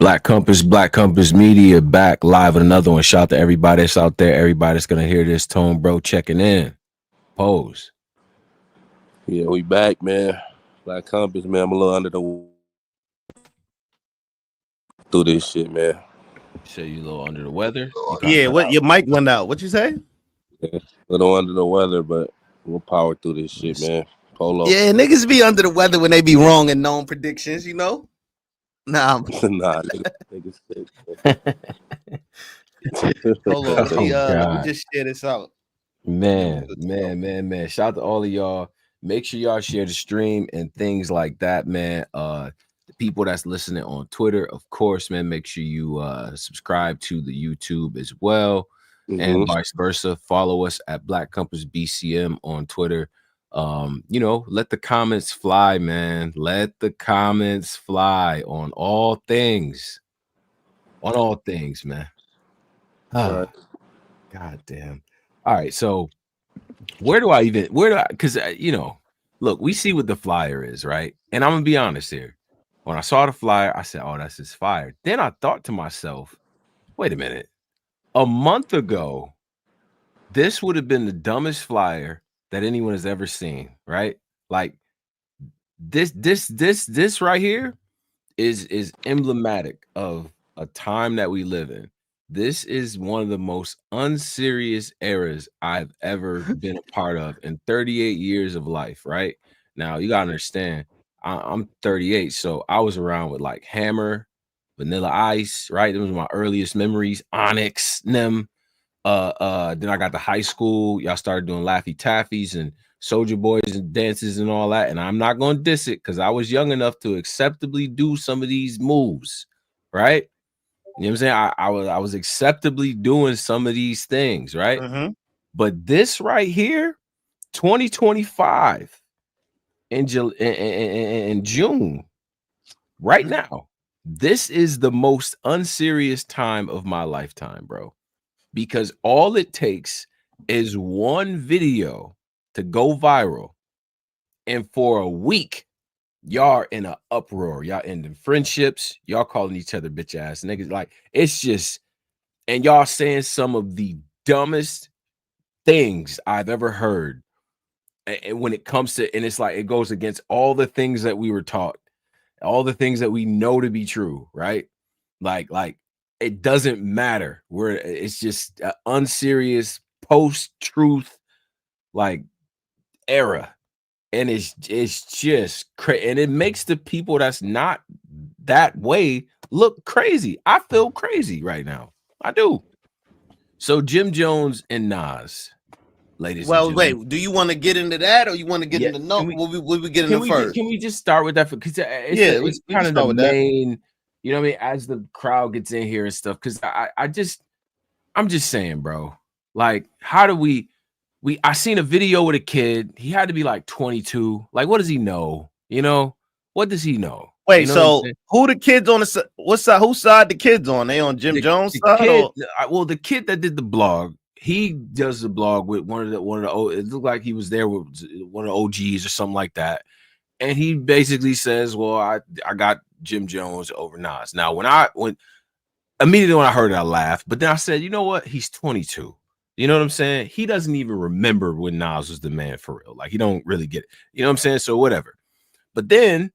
Black Compass Media back live with another one. Shout out to everybody that's out there. Everybody that's gonna hear this. Tone Bro checking in. Pose. Yeah, we back, man. Black Compass, man. I'm a little under the through this shit, man. Say you a little under the weather. Yeah, what your mic went out. What you say? Yeah, a little under the weather, but we'll power through this shit, man. Polo. Yeah, niggas be under the weather when they be wrong in known predictions, you know? Nah, nah, niggas hold on. Oh, we just share this out. Man. Shout out to all of y'all. Make sure y'all share the stream and things like that, man. The people that's listening on Twitter, of course, man, make sure you subscribe to the YouTube as well, and vice versa. Follow us at Black Compass BCM on Twitter. You know, let the comments fly, man. Let the comments fly on all things. On all things, man. Oh, God damn. All right, so because you know, look, we see what the flyer is, right? And I'm gonna be honest here. When I saw the flyer, I said, oh, that's just fire. Then I thought to myself, wait a minute. A month ago, this would have been the dumbest flyer that anyone has ever seen, right? Like this right here is emblematic of a time that we live in. This is one of the most unserious eras I've ever been a part of in 38 years of life, right? Now, you gotta understand, I'm 38, so I was around with like Hammer, Vanilla Ice, right? Those were my earliest memories. Onyx, them. Then I got to high school. Y'all started doing Laffy Taffies and Soldier Boys and dances and all that. And I'm not going to diss it because I was young enough to acceptably do some of these moves, right? You know what I'm saying? I was acceptably doing some of these things, right? But this right here, 2025 in June, right now, this is the most unserious time of my lifetime, bro. Because all it takes is one video to go viral, and for a week, y'all are in an uproar. Y'all ending friendships. Y'all calling each other bitch ass niggas. Like, it's just, and y'all saying some of the dumbest things I've ever heard. And when it comes to, and it's like, it goes against all the things that we were taught, all the things that we know to be true, right? Like it doesn't matter. It's just an unserious post-truth like era. And it's just crazy, and it makes the people that's not that way look crazy. I feel crazy right now. I do. So Jim Jones and Nas, ladies. Well, wait. Do you want to get into that, or you want to get into no? Will we get into first? Can we just start with that? Because it's kind of the main. You know what I mean? As the crowd gets in here and stuff, because I'm just saying, bro. Like, how do we? I seen a video with a kid. He had to be like 22. Like, what does he know? You know, what does he know? Wait, you know so who the kids on the what side? Whose side the kids on? They on Jim Jones' side? Kid, well, the kid that did the blog, he does the blog with one of the it looked like he was there with one of the OGs or something like that. And he basically says, well, I got Jim Jones over Nas. Now, immediately when I heard it, I laughed, but then I said, you know what? He's 22. You know what I'm saying? He doesn't even remember when Nas was the man for real. Like, he don't really get it. You know what I'm saying? So whatever. But then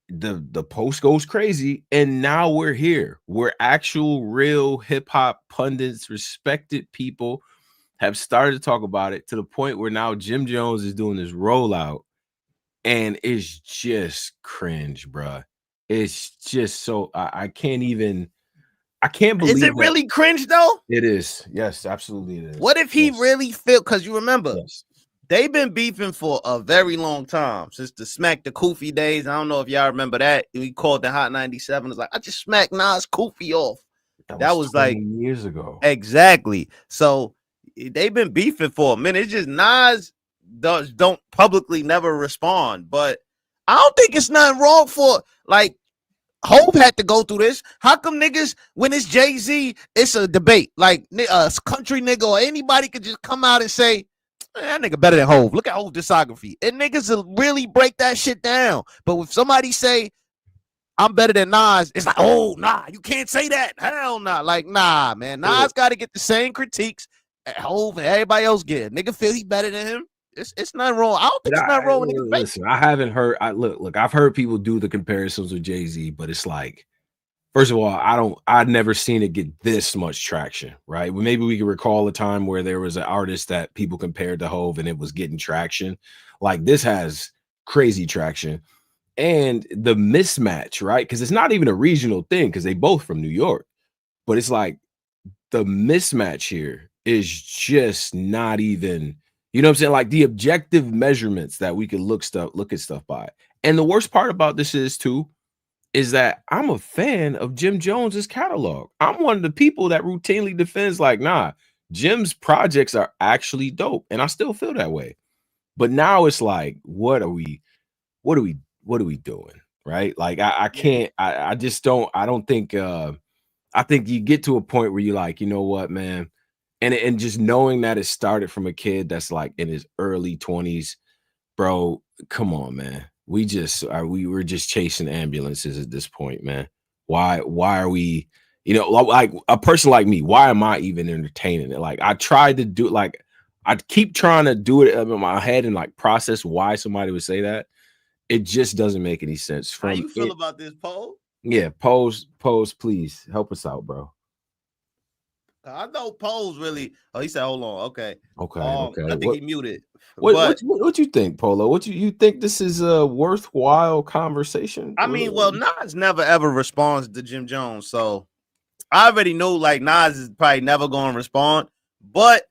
the post goes crazy, and now we're here. We're actual real hip-hop pundits, respected people have started to talk about it to the point where now Jim Jones is doing this rollout, and it's just cringe, bruh. It's just so I can't believe. Is it really cringe though? It is. Yes, absolutely it is. What if he really feel? Because you remember, they've been beefing for a very long time, since the Smack the Koofy days. I don't know if y'all remember that. We called the Hot 97. It's like, I just smacked Nas Koofy off. That was like years ago. Exactly. So they've been beefing for a minute. It's just Nas don't publicly never respond. But I don't think it's nothing wrong for, like, Hope had to go through this. How come niggas, when it's Jay-Z, it's a debate? Like, a country nigga or anybody could just come out and say, that nigga better than Hove. Look at Hove's discography. And niggas will really break that shit down. But if somebody say, I'm better than Nas, it's like, oh nah, you can't say that. Hell nah. Like, nah, man. Nas got to get the same critiques Hov and everybody else get. Nigga feel he better than him. It's nothing wrong. I don't think it's nothing wrong with niggas. Listen, I haven't heard. Look, I've heard people do the comparisons with Jay-Z, but it's like, first of all, I've never seen it get this much traction, right? Well, maybe we can recall a time where there was an artist that people compared to Hov and it was getting traction. Like this has crazy traction. And the mismatch, right? Because it's not even a regional thing because they both from New York, but it's like the mismatch here is just not even, you know what I'm saying? Like the objective measurements that we can look at stuff by. And the worst part about this is that I'm a fan of Jim Jones's catalog. I'm one of the people that routinely defends like, nah, Jim's projects are actually dope. And I still feel that way. But now it's like, what are we doing? Right? Like I can't, I just don't, I don't think I think you get to a point where you're like, you know what, man? And just knowing that it started from a kid that's like in his early 20s, bro, come on, man. We're just chasing ambulances at this point, man. Why are we, you know, like a person like me, why am I even entertaining it? Like I tried to do, like I keep trying to do it in my head and like process why somebody would say that. It just doesn't make any sense. How you feel about this, Poe? Yeah, Pose, please help us out, bro. I know Poe's really. Oh, he said, "Hold on." Okay. Okay. I think he muted. What you think, Polo? What you think this is a worthwhile conversation? I mean, well, Nas never ever responds to Jim Jones, so I already know like Nas is probably never going to respond. But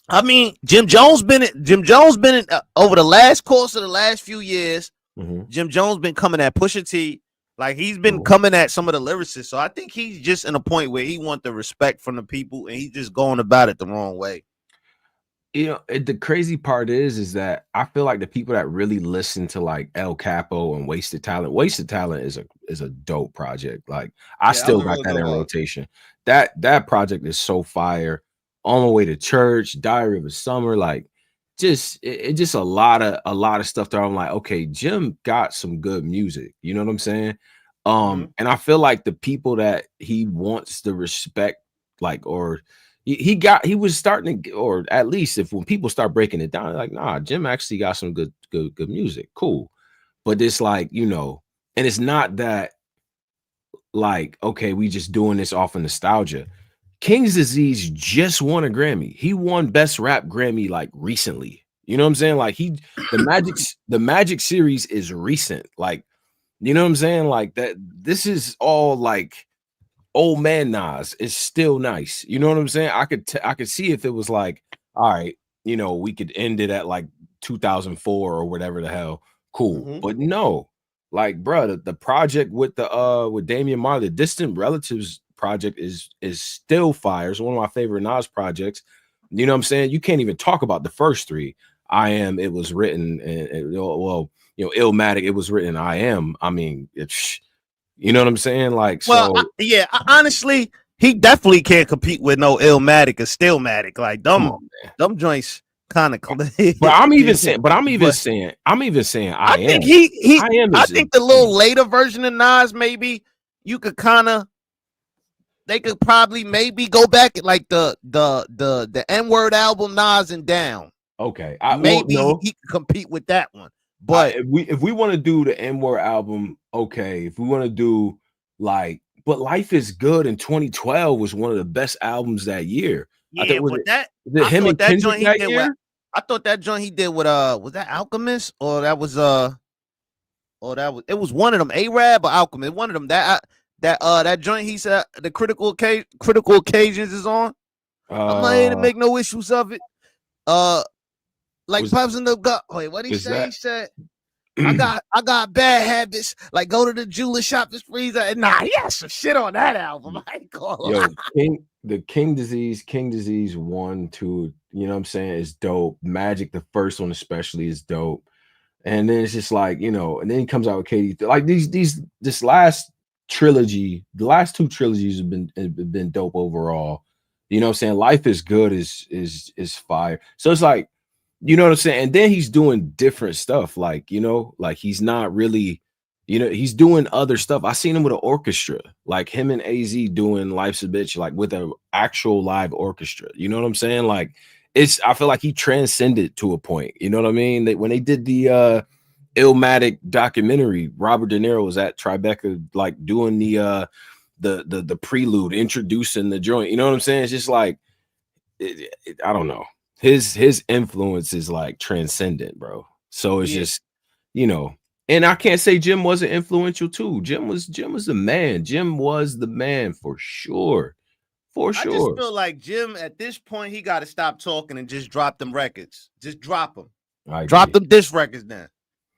I mean, Jim Jones been in over the last course of the last few years. Jim Jones been coming at Pusha T. Like he's been coming at some of the lyricists. So I think he's just in a point where he wants the respect from the people and he's just going about it the wrong way. You know, the crazy part is that I feel like the people that really listen to like El Capo and Wasted Talent is a dope project. Like I still got that in rotation. That project is so fire. On my way to church, Diary of a Summer, like just a lot of stuff that I'm like, okay, Jim got some good music. You know what I'm saying? And I feel like the people that he wants to respect, like, or he was starting to, or at least when people start breaking it down, like, nah, Jim actually got some good music. Cool. But it's like, you know, and it's not that like, okay, we just doing this off of nostalgia. King's Disease just won a Grammy. He won Best Rap Grammy like recently. You know what I'm saying? Like the Magic series is recent. Like, you know what I'm saying? Like that. This is all like old man Nas is still nice. You know what I'm saying? I could see if it was like, all right, you know, we could end it at like 2004 or whatever the hell. Cool. But no, like, bro, the project with Damian Marley, the Distant Relatives project is still fire. It's one of my favorite Nas projects. You know what I'm saying? You can't even talk about the first three. I Am, it was written, and well, you know, Illmatic, it was written. I Am. I mean, it's, you know what I'm saying? Like, well, so honestly, he definitely can't compete with no Illmatic or Stillmatic. Like them joints kind of. But I'm even saying, I Am. I think the little later version of Nas, maybe you could kind of. They could probably maybe go back at like the N-word album, Nas and Down. Okay, maybe he could compete with that one. But if we want to do the N-word album, okay. If we want to do like, but Life is Good in 2012 was one of the best albums that year. Yeah, I thought that joint he did with was that Alchemist or that was it was one of them, A-Rab or Alchemist, one of them. That joint he said the critical occasions is on. I'm not here to make no issues of it. Like Pops in the gut. Wait, what he say? He said, I got bad habits. Like go to the jeweler shop, this freezer. Nah, he has some shit on that album. I ain't gonna lie. King Disease 1, 2, you know what I'm saying, is dope. Magic, the first one especially, is dope. And then it's just like, you know, and then he comes out with Katie. Like this last trilogy, the last two trilogies have been dope overall. You know what I'm saying? Life is Good is fire. So it's like, you know what I'm saying? And then he's doing different stuff, like, you know, like he's not really You know, he's doing other stuff. I seen him with an orchestra, like him and AZ doing Life's a Bitch, like with an actual live orchestra. You know what I'm saying? Like I feel like he transcended to a point. You know what I mean? When they did the Illmatic documentary, Robert De Niro was at Tribeca, like doing the prelude, introducing the joint. You know what I'm saying? It's just like I don't know. His influence is like transcendent, bro. So it's just, you know, and I can't say Jim wasn't influential too. Jim was the man. Jim was the man for sure. For sure. I just feel like Jim at this point, he got to stop talking and just drop them records. Just drop them. Drop them disc records now.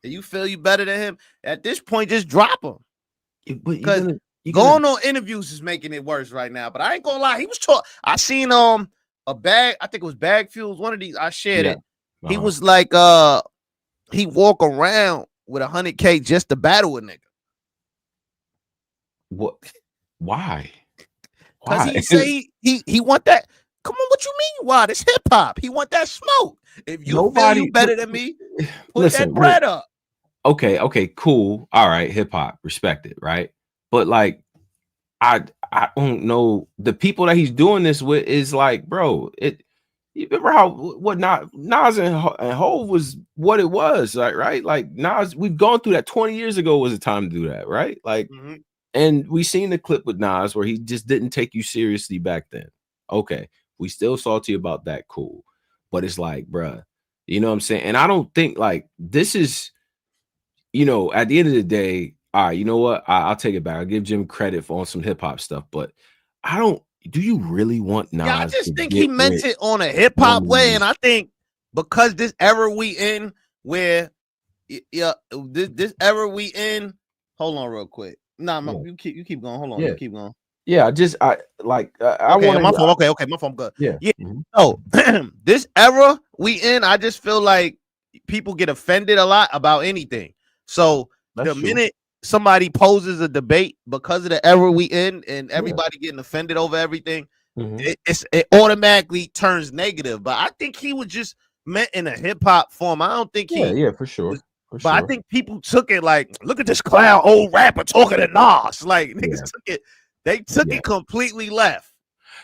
And you feel you better than him at this point, just drop them. Because going on interviews is making it worse right now. But I ain't gonna lie, he was talking. I seen a bag, I think it was Bag Fuels, one of these. I shared it. He was like he walk around with 100K just to battle a nigga. What? Why? Because he say he want that. Come on, what you mean? Why? This hip hop. He want that smoke. If you feel you better than me, put that bread up. Okay, cool. All right, hip hop, respect it, right? But like, I don't know. The people that he's doing this with is like, bro, you remember how what Nas and Hov was what it was, like, right? Like Nas, we've gone through that 20 years ago was the time to do that, right? Like, and we seen the clip with Nas where he just didn't take you seriously back then. Okay, we still salty about that, cool. But it's like, bruh, you know what I'm saying? And I don't think like this is, you know, at the end of the day, all right, you know what? I'll take it back. I'll give Jim credit for on some hip hop stuff, but I don't. Do you really want Nas? Yeah, I just think he meant it on a hip hop way, and I think because this era we in, where this era we in. Hold on, real quick. Nah, you keep going. Hold on, you keep going. Yeah, I want my phone. Okay, my phone good. Yeah. Oh, this era we in, I just feel like people get offended a lot about anything. So the minute somebody poses a debate because of the era we in and everybody getting offended over everything, it automatically turns negative. But I think he was just meant in a hip hop form. I don't think for sure. But I think people took it like, look at this clown old rapper talking to Nas. Like niggas took it. They took it completely left.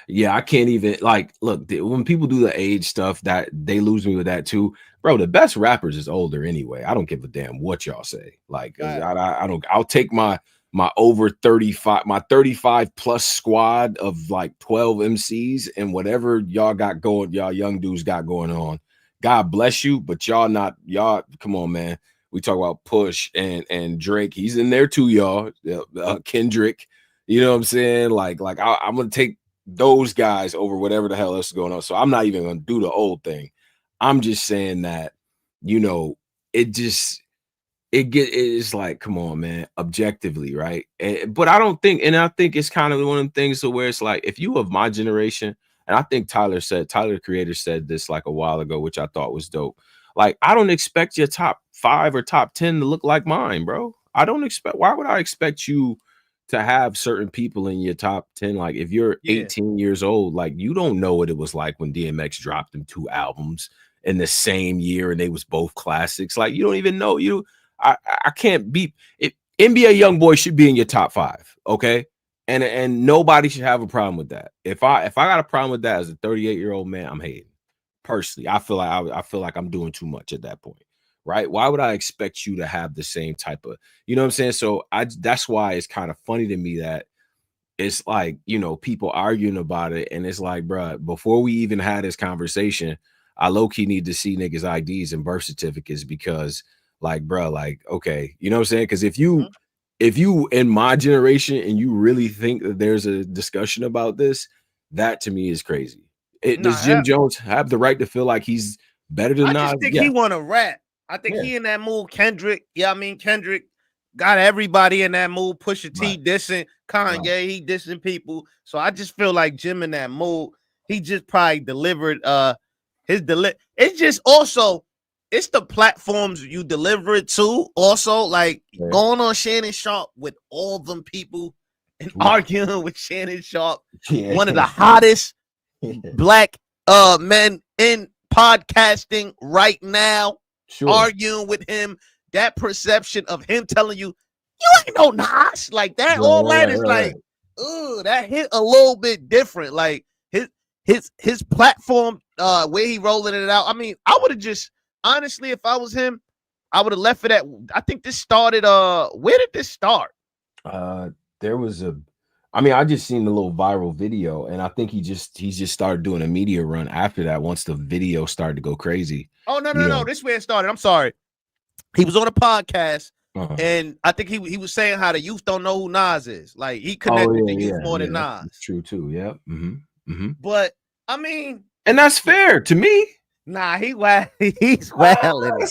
Yeah, I can't even like look when people do the age stuff that they lose me with that too, bro. The best rappers is older anyway. I don't give a damn what y'all say. Like I don't. I'll take my over 35, my 35 plus squad of like 12 MCs and whatever y'all got going, y'all young dudes got going on. God bless you, but y'all not y'all. Come on, man. We talk about Push and Drake. He's in there too, y'all. Kendrick. You know what I'm saying? Like I'm gonna take those guys over whatever the hell else is going on. So I'm not even gonna do the old thing. I'm just saying that, you know, it's like, come on, man, objectively, right? But I don't think, and I think it's kind of one of them things to where it's like, if you of my generation, and I think Tyler the Creator said this like a while ago, which I thought was dope. Like, I don't expect your top 5 or top 10 to look like mine, bro. I don't expect. Why would I expect you to have certain people in your top 10? Like if you're 18 years old, like you don't know what it was like when DMX dropped them 2 albums in the same year and they was both classics. Like you don't even know. I can't be it. NBA Youngboy should be in your top 5, okay? And nobody should have a problem with that. If I got a problem with that as a 38-year-old man, I'm hating. Personally, I feel like I'm doing too much at that point. Right? Why would I expect you to have the same type of, you know what I'm saying? So that's why it's kind of funny to me that it's like, you know, people arguing about it. And it's like, bro, before we even had this conversation, I low-key need to see niggas IDs and birth certificates because like, bro, like, okay, you know what I'm saying? Because if you in my generation and you really think that there's a discussion about this, that to me is crazy. Does Jim Jones have the right to feel like he's better than Nas? I just think he want to rap. I think he in that mood. Kendrick, Kendrick got everybody in that mood. Pusha T dissing Kanye, he dissing people. So I just feel like Jim in that mood. He just probably delivered It's just also it's the platforms you deliver it to. Also, like going on Shannon Sharp with all them people and arguing with Shannon Sharp, one of the hottest black men in podcasting right now. Arguing with him, that perception of him telling you You ain't no Nas. Like that, all that is like, that hit a little bit different. Like his platform, where he rolling it out. I mean, I would have just honestly, if I was him, I would have left it at. I think this started. Where did this start? There was a. I mean, I just seen the little viral video, and I think he just started doing a media run after that. Once the video started to go crazy. Oh no! This is where it started. I'm sorry. He was on a podcast, and I think he was saying how the youth don't know who Nas is. Like he connected the youth more than Nas. That's true too. Yeah. But I mean, and that's fair to me. Nah, he's wild. It's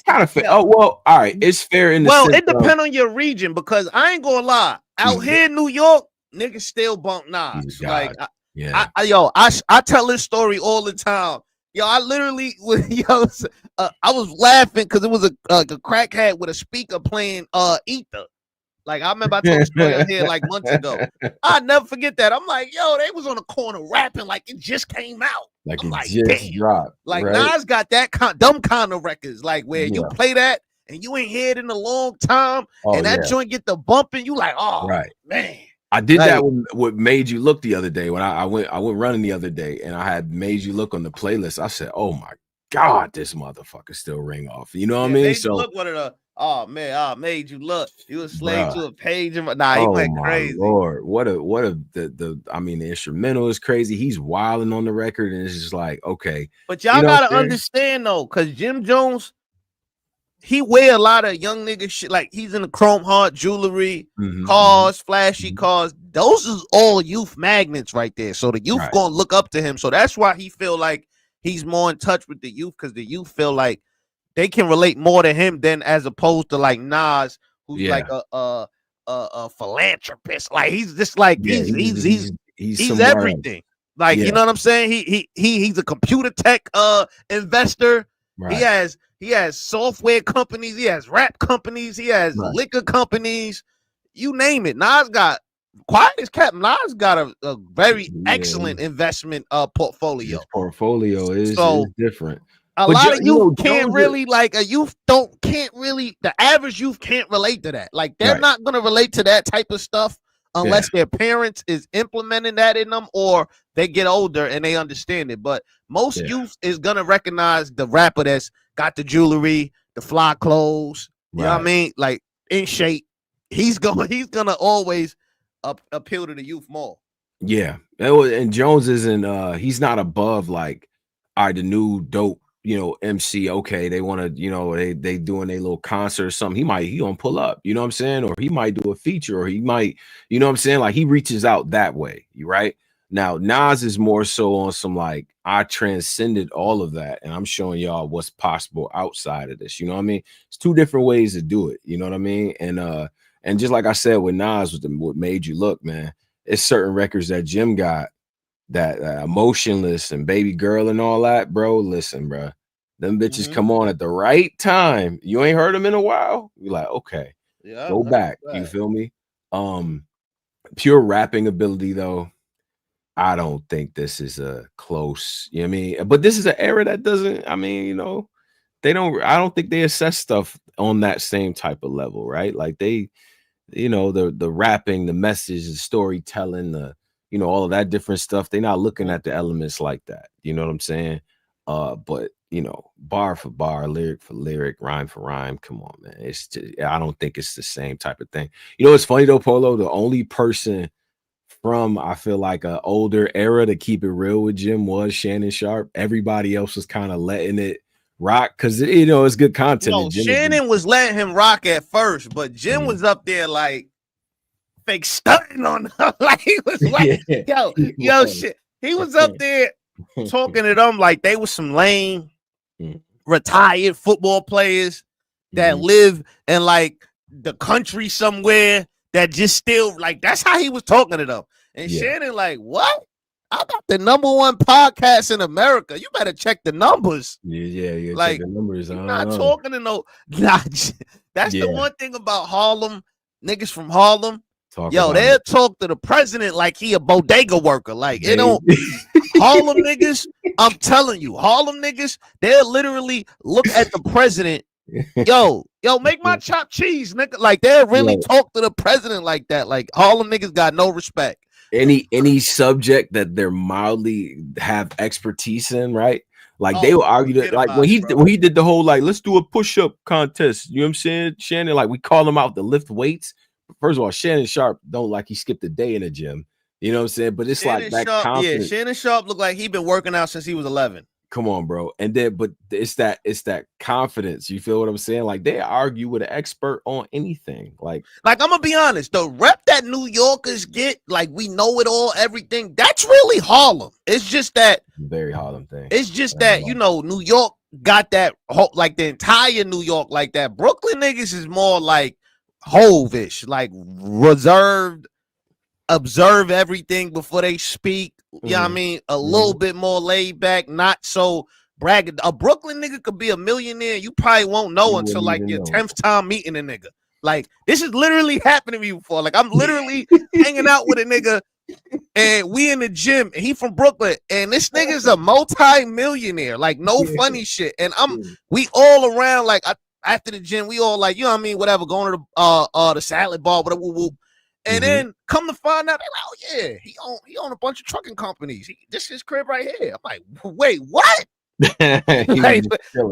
kind of fair. Oh well, all right. It's fair in the sense it depends on your region, because I ain't gonna lie. Out here in New York, niggas still bump Nas. Like, I tell this story all the time. Yo, I literally, I was laughing because it was a crackhead with a speaker playing Ether. Like, I remember I told a story out here like months ago. I'll never forget that. I'm like, yo, they was on the corner rapping like it just came out. Like it just dropped. Like, right? Nas got that dumb kind of records, like where you play that and you ain't heard it in a long time, and that joint get the bumping, you like, oh, man. I did that with Made You Look the other day when I went running the other day, and I had Made You Look on the playlist. I said, oh my God, this motherfucker still ring off. You know what I mean? Made You Look, one of the, oh man, Made You Look. You a slave to a page. Nah, he went crazy. Lord, I mean, the instrumental is crazy. He's wilding on the record, and it's just like, okay. But y'all gotta understand though, because Jim Jones, he wear a lot of young nigga shit. Like, he's in the chrome heart jewelry, cars, flashy cars. Those is all youth magnets right there. So the youth gonna look up to him. So that's why he feel like he's more in touch with the youth, because the youth feel like they can relate more to him than as opposed to like Nas, who's like a philanthropist. Like, he's just like he's everything. Like, you know what I'm saying? He's a computer tech investor. He has software companies, he has rap companies, he has liquor companies, you name it. Nas got, quiet as kept, Nas got a very excellent investment portfolio. His portfolio is different. A lot of youth can't really, like, the average youth can't relate to that. Like, they're not gonna relate to that type of stuff unless their parents is implementing that in them, or they get older and they understand it. But most youth is gonna recognize the rapper that's got the jewelry, the fly clothes, you know what I mean? Like, in shape. He's gonna always appeal to the youth more. Yeah. And Jones isn't he's not above like, all right, the new dope, MC, okay, they want to, they doing a little concert or something. He gonna pull up, you know what I'm saying? Or he might do a feature, or he might, you know what I'm saying? Like, he reaches out that way, right? Now, Nas is more so on some like, I transcended all of that, and I'm showing y'all what's possible outside of this. You know what I mean? It's two different ways to do it. You know what I mean? And just like I said with Nas, with what Made You Look, man, it's certain records that Jim got, that Emotionless and Baby Girl and all that, bro. Listen, bro, them bitches come on at the right time. You ain't heard them in a while. You're like, okay, go back. You feel me? Pure rapping ability though, I don't think this is a close, you know what I mean? But this is an era that doesn't, I mean, I don't think they assess stuff on that same type of level, right? Like, they, the rapping, the message, the storytelling, all of that different stuff, they're not looking at the elements like that. You know what I'm saying? But bar for bar, lyric for lyric, rhyme for rhyme, come on, man. It's just, I don't think it's the same type of thing. It's funny though, Polo, the only person from, I feel like, an older era to keep it real with Jim was Shannon Sharp. Everybody else was kind of letting it rock because it's good content. Shannon was letting him rock at first, but Jim was up there like fake stunting on her. Like, he was like, yo, shit. He was up there talking to them like they was some lame retired football players that live in like the country somewhere, that just still, like, that's how he was talking to them. And Shannon like, what? I got the #1 podcast in America. You better check the numbers. Yeah. Like, check the numbers. You're not talking to no. That's the one thing about Harlem. Niggas from Harlem, they'll talk to the president like he a bodega worker. Like, it don't. Harlem niggas, I'm telling you, Harlem niggas, they'll literally look at the president. Yo, Yo, make my chopped cheese, nigga. Like, they really Right. talk to the president like that. Like, all them niggas got no respect. Any subject that they're mildly have expertise in, right? Like they Oh, will argue that, forget like about when it, bro. he did the whole like let's do a push-up contest. You know what I'm saying, Shannon? Like we call him out to lift weights. First of all, Shannon Sharp don't like he skipped a day in the gym. You know what I'm saying? But it's Shannon like that Sharp, confidence. yeah, Shannon Sharp looked like he been working out since he was 11. Come on, bro. And then, but it's that confidence. You feel what I'm saying? Like they argue with an expert on anything. Like I'm gonna be honest, the rep that New Yorkers get, like we know it all, everything. That's really Harlem. It's just that very Harlem thing. It's just that you know New York got that like the entire New York like that. Brooklyn niggas is more like Hove-ish, like reserved, observe everything before they speak. You know what I mean? A little bit more laid back, not so bragging. A Brooklyn nigga could be a millionaire. You probably won't know until like your 10th time meeting a nigga. Like this is literally happening to me before. Like I'm literally hanging out with a nigga and we in the gym and he from Brooklyn and this nigga's a multi-millionaire. Like no funny shit. And we all around like after the gym, we all like, you know what I mean? Whatever, going to the salad bar, whatever, whoop, whoop. And then come to find out, they're like, oh yeah, he own a bunch of trucking companies. This is his crib right here. I'm like, wait, what? Like,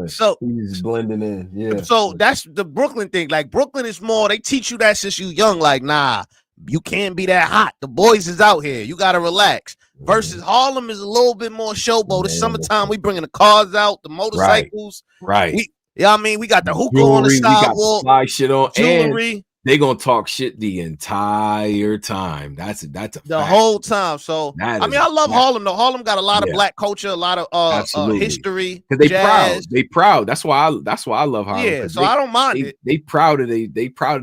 so he's blending in. Yeah. So that's the Brooklyn thing. Like Brooklyn is more, they teach you that since you young. Like, nah, you can't be that hot. The boys is out here. You gotta relax. Versus Harlem is a little bit more showboat. It's summertime. We bringing the cars out, the motorcycles. Right. You know what I mean? We got the hookah on the sidewalk. We got shit on. Jewelry. And they gonna talk shit the entire time. That's the fact. Whole time. So I mean, I love Harlem though. Harlem got a lot of black culture, a lot of history. Because they proud. That's why I love Harlem. Yeah, so I don't mind it. They proud of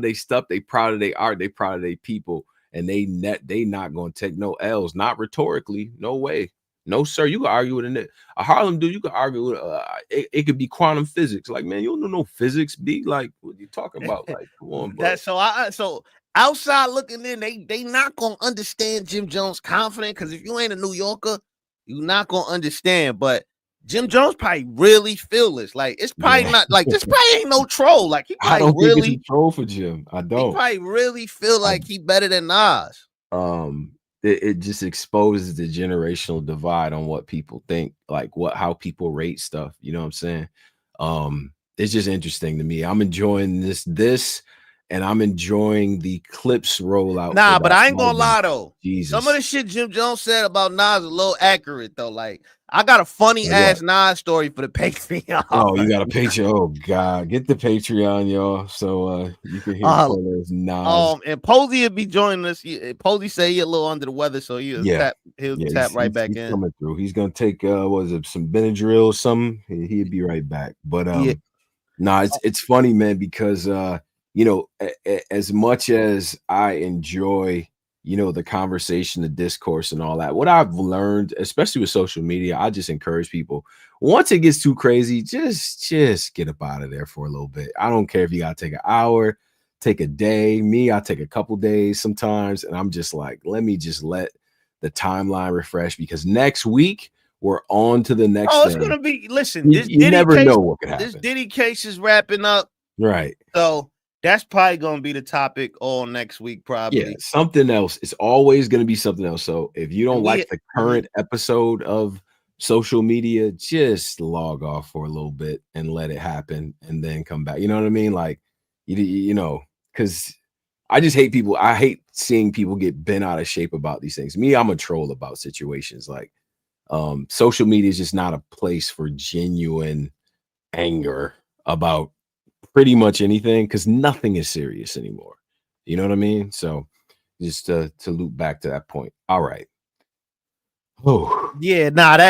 their stuff. They proud of their art. They proud of their people, and they not gonna take no L's. Not rhetorically. No way. No, sir. You can argue with a Harlem dude. You can argue with it could be quantum physics. Like, man, you don't know no physics. Be like, what you talking about? Like, come on, bro. So outside looking in, they not gonna understand Jim Jones confident because if you ain't a New Yorker, you're not gonna understand. But Jim Jones probably really feel this. Like, it's probably not like this. Probably ain't no troll. Like, he probably I don't really think it's a troll for Jim. I don't. He probably really feel like he better than Nas. It just exposes the generational divide on what people think, like how people rate stuff. You know what I'm saying? It's just interesting to me. I'm enjoying this, and I'm enjoying the clips rollout. Nah, but I ain't gonna lie though. Jesus. Some of the shit Jim Jones said about Nas is a little accurate though. Like, I got a funny ass Nas story for the Patreon. Oh, you got a Patreon? Oh God, get the Patreon, y'all. So you can hear Nas. And Posey will be joining us. Posey say he a little under the weather, so he'll tap right back in. Coming through. He's gonna take some Benadryl or something. He'll be right back. But it's funny, man, because you know, as much as I enjoy, you know, the conversation, the discourse and all that, what I've learned, especially with social media, I just encourage people, once it gets too crazy, just get up out of there for a little bit. I don't care if you got to take an hour, take a day. Me, I take a couple days sometimes, and I'm just like, let me just let the timeline refresh, because next week we're on to the next thing. It's going to be, listen, you never know what could happen. This Diddy case is wrapping up. Right. So that's probably going to be the topic all next week, probably. Yeah, something else. It's always going to be something else. So if you don't like the current episode of social media, just log off for a little bit and let it happen and then come back. You know what I mean? Like, you know, because I just hate people. I hate seeing people get bent out of shape about these things. Me, I'm a troll about situations. Like, social media is just not a place for genuine anger about pretty much anything, because nothing is serious anymore. You know what I mean? So just to loop back to that point. All right. Oh yeah, what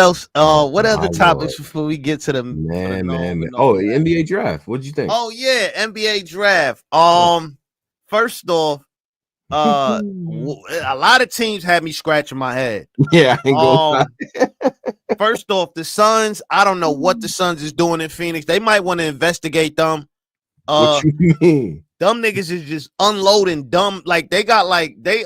else? What other topics before we get to the man? Oh, the NBA draft. What did you think? Oh yeah, NBA draft. First off, a lot of teams had me scratching my head. Yeah, I ain't first off, the Suns, I don't know what the Suns is doing in Phoenix. They might want to investigate them. What you mean? Dumb niggas is just unloading dumb. Like, they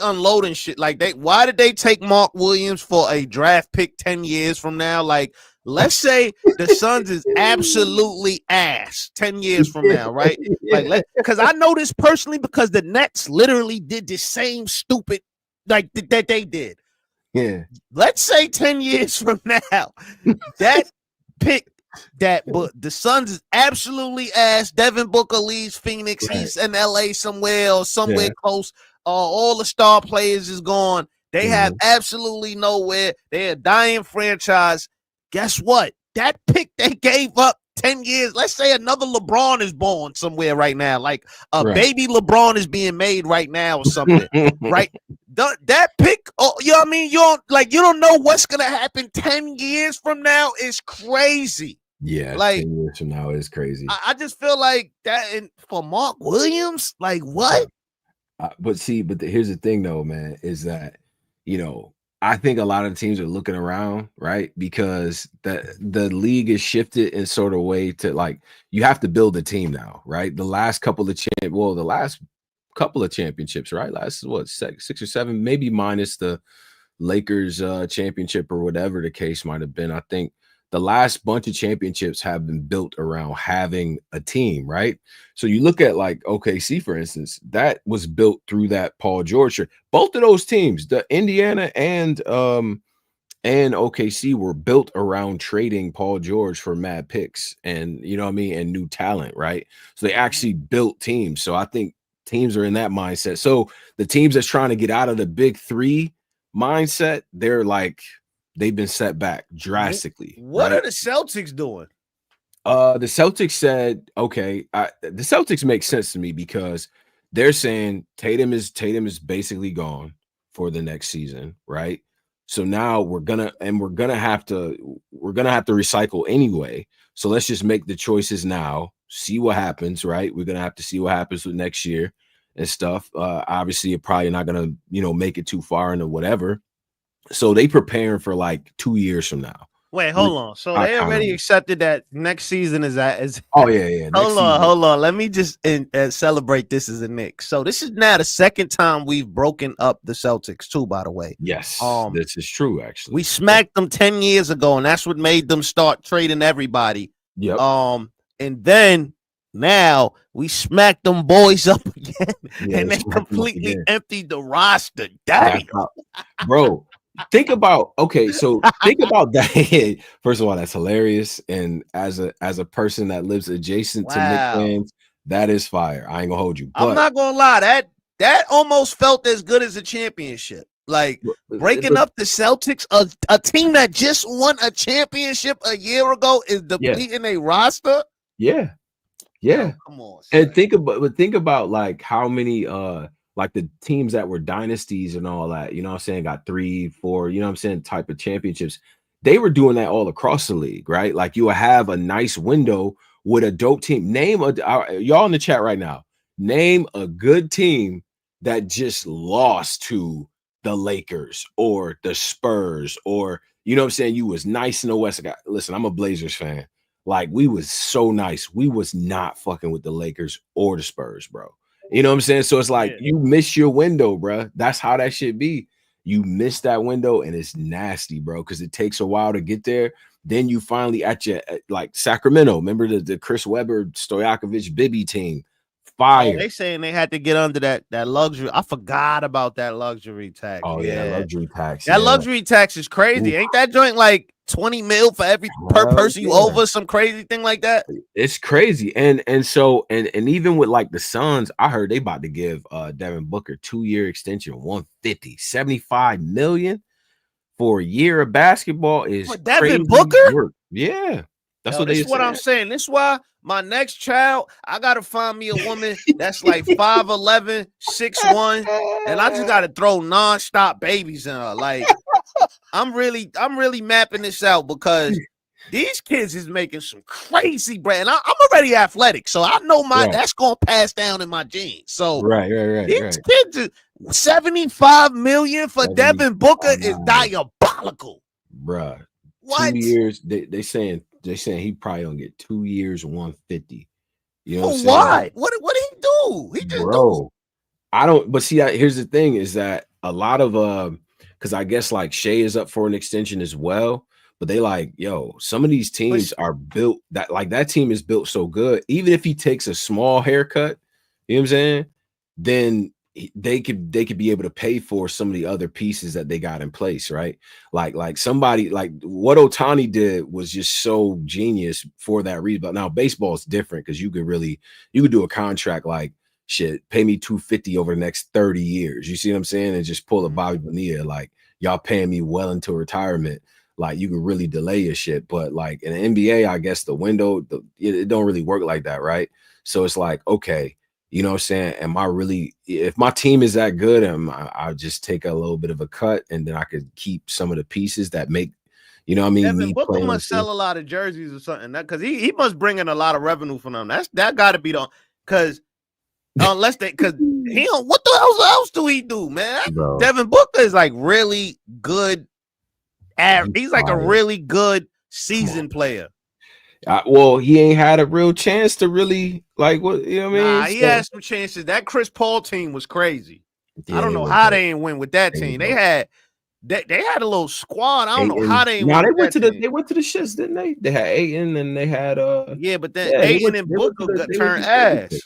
unloading shit. Like, why did they take Mark Williams for a draft pick 10 years from now? Like, let's say the Suns is absolutely ass 10 years from now, right? Like, because I know this personally because the Nets literally did the same stupid like that they did. Yeah. Let's say 10 years from now, that pick that, but the Suns is absolutely ass. Devin Booker leaves Phoenix. Right. He's in LA somewhere or somewhere close. All the star players is gone. They have absolutely nowhere. They're a dying franchise. Guess what? That pick they gave up 10 years. Let's say another LeBron is born somewhere right now. Like a baby LeBron is being made right now or something. Right? That pick, you know what I mean? You don't know what's gonna happen 10 years from now is crazy. Yeah, like 10 years from now is crazy. I just feel like that for Mark Williams, like what? But here's the thing though, man, is that I think a lot of teams are looking around, right? Because the league is shifted in sort of way to like you have to build a team now, right? The last couple of championships, right? Last 6 or 7, maybe minus the Lakers championship or whatever the case might have been. I think the last bunch of championships have been built around having a team, right? So you look at like OKC, for instance, that was built through that Paul George. Both of those teams, the Indiana and OKC, were built around trading Paul George for mad picks and and new talent, right? So they actually built teams. So I think teams are in that mindset. So the teams that's trying to get out of the big three mindset, they've been set back drastically. What are the Celtics doing? The Celtics said, okay, the Celtics make sense to me because they're saying Tatum is basically gone for the next season, right? So now we're gonna have to recycle anyway. So let's just make the choices now, see what happens, right? We're gonna have to see what happens with next year and stuff. Obviously, you're probably not gonna make it too far into whatever. So they preparing for like 2 years from now. Wait, hold on. So they already accepted that next season is oh yeah. Hold on. Let me just celebrate this as a Knicks. So this is now the second time we've broken up the Celtics too, by the way. Yes, this is true. Actually, we smacked them 10 years ago, and that's what made them start trading everybody. Yep. And then now we smacked them boys up again, and they completely emptied the roster. Damn, bro. Think about that. First of all, that's hilarious. And as a person that lives adjacent to Knicks fans, that is fire. I ain't gonna hold you. But I'm not gonna lie, that almost felt as good as a championship. Like breaking up the Celtics, a team that just won a championship a year ago, is depleting a roster. Yeah. Oh, come on. Son. And think about like how many like the teams that were dynasties and all that, you know what I'm saying, got 3, 4, you know what I'm saying, type of championships. They were doing that all across the league, right? Like you have a nice window with a dope team. Name y'all in the chat right now. Name a good team that just lost to the Lakers or the Spurs, or you know what I'm saying, you was nice in the West. Listen, I'm a Blazers fan. Like we was so nice. We was not fucking with the Lakers or the Spurs, bro. You know what I'm saying? So it's like you miss your window, bro. That's how that should be. You miss that window, and it's nasty, bro, because it takes a while to get there. Then you finally at like Sacramento. Remember the Chris Webber, Stojakovic, Bibby team? Fire. They saying they had to get under that luxury. I forgot about that luxury tax. Oh yeah, luxury tax. That luxury tax is crazy. Ain't that joint like 20 mil for per person you over, some crazy thing like that? It's crazy. And even with like the Suns, I heard they about to give Devin Booker 2-year extension, 150, 75 million for a year of basketball is for Devin Booker. Work. Yeah, that's what I'm saying. This is why my next child, I gotta find me a woman that's like 5'11", 6'1", and I just gotta throw nonstop babies in her. Like I'm really mapping this out because these kids is making some crazy bread. And I'm already athletic, so I know that's gonna pass down in my genes. So these kids is 75 million for Devin Booker is diabolical, bruh. What? 2 years? They saying he probably gonna get 2 years, 150. You know what I'm saying? What did he do? He just do. I don't. But see, here's the thing: is that a lot of because I guess like Shea is up for an extension as well. but they like, yo, some of these teams are built that like that team is built so good. Even if he takes a small haircut, you know what I'm saying? Then they could be able to pay for some of the other pieces that they got in place, right? Like somebody like what Ohtani did was just so genius for that reason. But now baseball is different because you could do a contract like shit, pay me $250 over the next 30 years. You see what I'm saying? And just pull a Bobby Bonilla, like y'all paying me well into retirement. Like you can really delay your shit. But like in the NBA, I guess the window, it don't really work like that, right? So it's like, okay, you know what I'm saying? Am I really, if my team is that good, I'll just take a little bit of a cut and then I could keep some of the pieces that make, you know what I mean? Devin Booker must sell a lot of jerseys or something. Because he must bring in a lot of revenue from them. That got to be the, because unless they, because he don't, what the else do he do, man? Bro. Devin Booker is like really good. He's like a really good season player. Well, he ain't had a real chance to really like what you know what I mean. Nah, he had some chances. That Chris Paul team was crazy. Yeah, I don't know how they ain't win with that team. They had a little squad. I don't know how they ain't win. They went to the shits, didn't they? They had Ayton and they had yeah, but then Ayton and Booker got turned ass.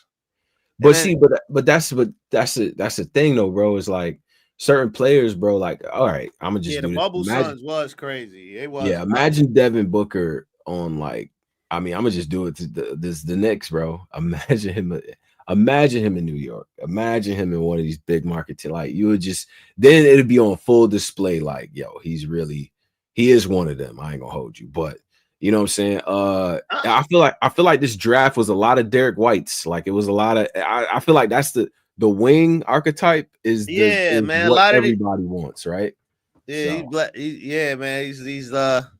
But see, but that's the thing though, bro. Is like certain players, bro. Like, all right, I'm gonna just the bubble Suns was crazy. It was. Yeah, imagine Devin Booker on like. I mean, I'm gonna just do it to the Knicks, bro. Imagine him in New York. Imagine him in one of these big markets. Like you would just then it'd be on full display. Like, yo, he is one of them. I ain't gonna hold you, but you know what I'm saying. I feel like this draft was a lot of Derek Whites. Like it was a lot of. I feel like that's the wing archetype is man. What a lot everybody wants, right? Yeah, so. Man.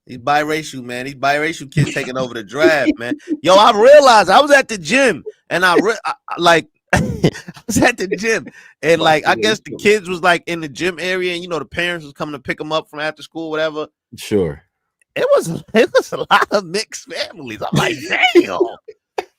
He's biracial, man. These biracial kids taking over the draft, man. Yo, I realized I was at the gym and I was at the gym and like I guess the kids was like in the gym area and you know the parents was coming to pick them up from after school, whatever. Sure. It was a lot of mixed families. I'm like, damn.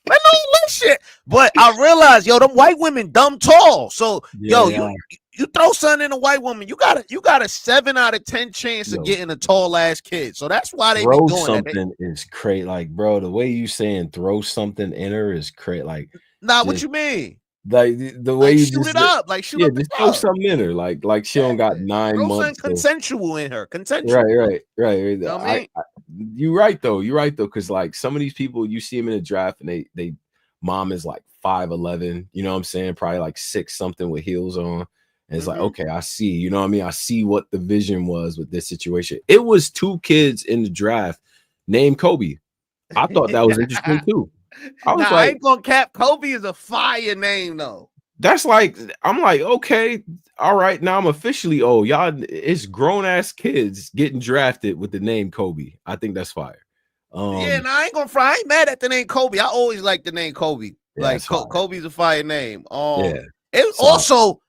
Man, no shit. But I realized, yo, them white women dumb tall. So, you throw something in a white woman, you got a 7 out of 10 chance of getting a tall ass kid. So that's why they be doing something is crazy. Like, bro, the way you saying throw something in her is crazy. Like, what you mean? Like the way you shoot just it up, like shoot up just throw something in her, like she don't got 9 months. Consensual in her, consensual. Right. You know what I mean? You're right though, because like some of these people you see them in the draft and they mom is like 5'11", you know what I'm saying, probably like 6 something with heels on. And it's like, okay, I see, you know what I mean? I see what the vision was with this situation. It was 2 kids in the draft named Kobe. I thought that was interesting too. I ain't gonna cap. Kobe is a fire name though. That's like, I'm like, okay, all right, now I'm officially old. Y'all, it's grown ass kids getting drafted with the name Kobe. I think that's fire. I ain't gonna fry. I ain't mad at the name Kobe. I always like the name Kobe. Like Kobe's a fire name. It's also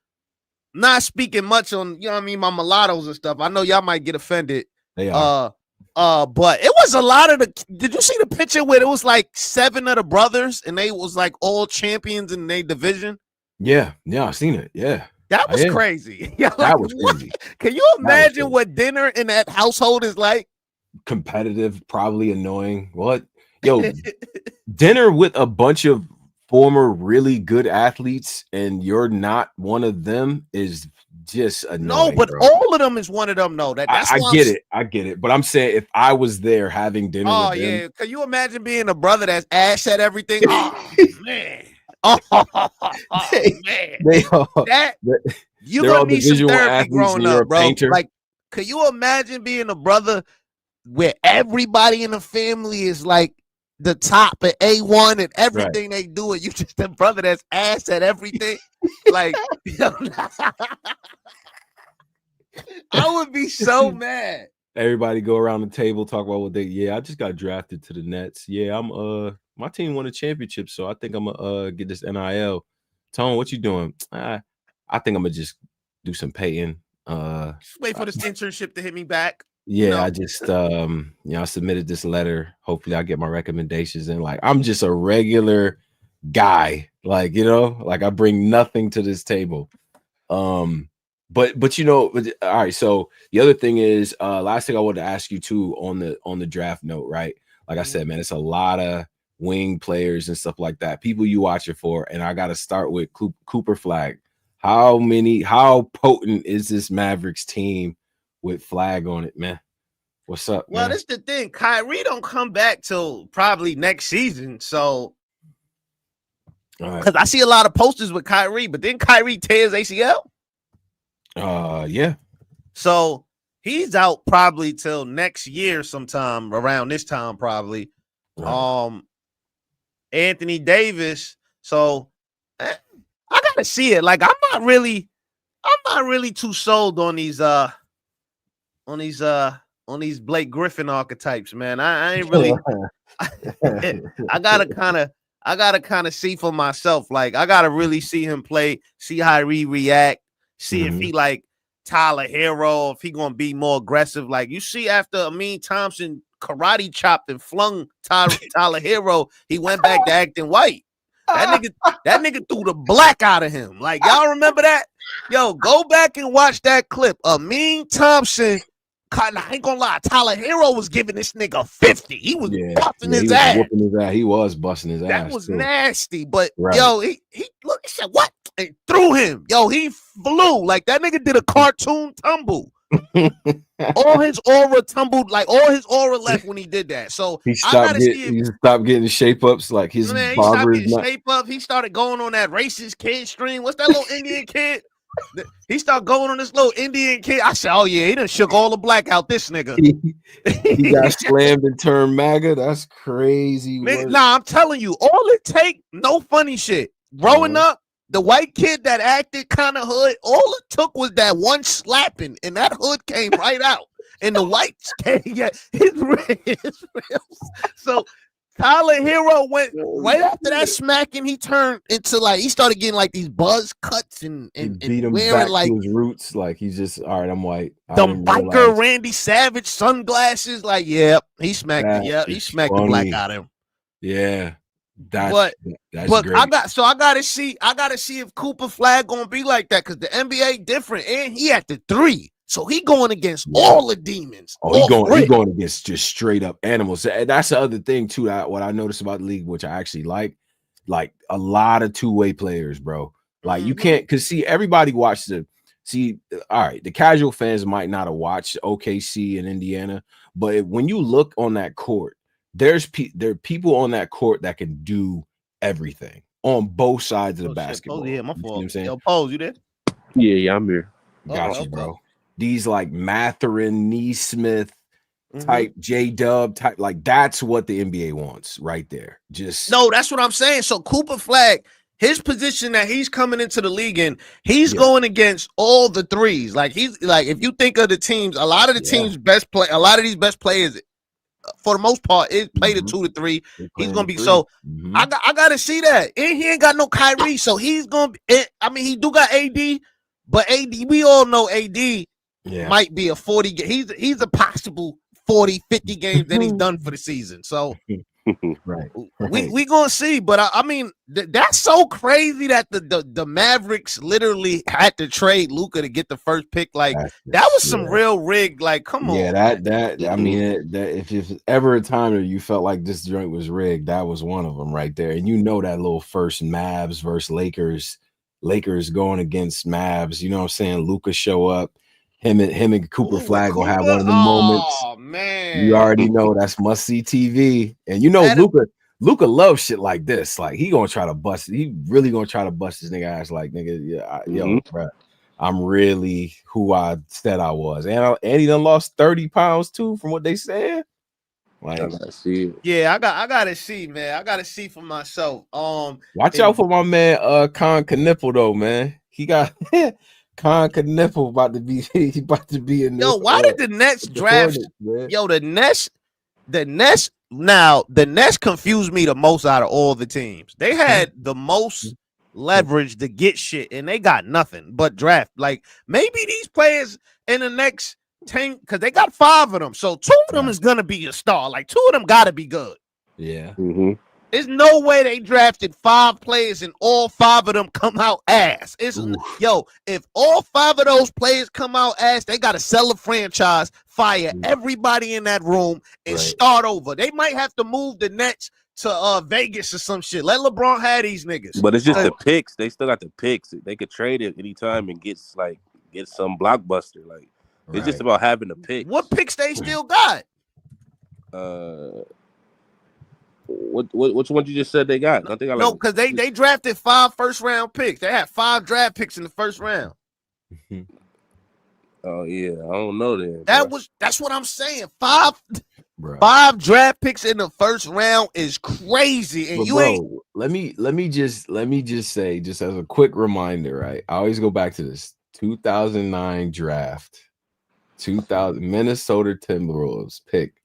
not speaking much on, you know what I mean, my mulattoes and stuff. I know y'all might get offended. They are. But it was a lot of did you see the picture where it was like 7 of the brothers and they was like all champions in their division? Yeah, I seen it. Yeah. That was crazy. That was crazy. Can you imagine what dinner in that household is like? Competitive, probably annoying. What? Yo, dinner with a bunch of former really good athletes and you're not one of them is just annoying. No, but bro. all of them is one of them. No, that's I get it. But I'm saying if I was there having dinner with them, can you imagine being a brother that's ass at everything? Oh man. Oh man. You're gonna need some therapy growing up, bro. Painter. Like, could you imagine being a brother where everybody in the family is like the top at A1 and everything they do, and you just a brother that's ass at everything? Like, I would be so mad. Everybody go around the table, talk about what I just got drafted to the Nets. Yeah, I'm my team won a championship, so I think I'm gonna get this NIL. Tone, what you doing? I think I'm gonna just do some paying. Just wait for this internship to hit me back. Yeah, I just I submitted this letter. Hopefully I get my recommendations in. Like, I'm just a regular guy. Like, like I bring nothing to this table. But you know, all right. So the other thing is, last thing I wanted to ask you too on the draft note, right? Like I said, man, it's a lot of wing players and stuff like that. People you watch it for, and I got to start with Cooper Flag. How potent is this Mavericks team with Flag on it, man? What's up? Well, man? that's the thing. Kyrie don't come back till probably next season, so. Because I see a lot of posters with Kyrie, but then Kyrie tears ACL. Yeah. So he's out probably till next year sometime around this time, probably. Right. Anthony Davis. So I gotta see it. Like I'm not really too sold on these Blake Griffin archetypes, man. I ain't really. I gotta kind of see for myself. Like I gotta really see him play, see how he react, see if he like Tyler Hero, if he gonna be more aggressive. Like you see after Amin Thompson karate chopped and flung Tyler Hero, he went back to acting white. That nigga threw the black out of him. Like y'all remember that? Yo, go back and watch that clip. Amin Thompson. I ain't gonna lie, Tyler Hero was giving this nigga 50. He was busting his ass. Whooping his ass. He was busting his ass. That was nasty. But yo, he look, he said what? And threw him. Yo, he flew like that nigga did a cartoon tumble. All his aura tumbled, like all his aura left when he did that. So he stopped getting shape ups, like his barber is not. Shape up. He started going on that racist kid stream. What's that little Indian kid? He started going on this little Indian kid. I said, "Oh yeah, he done shook all the black out this nigga." He got slammed and turned MAGA. That's crazy. Nah, I'm telling you, all it take, no funny shit. Growing up, the white kid that acted kind of hood, all it took was that one slapping, and that hood came right out. And the whites came, it's real. So Tyler Hero went right after that smacking. He turned into like he started getting like these buzz cuts and beat him wearing back like to his roots. Like he's just all right. I'm white. The biker Randy Savage sunglasses. Like he smacked. He smacked the black out of him. Yeah, that's great. I gotta see if Cooper Flag gonna be like that because the NBA different and he at the 3. So he going against all the demons. Oh, he going against just straight up animals. And that's the other thing too. What I noticed about the league, which I actually like a lot of two-way players, bro. Like you can't, because everybody watched all right, the casual fans might not have watched OKC and Indiana, but when you look on that court, there are people on that court that can do everything on both sides of the basketball. Oh yeah, my fault. You know what I'm saying? Yo, Pose, you there? Yeah, I'm here. Got you, bro. These like Mathurin, Neesmith type, J-Dub type, like that's what the NBA wants right there. No, that's what I'm saying. So Cooper Flag, his position that he's coming into the league in, he's going against all the threes. Like he's like, if you think of the teams, a lot of the teams best play, a lot of these best players, for the most part, is play the 2 to 3. He's gonna be I gotta see that. And he ain't got no Kyrie, so he's gonna be. I mean, he do got AD, but AD, we all know AD. Might be a 40. He's a possible 40, 50 games that he's done for the season. So right. We gonna see. But I mean, that's so crazy that the Mavericks literally had to trade Luka to get the first pick. Like that was some real rig. Like, come on. Yeah, that I mean, if ever a time that you felt like this joint was rigged, that was one of them right there. And you know that little first Mavs versus Lakers going against Mavs. You know what I'm saying? Luka show up. Him and Cooper Flag will have one of the moments. Oh man, you already know that's must see TV, and you know Luka loves shit like this. Like he gonna try to bust. He really gonna try to bust his nigga ass. Like nigga, yo, bro, I'm really who I said I was, and he done lost 30 pounds too, from what they said. Like, I gotta see it. Yeah, I gotta see, man. I gotta see for myself. Watch out for my man, Con Knipple though, man. He got. Con Knipple about to be in this. Yo, why did the Nets draft? Yo, the Nets now the Nets confused me the most out of all the teams. They had the most leverage to get shit, and they got nothing but draft. Like maybe these players in the next 10, because they got 5 of them, so 2 of them is gonna be a star. Like 2 of them gotta be good. Yeah. There's no way they drafted 5 players and all 5 of them come out ass. It's yo, if all 5 of those players come out ass, they gotta sell the franchise, fire everybody in that room, and start over. They might have to move the Nets to Vegas or some shit. Let LeBron have these niggas. But it's just the picks. They still got the picks. They could trade it anytime and get some blockbuster. Like it's just about having the picks. What picks they still got? Which one you just said they got? I think no, because they drafted 5 first-round picks. They had 5 draft picks in the first round. Oh yeah, I don't know then. That's what I'm saying. 5 draft picks in the first round is crazy. And let me just say, just as a quick reminder, right? I always go back to this 2009 draft. 2000 Minnesota Timberwolves pick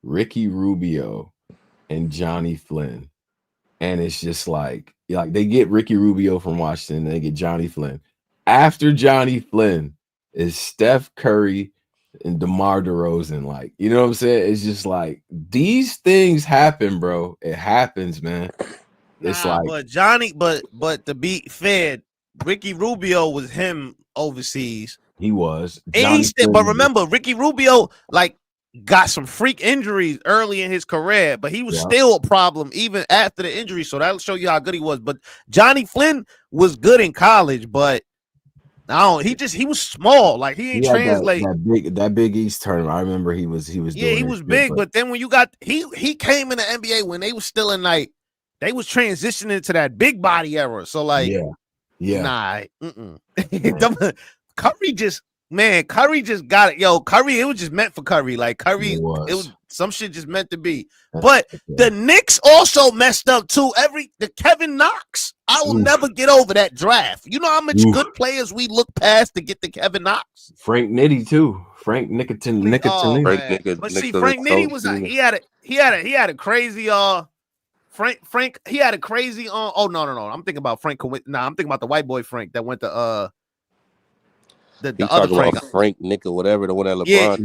Ricky Rubio and Johnny Flynn. And it's just like they get Ricky Rubio from Washington, they get Johnny Flynn. After Johnny Flynn is Steph Curry and DeMar DeRozan. Like, you know what I'm saying? It's just like these things happen, bro. It happens, man. It's but Johnny, but to be fair, Ricky Rubio was him overseas. He was. But remember, Ricky Rubio got some freak injuries early in his career, but he was still a problem even after the injury. So that'll show you how good he was. But Johnny Flynn was good in college, but he was small. Like he ain't translate that Big East tournament. I remember he was he was big, but then when you got he came in the NBA when they was still in they was transitioning to that big body era. So Curry just got it. Yo, Curry, it was just meant for Curry. Like Curry, it was some shit just meant to be. But the Knicks also messed up too. The Kevin Knox, I will never get over that draft. You know how much good players we look past to get the Kevin Knox. Frank Nitty too. Frank Nickerton. But see, Frank Nitty was he had a crazy Frank he had a crazy oh no. I'm thinking about Frank. I'm thinking about the white boy Frank that went to the other Frank Nick or whatever, the one that LeBron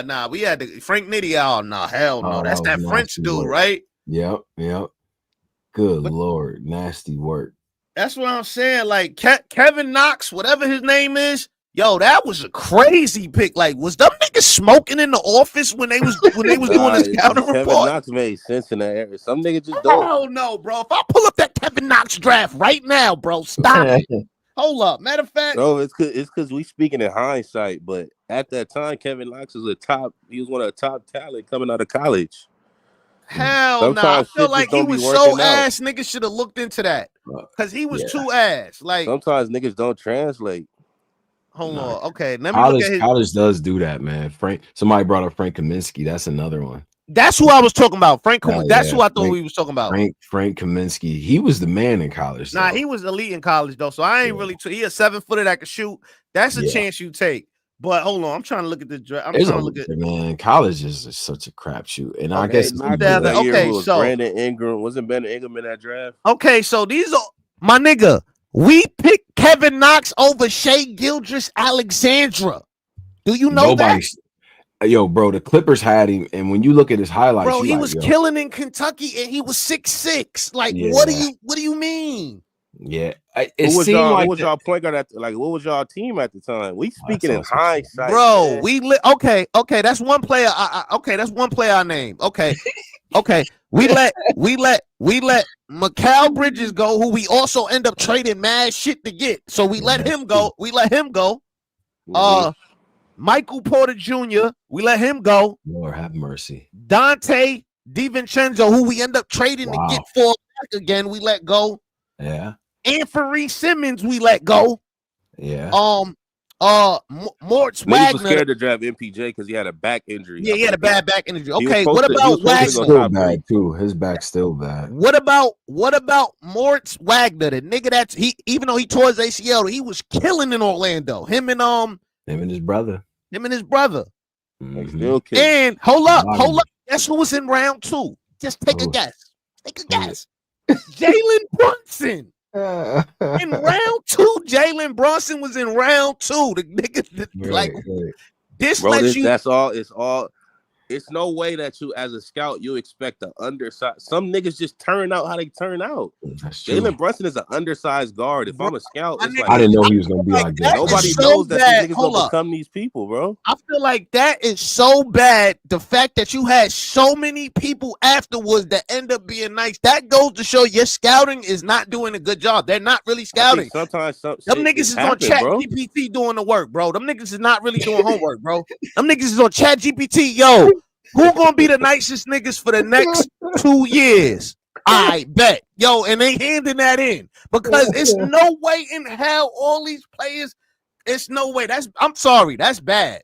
nah, we had the Frank Nitty. Oh no, hell no, that's that French dude, right? Yep. Good Lord, nasty work. That's what I'm saying. Like Kevin Knox, whatever his name is, yo, that was a crazy pick. Like, was them niggas smoking in the office when they was doing this scouting report? Kevin Knox made sense in that area. Some niggas just don't. Oh no, bro. If I pull up that Kevin Knox draft right now, bro, stop it. Hold up. Matter of fact, bro, it's because we speaking in hindsight, but at that time, Kevin Knox was he was one of the top talent coming out of college. Hell no. I feel like he was so ass. Niggas should have looked into that because he was too ass. Like sometimes niggas don't translate. Hold on. Okay, let me look at his. College does do that, man. Somebody brought up Frank Kaminsky. That's another one. That's who I was talking about. That's who I thought we was talking about. Frank Kaminsky. He was the man in college. Nah, he was elite in college though. So I ain't really. He a 7-footer that can shoot. That's a chance you take. But hold on, I'm trying to look at this draft. Man, college is such a crapshoot, and I guess so Brandon Ingram wasn't Brandon Ingram in that draft. Okay, so these are my nigga. We picked Kevin Knox over Shai Gilgeous-Alexander. Do you know that? Yo, bro, the Clippers had him, and when you look at his highlights, bro, he was killing in Kentucky, and he was 6'6". Like, what do you mean? Yeah, who was y'all point guard what was y'all team at the time? We speaking in hindsight, bro. Man. Okay. That's one player. That's one player I named. Okay. We let Mikal Bridges go, who we also end up trading mad shit to get. So we let him go. Michael Porter Jr. We let him go. Lord have mercy. Dante DiVincenzo, who we end up trading to get for back again, we let go. Yeah. Anthony Simmons, we let go. Yeah. Moritz Wagner. He was scared to draft MPJ because he had a back injury. Yeah, he had a bad back injury. Okay, what about Wagner? Still bad too. His back's still bad. What about Moritz Wagner? The nigga even though he tore his ACL, he was killing in Orlando. Him and his brother. Mm-hmm. And hold up. Guess who was in round 2? Just take a guess. Jalen Brunson. In round 2, Jalen Brunson was in round 2. The nigga this bro, lets you. That's all. It's all. it's no way that you, as a scout, you expect the undersized. Some niggas just turn out how they turn out. That's true. Jalen Brunson is an undersized guard. If I'm a scout, it's like I didn't know he was gonna be like that. nobody knows that these niggas gonna become these people, bro. I feel like that is so bad. The fact that you had so many people afterwards that end up being nice, that goes to show your scouting is not doing a good job. They're not really scouting. Sometimes them niggas is on Chat GPT doing the work, bro. Them niggas is not really doing homework, bro. Them niggas is on Chat GPT. Yo, who gonna be the nicest niggas for the next 2 years? I bet. Yo, and they handing that in because it's no way in hell all these players. It's no way. I'm sorry. That's bad.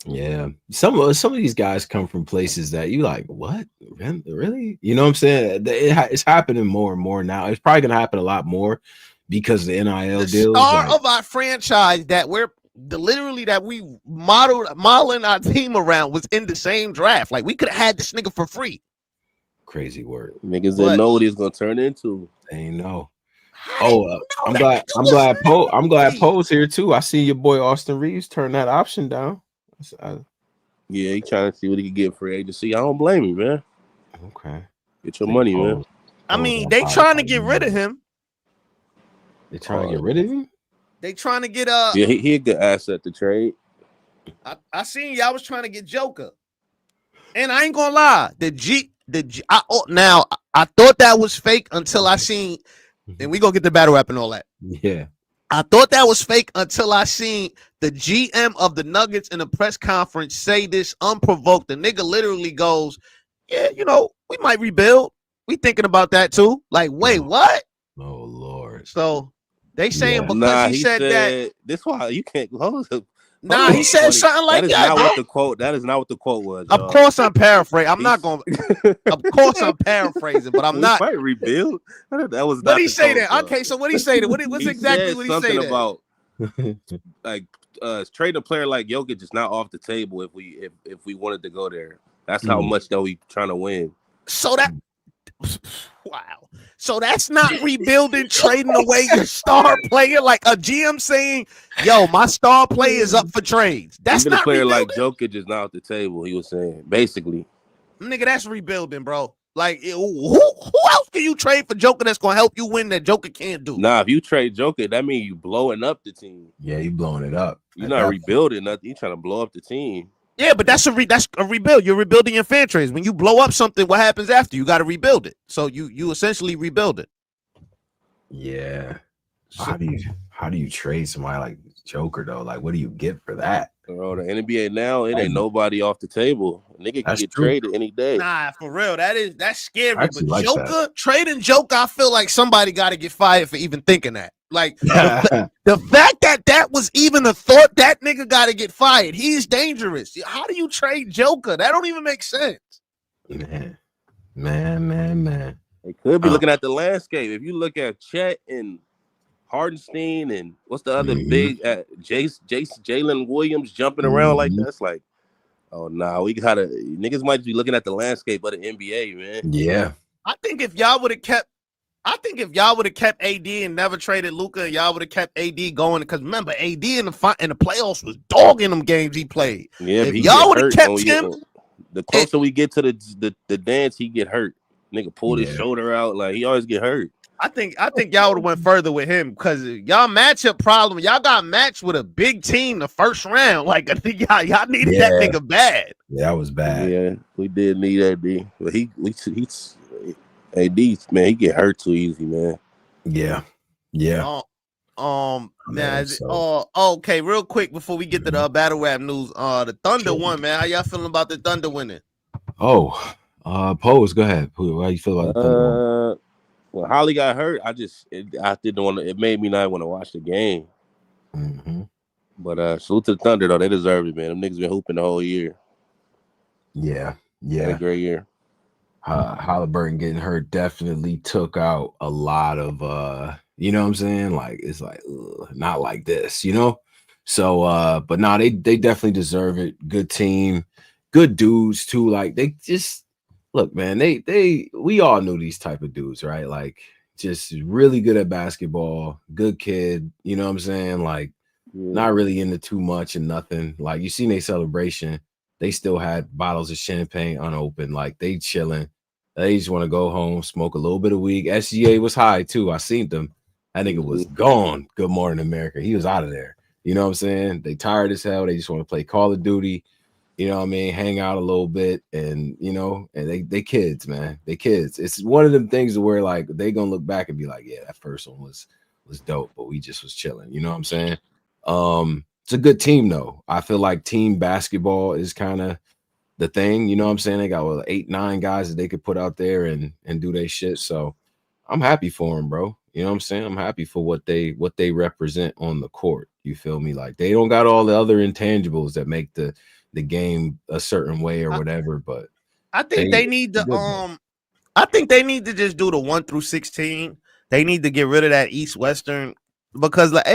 Yeah. Some of these guys come from places that you like, what? Really? You know what I'm saying? It's happening more and more now. It's probably gonna happen a lot more because of the NIL deal. The star of our franchise that we're literally that we modeling our team around was in the same draft. Like we could have had this nigga for free. Crazy word. Niggas didn't know what he was gonna turn into. They know. Oh, I'm glad Poe's here too. I see your boy Austin Reeves turn that option down. Yeah, he trying to see what he can get for agency. I don't blame him, man. Okay, get your money, man. I mean, they trying to get rid of him. They trying to get rid of him. They trying to get Yeah, he a good asset to trade. I seen y'all was trying to get Joker, and I ain't gonna lie, now I thought that was fake until I seen, and we gonna get the battle rap and all that. Yeah, I thought that was fake until I seen the GM of the Nuggets in a press conference say this unprovoked. The nigga literally goes, "Yeah, you know, we might rebuild. We thinking about that too." Like, wait, what? Oh Lord. So they saying because he said that. This why you can't hold up. Nah, he said something like that. Not what the quote. That is not what the quote was. Of course, I'm paraphrasing. I'm not going. Of course, I'm paraphrasing, but I'm not. Might rebuild. That was. What he say that? Okay, so what he say that? What's exactly what he say that? About like trading a player like Jokic is not off the table if we wanted to go there. That's how much that we trying to win. So that. Wow. So that's not rebuilding, trading away your star player, like a GM saying, "Yo, my star player is up for trades." That's even not a player rebuilding. like Jokic is not off the table. He was saying basically, nigga, that's rebuilding, bro. Like who else can you trade for Joker that's gonna help you win that Joker can't do? Nah, if you trade Joker, that means you blowing up the team. Yeah, you blowing it up. You're not rebuilding nothing. You trying to blow up the team. Yeah, but that's a rebuild. You're rebuilding your fan trades. When you blow up something, what happens after? You got to rebuild it. So you essentially rebuild it. Yeah. How do you trade somebody like Joker though? Like, what do you get for that? Bro, the NBA now, it ain't nobody off the table. A nigga can get traded any day. Nah, for real, that's scary. But like Joker, trading Joker, I feel like somebody got to get fired for even thinking that. Like the fact that was even a thought, that nigga got to get fired. He's dangerous. How do you trade Joker? That don't even make sense. Man. They could be looking at the landscape. If you look at Chet and Hardenstein and what's the other big Jalen Williams jumping around like that, it's like, oh nah, we gotta niggas might be looking at the landscape of the NBA, man. Yeah. I think if y'all would have kept AD and never traded Luka, and y'all would have kept AD going, because remember, AD in the playoffs was dogging them games he played. Yeah, if y'all would have kept him, the closer we get to the dance, he get hurt. Nigga pulled his shoulder out, like he always get hurt. I think y'all would have went further with him, because y'all matchup problem. Y'all got matched with a big team the first round. Like I think y'all needed that nigga bad. Yeah, that was bad. Yeah, we did need AD, but he's AD, man, he get hurt too easy, man. Yeah. Okay, real quick before we get to the battle rap news, the Thunder won, man. How y'all feeling about the Thunder winning? Pose, go ahead. How you feel about the Thunder? When Holly got hurt, I didn't want to. It made me not want to watch the game. But salute to the Thunder though, they deserve it, man. Them niggas been hooping the whole year. Yeah, had a great year. Halliburton getting hurt definitely took out a lot of you know what I'm saying? Like it's like not like this, you know. So but no, they definitely deserve it. Good team, good dudes too. Like they just look, man, we all knew these type of dudes, right? Like just really good at basketball, good kid, you know what I'm saying? Like not really into too much and nothing. Like you seen their celebration. they still had bottles of champagne unopened. Like they chilling. They just want to go home, smoke a little bit of weed. SGA was high too. I seen them. That nigga was gone. Good Morning America. He was out of there. You know what I'm saying? They tired as hell. They just want to play Call of Duty. You know what I mean? Hang out a little bit, and you know, and they kids, man. They kids. It's one of them things where like they gonna look back and be like, yeah, that first one was dope, but we just was chilling. You know what I'm saying? It's a good team though. I feel like team basketball is kind of the thing. You know what I'm saying? They got 8, 9 guys that they could put out there and do their shit. So I'm happy for them, bro. You know what I'm saying? I'm happy for what they represent on the court. You feel me? Like they don't got all the other intangibles that make the game a certain way or whatever, but I think they need to I think they need to just do the 1 through 16. They need to get rid of that East Western because like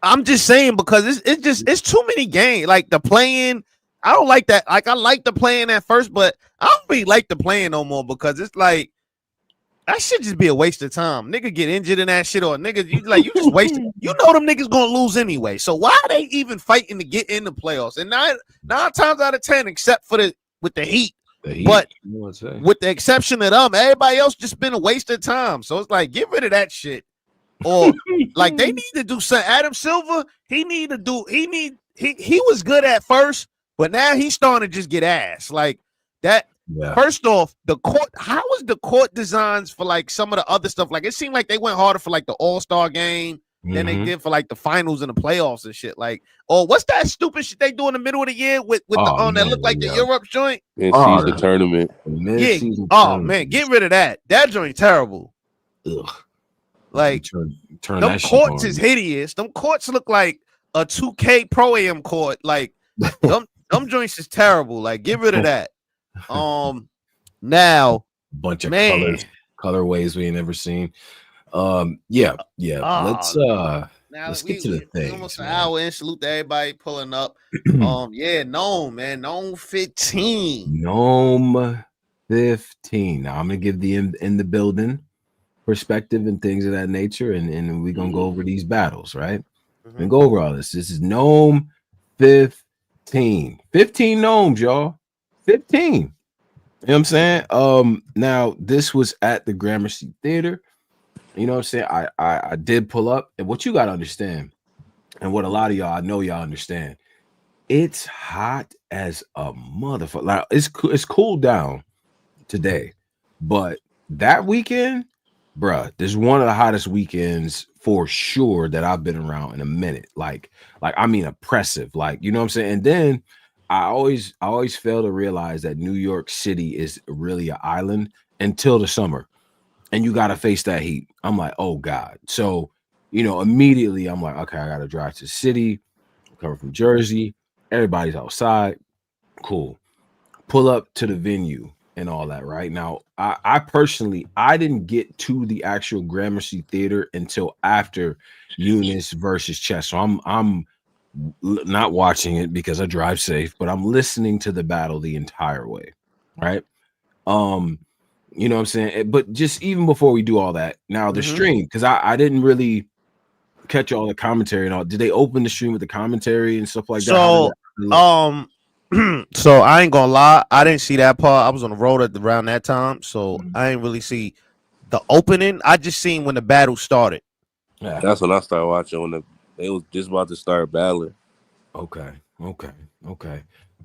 I'm just saying because it's too many games. Like the playing, I don't like that. Like I like the playing at first, but I don't really like the playing no more because it's like that should just be a waste of time. Nigga get injured in that shit or nigga you just wasted. You know them niggas gonna lose anyway. So why are they even fighting to get in the playoffs? And nine times out of 10, except for with the Heat. But with the exception of them, everybody else just been a waste of time. So it's like get rid of that shit. Or like they need to do something. Adam Silver, he was good at first, but now he's starting to just get ass. Like that. Yeah. First off, the court, how was the court designs for like some of the other stuff? Like it seemed like they went harder for like the All-Star game than they did for like the finals and the playoffs and shit. Like, oh, what's that stupid shit they do in the middle of the year with the that look like the Europe joint? Mid-season tournament. Man, get rid of that. That joint terrible. Ugh. Like turn them courts is hideous. Them courts look like a 2K Pro Am court. Like them joints is terrible. Like get rid of that. Now bunch of colorways we ain't ever seen. Let's get to the thing. Almost an hour in. Salute to everybody pulling up. Nome 15. Nome 15. Now I'm gonna give the in the building perspective and things of that nature, and we're gonna go over these battles, right? And go over all this. This is Nome 15. 15 gnomes, y'all. 15. You know what I'm saying? Now this was at the Gramercy Theater. You know what I'm saying? I did pull up, and what you gotta understand, and what a lot of y'all, I know y'all understand, it's hot as a motherfucker. Like it's cooled down today, but that weekend, bruh, this is one of the hottest weekends for sure that I've been around in a minute. Like I mean oppressive, like you know what I'm saying? And then I always fail to realize that New York City is really an island until the summer, and you got to face that heat. I'm like, oh God. So, you know, immediately I'm like, okay, I got to drive to the city. I'm coming from Jersey. Everybody's outside. Cool. Pull up to the venue and all that. Right now, I personally, I didn't get to the actual Gramercy Theater until after YUNUS versus Chess. So I'm not watching it because I drive safe, but I'm listening to the battle the entire way, right? You know what I'm saying? But just even before we do all that, now the stream, because I didn't really catch all the commentary and all. Did they open the stream with the commentary and stuff like that? So I ain't gonna lie, I didn't see that part. I was on the road around that time, so I didn't really see the opening. I just seen when the battle started. Yeah, that's when I started watching when they was just about to start battling. Okay.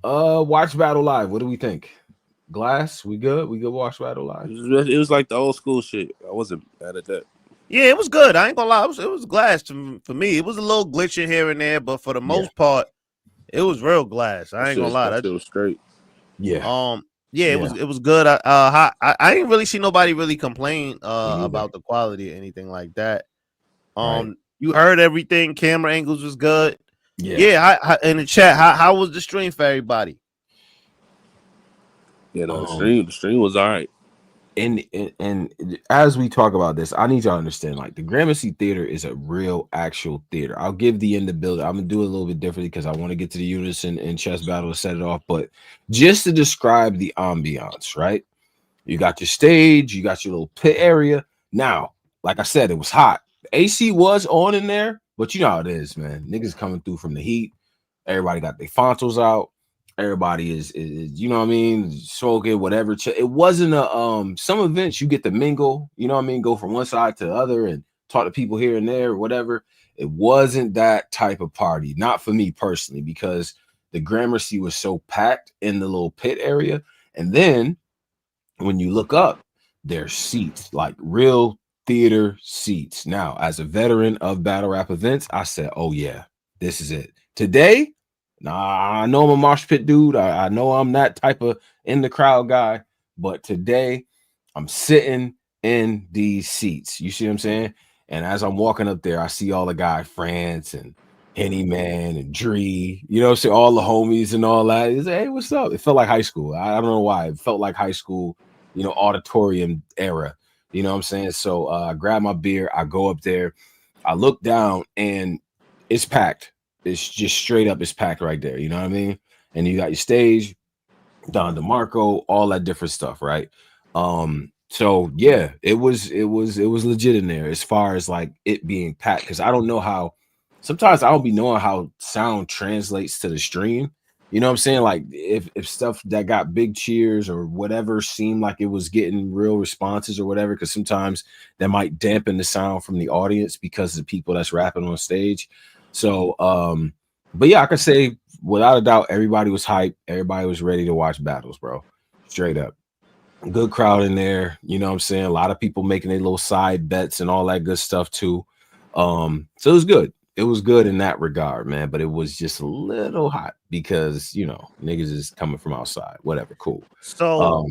Watch battle live. What do we think? Glass, we good? We good? Watch battle live. It was like the old school shit. I wasn't mad at that. Yeah, it was good. I ain't gonna lie. It was glass for me. It was a little glitching here and there, but for the most part, it was real glass. I ain't gonna lie. That was straight. Yeah. It was good. I didn't really see nobody really complain about the quality or anything like that. You heard everything. Camera angles was good. Yeah. In the chat, how was the stream for everybody? Yeah, the stream was all right. And as we talk about this, I need y'all to understand, like the Gramercy Theater is a real actual theater. I'll give the in the building. I'm gonna do it a little bit differently because I want to get to the YUNUS and chess battle to set it off. But just to describe the ambiance, right? You got your stage, you got your little pit area. Now, like I said, it was hot. The AC was on in there, but you know how it is, man. Niggas coming through from the heat. Everybody got their fontos out. everybody is you know what I mean, smoking whatever. It wasn't a some events you get to mingle, you know what I mean, go from one side to the other and talk to people here and there or whatever. It wasn't that type of party, not for me personally, because the Gramercy was so packed in the little pit area. And then when you look up, there's seats, like real theater seats. Now, as a veteran of battle rap events, I said, oh yeah, this is it. Today, nah, I know I'm a mosh pit dude. I know I'm that type of in the crowd guy, but today I'm sitting in these seats. You see what I'm saying? And as I'm walking up there, I see all the guy France and Henny Man and Dree, you know, see all the homies and all that. He's like, hey, what's up? It felt like high school. I don't know why. It felt like high school, you know, auditorium era. You know what I'm saying? So I grab my beer, I go up there, I look down, and it's packed. It's just straight up, it's packed right there. You know what I mean? And you got your stage, Don DeMarco, all that different stuff, right? So yeah, it was legit in there as far as like it being packed, because I don't know how. Sometimes I don't be knowing how sound translates to the stream. You know what I'm saying? Like if stuff that got big cheers or whatever seemed like it was getting real responses or whatever, because sometimes that might dampen the sound from the audience because of the people that's rapping on stage. So but yeah, I can say without a doubt, everybody was hyped, everybody was ready to watch battles, bro. Straight up. Good crowd in there, you know what I'm saying? A lot of people making their little side bets and all that good stuff too. So it was good. It was good in that regard, man, but it was just a little hot because, you know, niggas is coming from outside. Whatever, cool. So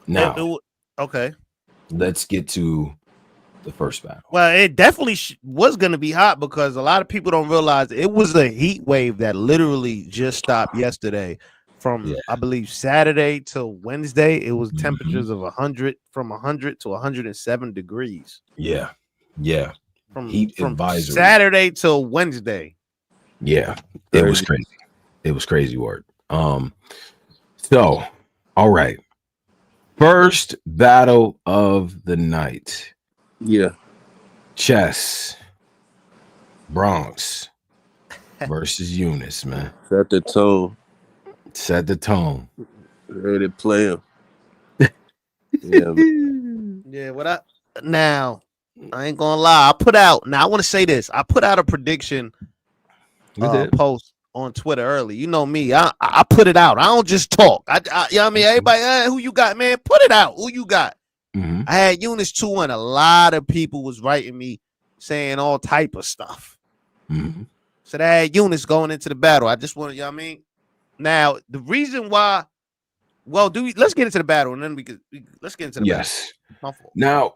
now okay, let's get to the first battle. Well, it definitely was going to be hot because a lot of people don't realize it was a heat wave that literally just stopped yesterday. From I believe Saturday till Wednesday, it was temperatures of 100 to 107 degrees. Yeah. From heat advisory. Saturday till Wednesday. Yeah, it was crazy. It was crazy work. So all right. First battle of the night. Yeah. Chess Bronx versus YUNUS, man. Set the tone. Set the tone. Ready to play him. Yeah. Yeah, now I ain't gonna lie. I want to say this. I put out a prediction post on Twitter early. You know me. I put it out. I don't just talk. You know what I mean? Everybody, who you got, man? Put it out. Who you got? I had YUNUS 2-1. A lot of people was writing me saying all type of stuff. So I had YUNUS going into the battle. I just want to, you know what I mean? Now, the reason why, let's get into the battle and then let's get into the battle. Now,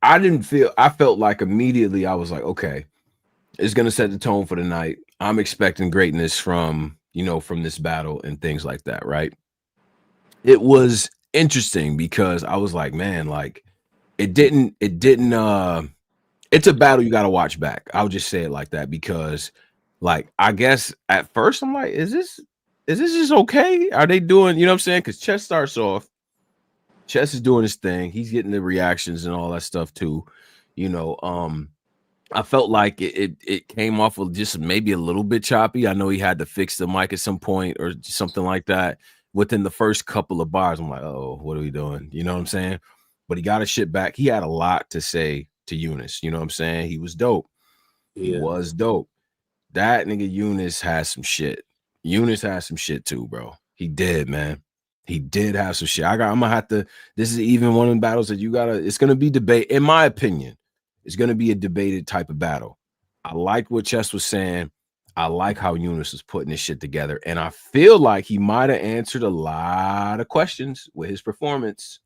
I felt like immediately I was like, okay, it's going to set the tone for the night. I'm expecting greatness from this battle and things like that, right? It was interesting because I was like, man, like it didn't it's a battle you got to watch back. I'll just say it like that because like I guess at first I'm like, is this just okay? Are they doing, you know what I'm saying? Because Chess starts off, Chess is doing his thing, he's getting the reactions and all that stuff too, you know. I felt like it came off of just maybe a little bit choppy. I know he had to fix the mic at some point or something like that. Within the first couple of bars, I'm like, oh, what are we doing? You know what I'm saying? But he got his shit back. He had a lot to say to YUNUS. You know what I'm saying? He was dope. He was dope. That nigga YUNUS has some shit. YUNUS has some shit too, bro. He did, man. He did have some shit. I'm gonna have to. This is even one of the battles that you gotta. It's gonna be debate. In my opinion, it's gonna be a debated type of battle. I like what Chess was saying. I like how YUNUS was putting this shit together, and I feel like he might have answered a lot of questions with his performance.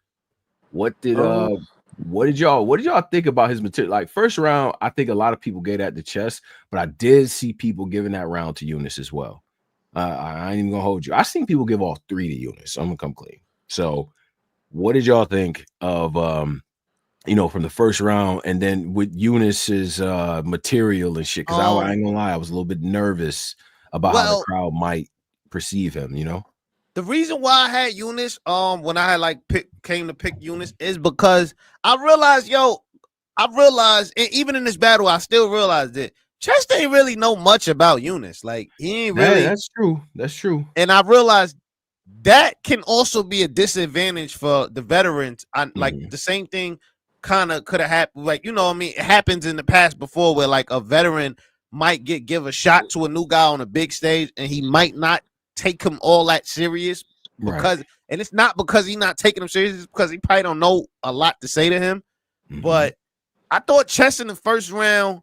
What did y'all think about his material? Like first round, I think a lot of people gave that to Chess, but I did see people giving that round to YUNUS as well. I ain't even gonna hold you. I seen people give all 3 to YUNUS. I'm gonna come clean. So, what did y'all think of from the first round, and then with YUNUS's material and shit? Because I ain't gonna lie, I was a little bit nervous about how the crowd might perceive him. You know, the reason why I had YUNUS, when I had came to pick YUNUS, is because I realized, and even in this battle, I still realized that Chess ain't really know much about YUNUS. Like he ain't really. That's true. That's true. And I realized that can also be a disadvantage for the veterans. Like the same thing kind of could have happened. Like, you know what I mean? It happens in the past before where like a veteran might give a shot to a new guy on a big stage and he might not take him all that serious because and it's not because he's not taking him serious, it's because he probably don't know a lot to say to him. But I thought Chess in the first round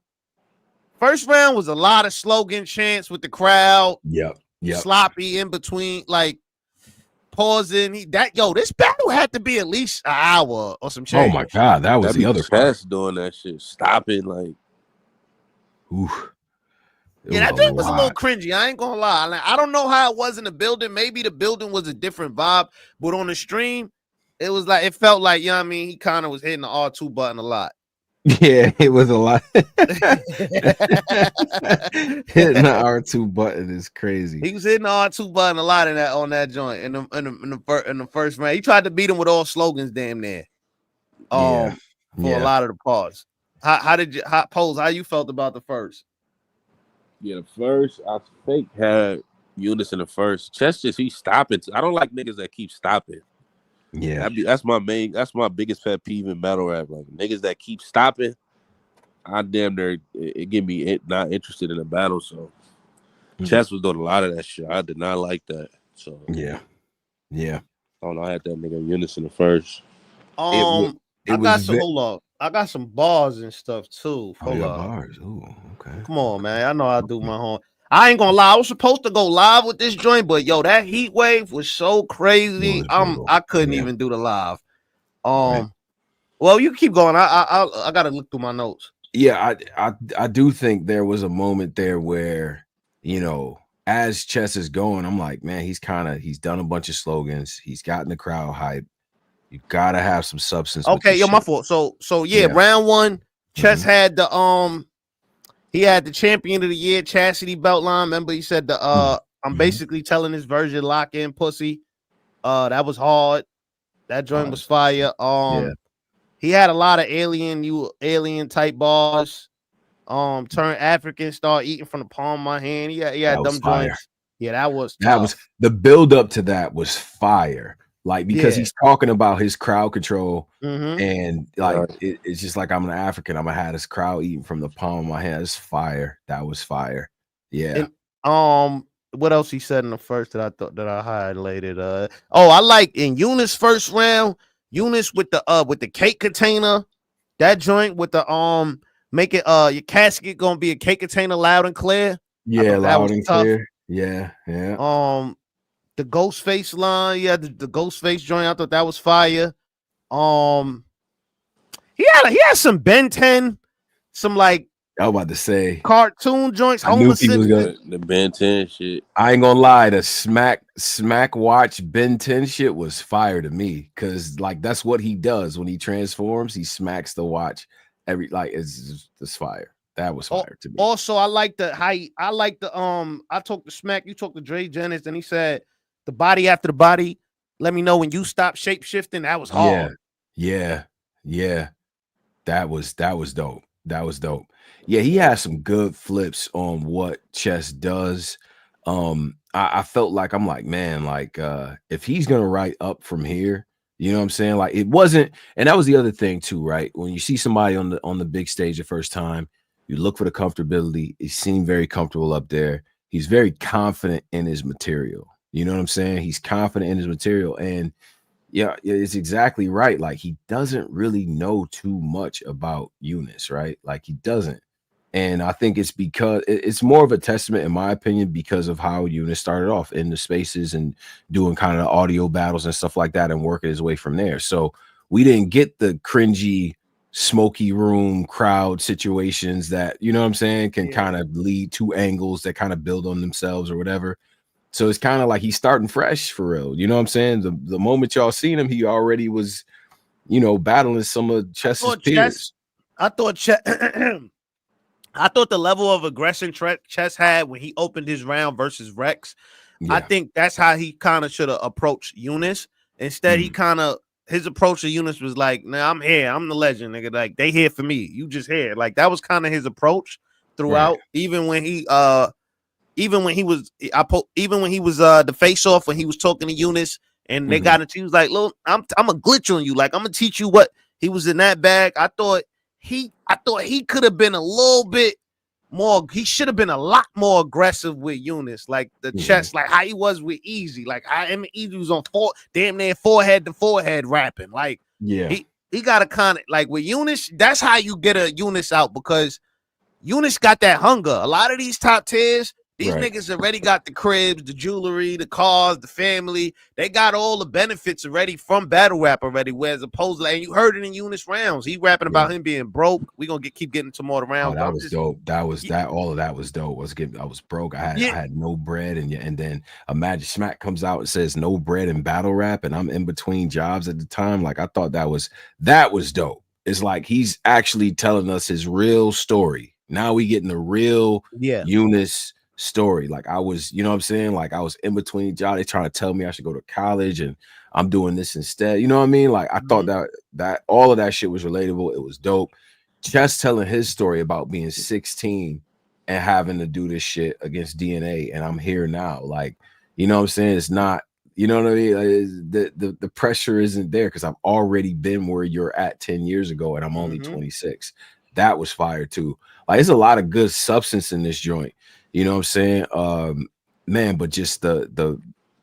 was a lot of slogan chants with the crowd. Yep. Sloppy in between, like pausing. This battle had to be at least an hour or some change. Oh my god, that was the other Chess doing that shit, stopping like. Oof. Yeah, that thing was a little cringy. I ain't gonna lie. Like, I don't know how it was in the building. Maybe the building was a different vibe, but on the stream, it was like it felt like, you know what I mean, he kind of was hitting the R2 button a lot. Yeah, it was a lot. Hitting the R2 button is crazy. He was hitting the R2 button a lot on that joint in the first round. He tried to beat him with all slogans, damn near. For a lot of the parts. How you felt about the first? Yeah, the first I think had YUNUS in the first. Chess he stopping. I don't like niggas that keep stopping. Yeah, that's my biggest pet peeve in battle rap. Like niggas that keep stopping, I damn near it get me not interested in the battle. So Chess was doing a lot of that shit. I did not like that. So yeah. I don't know. I had that nigga YUNUS in the first. I got some bars and stuff too. Hold up. Bars. Ooh, okay. Come on, man. I know I do my home. I ain't gonna lie. I was supposed to go live with this joint, but yo, that heat wave was so crazy. I couldn't even do the live. Well, you keep going. I gotta look through my notes. Yeah, I do think there was a moment there where, you know, as Chess is going, I'm like, man, he's done a bunch of slogans. He's gotten the crowd hype. You gotta have some substance. Okay, yo, my fault. So yeah, round one, Chess had the he had the champion of the year chastity belt line. Remember, he said I'm basically telling this version lock in pussy. That was hard. That joint was fire. He had a lot of alien type bars. Turn African, start eating from the palm of my hand. He had them joints. Yeah, that was the build up to that was fire. Like, because he's talking about his crowd control and like it's just like, I'm an African, I'm gonna have this crowd eating from the palm of my hand. It's fire. That was fire. Yeah. And, what else he said in the first that I thought that I highlighted? I like in YUNUS first round, YUNUS with the cake container, that joint with the make it your casket gonna be a cake container loud and clear. Yeah, loud and clear. Yeah. The Ghostface line, the Ghostface joint. I thought that was fire. He had some Ben 10, some like I was about to say cartoon joints. I knew he was gonna the Ben 10 shit. I ain't gonna lie, the smack watch Ben 10 shit was fire to me, because like that's what he does when he transforms. He smacks the watch it's fire. That was fire to me. Also, I like the I talked to Smack, you talked to Dre Jennings, and he said the body after the body. Let me know when you stop shape shifting. That was hard. Yeah. That was dope. That was dope. Yeah, he has some good flips on what Chess does. I felt like man, like if he's gonna write up from here, you know what I'm saying? Like it wasn't, and that was the other thing too, right? When you see somebody on the big stage the first time, you look for the comfortability. He seemed very comfortable up there. He's very confident in his material. You know what I'm saying? He's confident in his material, and yeah, it's exactly right. Like he doesn't really know too much about YUNUS, right? Like he doesn't. And I think it's because it's more of a testament, in my opinion, because of how YUNUS started off in the spaces and doing kind of the audio battles and stuff like that and working his way from there. So we didn't get the cringy smoky room crowd situations that, you know what I'm saying, can kind of lead to angles that kind of build on themselves or whatever. So it's kind of like he's starting fresh for real. You know what I'm saying? The moment y'all seen him, he already was, you know, battling some of Chess's peers. I thought the level of aggression Chess had when he opened his round versus Rex. Yeah. I think that's how he kind of should have approached YUNUS. Instead, he kind of, his approach to YUNUS was like, nah, I'm here. I'm the legend, nigga. Like, they here for me. You just here. Like, that was kind of his approach. throughout, even when he was the face off when he was talking to Eunice and they got into, he was like, look, I'm gonna glitch on you, like I'm gonna teach you what he was in that bag. I thought he could have been a little bit more, he should have been a lot more aggressive with Eunice, like the chest, like how he was with EAZY, like EAZY was on damn near forehead to forehead rapping, like he got a kind of like with Eunice. That's how you get a Eunice out, because Eunice got that hunger. A lot of these top tiers, these niggas already got the cribs, the jewelry, the cars, the family. They got all the benefits already from battle rap already. Whereas opposed to, and you heard it in Eunice rounds, he rapping about him being broke. We gonna keep getting to more rounds. Oh, that was dope. That was that. All of that was dope. I was broke. I had no bread, and then Imagine Smack comes out and says no bread in battle rap, and I'm in between jobs at the time. Like I thought that was dope. It's like he's actually telling us his real story. Now we getting the real Eunice story. Like I was, you know what I'm saying? Like I was in between jobs. They trying to tell me I should go to college and I'm doing this instead. You know what I mean? Like I thought that all of that shit was relatable. It was dope. Just telling his story about being 16 and having to do this shit against DNA, and I'm here now. Like, you know what I'm saying? It's not, you know what I mean? The pressure isn't there because I've already been where you're at 10 years ago and I'm only 26. That was fire too. Like there's a lot of good substance in this joint. You know what I'm saying? Man, but just the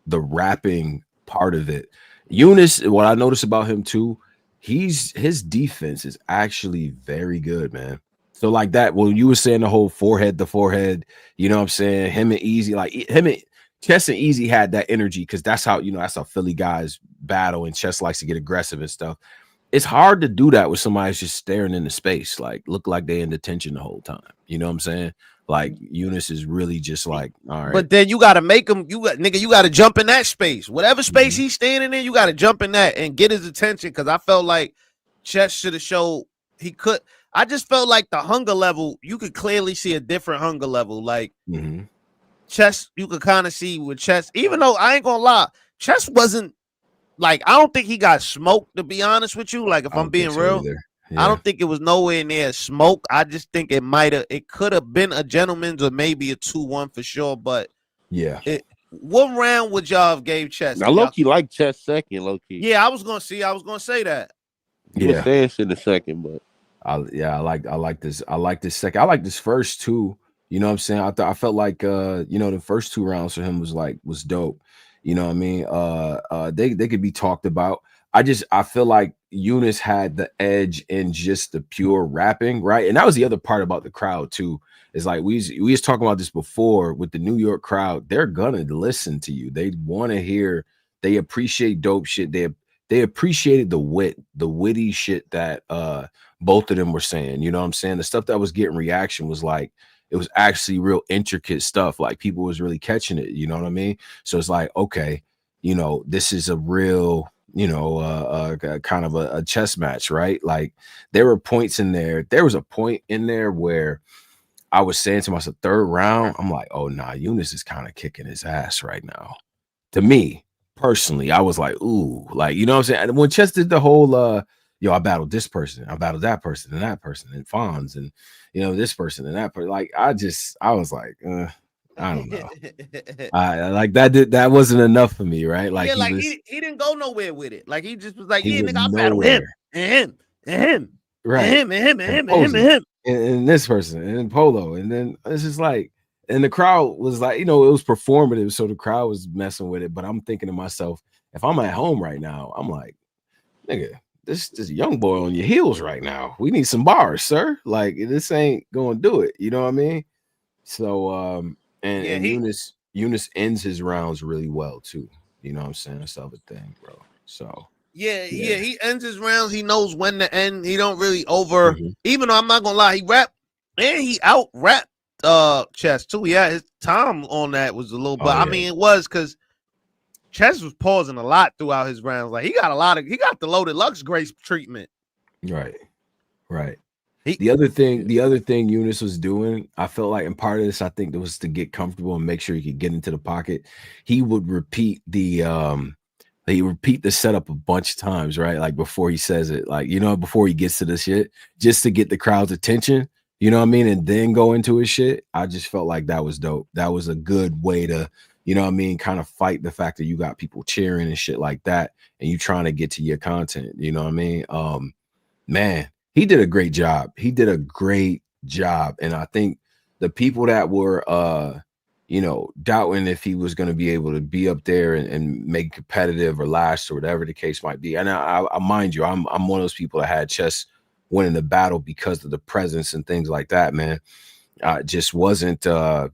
rapping part of it. Eunice, what I noticed about him too, his defense is actually very good, man. So like that, when you were saying the whole forehead to forehead, you know what I'm saying? Him and EAZY, like him and Chess and EAZY had that energy because that's how, you know, that's how Philly guys battle, and Chess likes to get aggressive and stuff. It's hard to do that with somebody who's just staring into space, like look like they in detention the whole time. You know what I'm saying? Like Eunice is really just like, all right. But then you got to make him, you got to jump in that space. Whatever space he's standing in, you got to jump in that and get his attention. Because I felt like Chess should have showed he could. I just felt like the hunger level, you could clearly see a different hunger level. Like Chess, you could kind of see with Chess, even though I ain't gonna lie, Chess wasn't like, I don't think he got smoked, to be honest with you. Like if I'm being real, I don't think it was nowhere near smoke. I just think it could have been a gentleman's or maybe a 2-1 for sure. But what round would y'all have gave Chess? Now low-key like Chess second, low-key. Yeah, I was gonna say that. You were saying shit in a second, but I like this. I like this second. I like this first two. You know what I'm saying? I felt like you know, the first 2 rounds for him was dope. You know what I mean? They could be talked about. I feel like Eunice had the edge in just the pure rapping, right? And that was the other part about the crowd too. Is like we was talking about this before with the New York crowd. They're gonna listen to you. They want to hear. They appreciate dope shit. They appreciated the witty shit that both of them were saying. You know what I'm saying? The stuff that was getting reaction was like, it was actually real intricate stuff. Like people was really catching it. You know what I mean? So it's like, okay, you know, this is a real, you know, kind of a chess match, right? Like there were points in there. There was a point in there where I was saying to myself, 3rd round, I'm like, oh nah, Eunice is kind of kicking his ass right now. To me personally, I was like, ooh, like, you know what I'm saying? And when Chess did the whole yo, I battled this person, I battled that person, and FONZ, and you know, this person and that person. Like I was like, I don't know. I like that wasn't enough for me, right? Like he didn't go nowhere with it. Like he just was like, yeah, nigga, I battled him and him, right? And him, and this person and Polo, and then it's just like, and the crowd was like, you know, it was performative, so the crowd was messing with it. But I'm thinking to myself, if I'm at home right now, I'm like, nigga, this young boy on your heels right now. We need some bars, sir. Like this ain't gonna do it. You know what I mean? So and Eunice ends his rounds really well too. You know what I'm saying? That's the other thing, bro. So yeah, he ends his rounds. He knows when to end. He don't really even though I'm not gonna lie, he rap and he out rap Chess too. Yeah, his time on that was a little, but I mean it was because Chess was pausing a lot throughout his rounds. Like he got the Loaded Lux Grace treatment. Right. The other thing Eunice was doing, I felt like, and part of this, I think, that was to get comfortable and make sure he could get into the pocket. He would repeat the setup a bunch of times, right? Like before he says it, like, you know, before he gets to the shit, just to get the crowd's attention. You know what I mean? And then go into his shit. I just felt like that was dope. That was a good way to, you know what I mean, kind of fight the fact that you got people cheering and shit like that, and you trying to get to your content. You know what I mean? Man, he did a great job. He did a great job. And I think the people that were you know, doubting if he was going to be able to be up there and make competitive or last or whatever the case might be. And I mind you, I'm one of those people that had chess winning the battle because of the presence and things like that, man. Just wasn't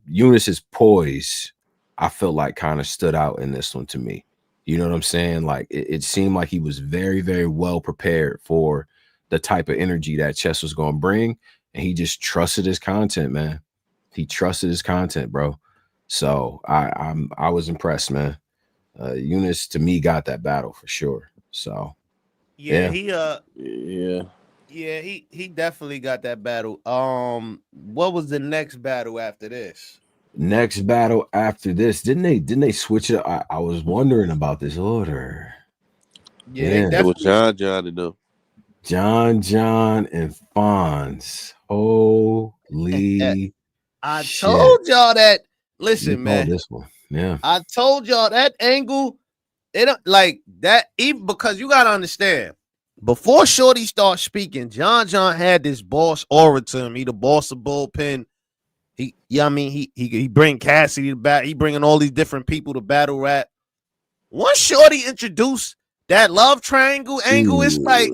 Eunice's poise, I feel like, kind of stood out in this one to me. You know what I'm saying? Like it seemed like he was very, very well prepared for the type of energy that chess was going to bring, and he just trusted his content, man. He trusted his content, bro. So I was impressed, man. Eunice to me got that battle for sure. So yeah, he definitely got that battle. What was the next battle after this? Next battle after this, didn't they switch it? I was wondering about this order. Yeah, it was John and them. John and FONZ. Holy I shit. told y'all that. Listen, man. This one, yeah. I told y'all that angle. They don't like that, even because you gotta understand. Before Shorty starts speaking, John had this boss aura to him. He the boss of bullpen. He bring Cassidy to bat. He bringing all these different people to battle rap. Once Shorty introduced that love triangle angle, it's like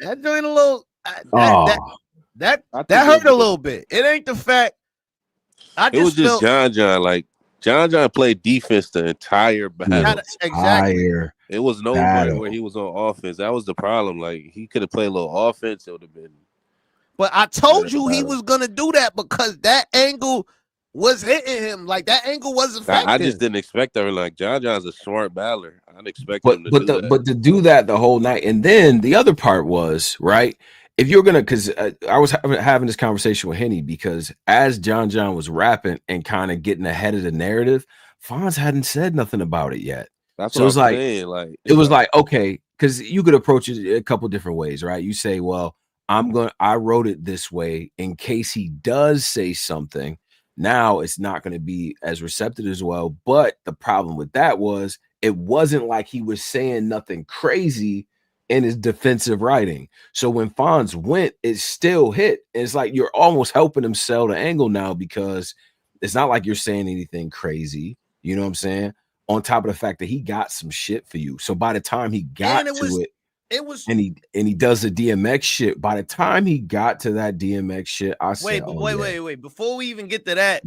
that joint a little that hurt a little bit. It ain't the fact. It was just John. Like John played defense the entire battle. Exactly. It was no point where he was on offense. That was the problem. Like he could have played a little offense. It would have been. But I told you he was gonna do that because that angle was hitting him. Like that angle was effective. I just didn't expect that. Like John's a smart battler. I didn't expect him to do that. But to do that the whole night, and then the other part was right. If you're gonna, because I was having this conversation with Henny, because as John was rapping and kind of getting ahead of the narrative, FONZ hadn't said nothing about it yet. That's so what I'm saying. Like it was like okay, because you could approach it a couple different ways, right? You say, well, I wrote it this way in case he does say something. Now it's not going to be as receptive as well. But the problem with that was it wasn't like he was saying nothing crazy in his defensive writing. So when FONZ went, it still hit. It's like you're almost helping him sell the angle now because it's not like you're saying anything crazy. You know what I'm saying? On top of the fact that he got some shit for you. So by the time he got it was and he does the DMX shit. By the time he got to that DMX shit, I said, wait. Before we even get to that,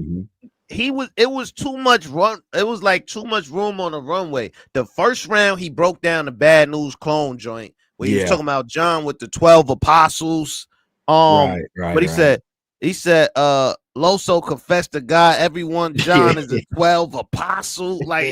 it was too much run. It was like too much room on the runway. The first round, he broke down the Bad News clone joint where he was talking about John with the 12 apostles. But he said, Loso confessed to God, everyone John is a 12 apostle. Like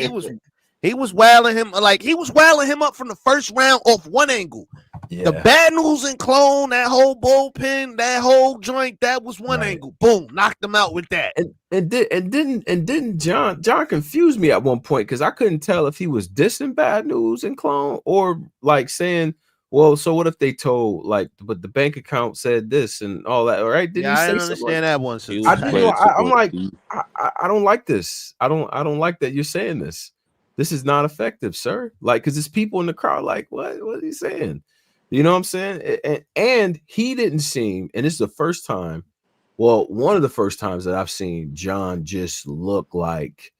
he was wailing him up from the first round off one angle. The Bad News and clone, that whole bullpen, that whole joint, that was one angle. Boom, knocked him out with that. And didn't John confused me at one point because I couldn't tell if he was dissing Bad News and clone or like saying, well, so what if they told like, but the bank account said this and all that? All right, did he say I didn't understand that one. I'm like, I don't like this. I don't like that you're saying this. This is not effective, sir. Like, because there's people in the crowd like, what is he saying? You know what I'm saying? And he didn't seem, and this is the first time, well, one of the first times that I've seen John just look like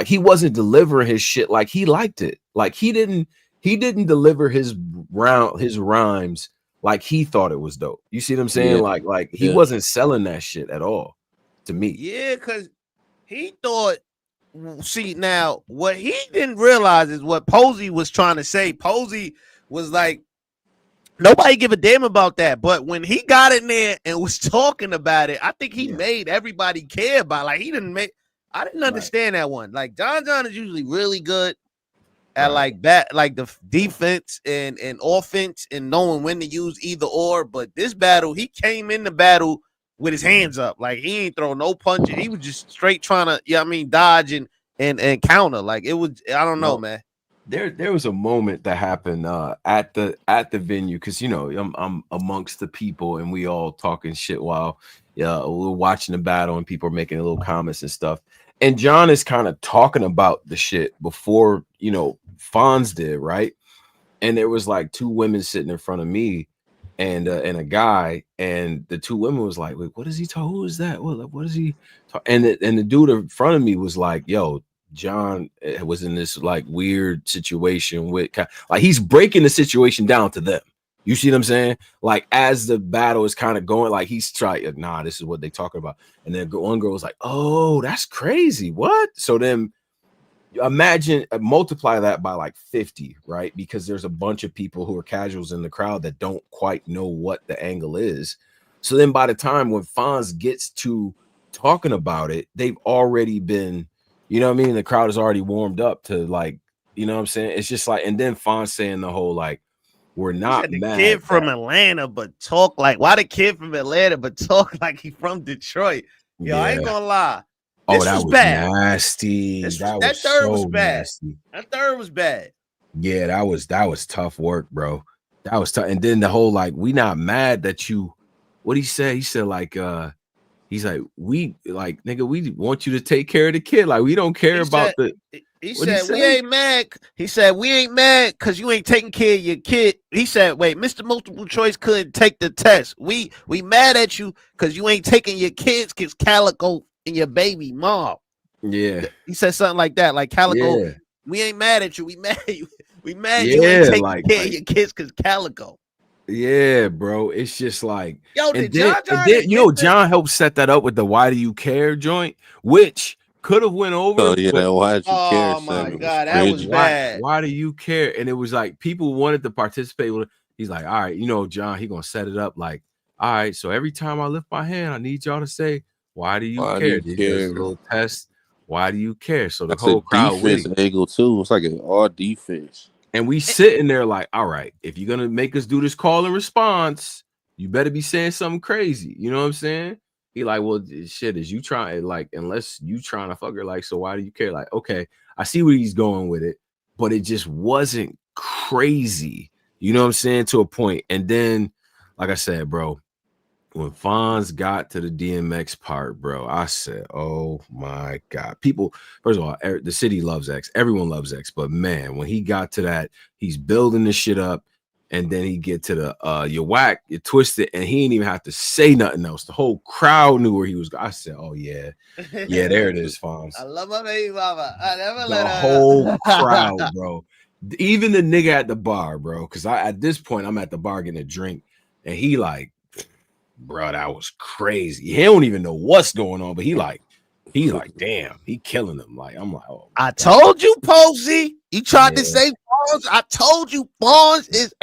he wasn't delivering his shit like he liked it. Like he didn't deliver his rhymes like he thought it was dope. You see what I'm saying? Yeah. Like he wasn't selling that shit at all to me. Yeah, because he thought. See, now what he didn't realize is what Posey was trying to say. Posey was like, nobody give a damn about that. But when he got in there and was talking about it, I think he made everybody care about it. Like I didn't understand that one. Like John is usually really good at like that, like the defense and offense and knowing when to use either or. But this battle, he came in the battle with his hands up. Like he ain't throw no punches. He was just straight trying to, dodge and counter. Like it was, I don't know, man. there was a moment that happened at the venue, because you know I'm amongst the people and we all talking shit while we're watching the battle and people are making little comments and stuff. And John is kind of talking about the shit before, you know, FONZ did, right? And there was like two women sitting in front of me and a guy, and the two women was like, wait, what is he talking? Who is that? What is he talking? And the dude in front of me was like, yo, John was in this like weird situation with, like, he's breaking the situation down to them. You see what I'm saying? Like, as the battle is kind of going, like he's trying, nah, this is what they talking about. And then one girl was like, oh, that's crazy. What? So then imagine, multiply that by like 50, right? Because there's a bunch of people who are casuals in the crowd that don't quite know what the angle is. So then by the time when FONZ gets to talking about it, they've already been, you know what I mean? The crowd is already warmed up to, like, you know what I'm saying? It's just like, and then FONZ saying the whole, like, we're not the mad. Kid from Atlanta, but talk like, why the kid from Atlanta, but talk like he from Detroit? Yo, I ain't gonna lie. Oh, that was bad. Nasty. That third was bad. Nasty. That third was bad. Yeah, that was tough work, bro. That was tough. And then the whole, like, we not mad that you, what he said? He said, like, he's like, we, like, nigga, we want you to take care of the kid. Like, we don't care about the. He said, we ain't mad. He said, we ain't mad because you ain't taking care of your kid. He said, wait, Mr. Multiple Choice couldn't take the test. We mad at you because you ain't taking your kids, because Calico and your baby mom. Yeah. He said something like that. Like, Calico, yeah. We ain't mad at you. We mad at you. We mad you ain't taking care of your kids because Calico. Yeah, bro. It's just like, yo, and then you know, John helped set that up with the "Why do you care" joint, which could have went over. Oh yeah, why did you care? Oh my god, that was bad. Why do you care? And it was like people wanted to participate with it. He's like, all right, you know, John, he gonna set it up like, all right, so every time I lift my hand, I need y'all to say, why do you care? There's a little test. Why do you care? So the whole crowd defense angle too. It's like an all defense. And we sitting there like, all right, if you're gonna make us do this call and response, you better be saying something crazy. You know what I'm saying? He like, well, shit, is you trying, like, unless you trying to fuck her, like, so why do you care? Like, okay, I see where he's going with it, but it just wasn't crazy. You know what I'm saying? To a point. And then, like I said, bro, when FONZ got to the DMX part, bro, I said, oh my God. People, first of all, the city loves X. Everyone loves X. But man, when he got to that, he's building this shit up. And then he get to the you whack, you twist it, and he didn't even have to say nothing else. The whole crowd knew where he was going. I said, oh yeah. Yeah, there it is, FONZ. I love my baby mama. I never the whole crowd, bro. Even the nigga at the bar, bro. Because at this point, I'm at the bar getting a drink, and he like, bro, that was crazy. He don't even know what's going on, but he like, damn, he killing them. Like, I'm like, oh, I told you, Posey. You tried to say FONZ. I told you, FONZ is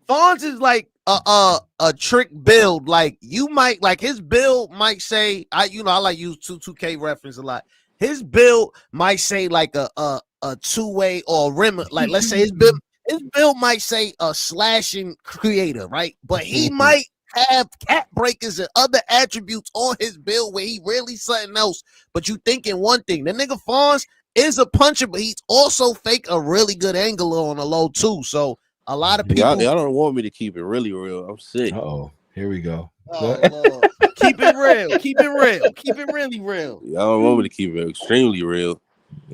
FONZ is like a trick build. Like, you might, like, his build might say, I like use 2K reference a lot. His build might say like a two-way or rim. Like, let's say his build might say a slashing creator, right? But he might have cat breakers and other attributes on his build where he really something else. But you thinking one thing, the nigga FONZ is a puncher, but he's also fake a really good angle on the low too. So a lot of people, y'all don't want me to keep it really real. I'm sick. Oh, here we go. Oh, Lord. Keep it real. Keep it real. Keep it really real. Y'all don't want me to keep it extremely real.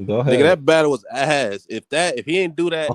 Go ahead. Nigga, that battle was ass. If he ain't do that,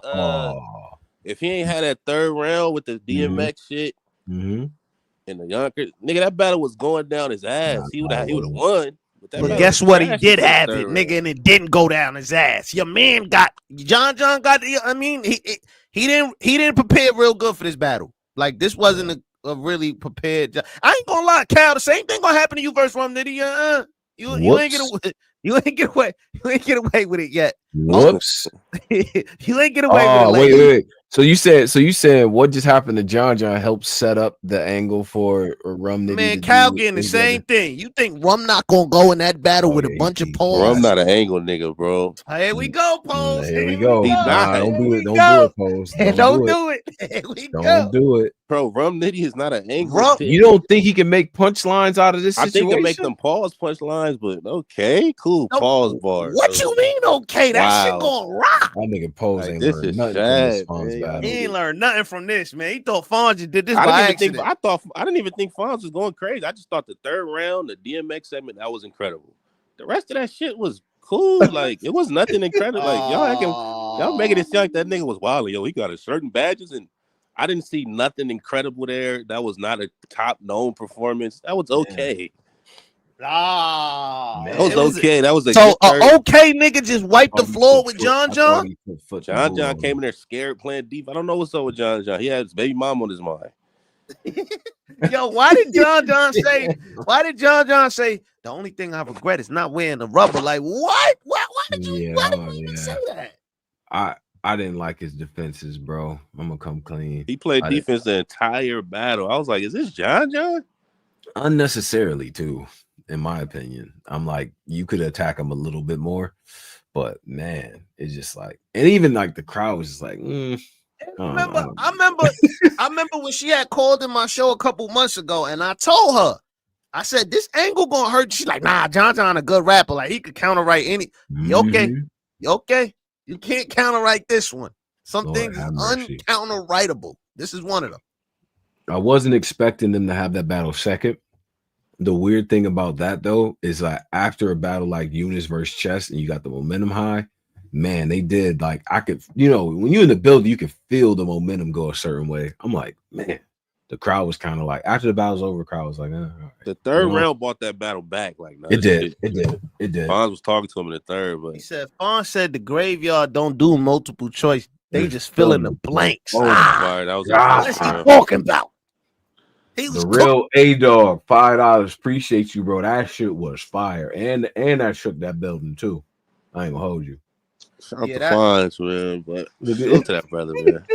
if he ain't had that third round with the DMX shit and the Yonkers, nigga, that battle was going down his ass. He would have won. But guess what? He did have it, nigga, and it didn't go down his ass. Your man got John got. I mean, he didn't prepare real good for this battle. Like, this wasn't a really prepared. I ain't gonna lie, Cal. The same thing gonna happen to you versus Rum Nitty. You ain't get away. You ain't get away. You ain't get away with it yet. Whoops. You ain't get away with it. Wait. So you said what just happened to John helped set up the angle for Rum Nitty? Man, Cal getting the same thing. You think Rum not gonna go in that battle with a bunch of pawns? Rum not an angle nigga, bro. Here we go, Pose. Here we go. Don't do it, Pose. Don't do it. Here we go. Don't do it. bro, Rum Nitty is not an angle. Rum- You don't think he can make punchlines out of this I situation? think it make them pause punchlines, but okay, cool. No, Pause bar. What bro. you mean? Okay, that shit Wow. gonna rock. That nigga Pose Like, ain't this learned is nothing from this sad, FONZ man. battle. He ain't learned nothing from this, man. He thought FONZ just did this I by didn't accident. even think. I didn't even think FONZ was going crazy. I just thought the third round, the DMX segment, that was incredible. The rest of that shit was cool. Like it was nothing incredible. Like y'all making it sound like that nigga was wild. Yo, he got a certain badges, and I didn't see nothing incredible there. That was not a top known performance. That was okay. Man, That was okay. That was a so good third. okay nigga just wiped the floor with John John. John came in there scared, playing deep. I don't know what's up with John John. He had his baby mom on his mind. Yo, why did John John say? Why did John John say the only thing I regret is not wearing the rubber? Like what? Why did you? Why did you even say that? I didn't like his defenses, bro. I'm gonna come clean. He played defense the entire battle. I was like, is this John John? Unnecessarily too, in my opinion. I'm like, you could attack him a little bit more, but man, it's just like, and even like the crowd was just like, I remember when she had called in my show a couple months ago, and I told her, I said, this angle gonna hurt. She's like, nah, John John a good rapper. Like he could counterwrite any. Okay. You can't counterwrite this one. Some things is uncounterwritable. This is one of them. I wasn't expecting them to have that battle second. The weird thing about that though is like after a battle like YUNUS versus Chess, and you got the momentum high, man, they did like I could, when you're in the building, you can feel the momentum go a certain way. I'm like, man, the crowd was kind of like after the battle's over, the crowd was like, all right. The third round brought that battle back. Like it did. FONZ was talking to him in the third, but he said FONZ said the graveyard don't do multiple choice. They just fill in the blanks. That was what's he talking about? He was the real A-Dog, $5. Appreciate you, bro. That shit was fire. And that shook that building too. I ain't gonna hold you. Shout out to FONZ, man. But salute to that brother, man.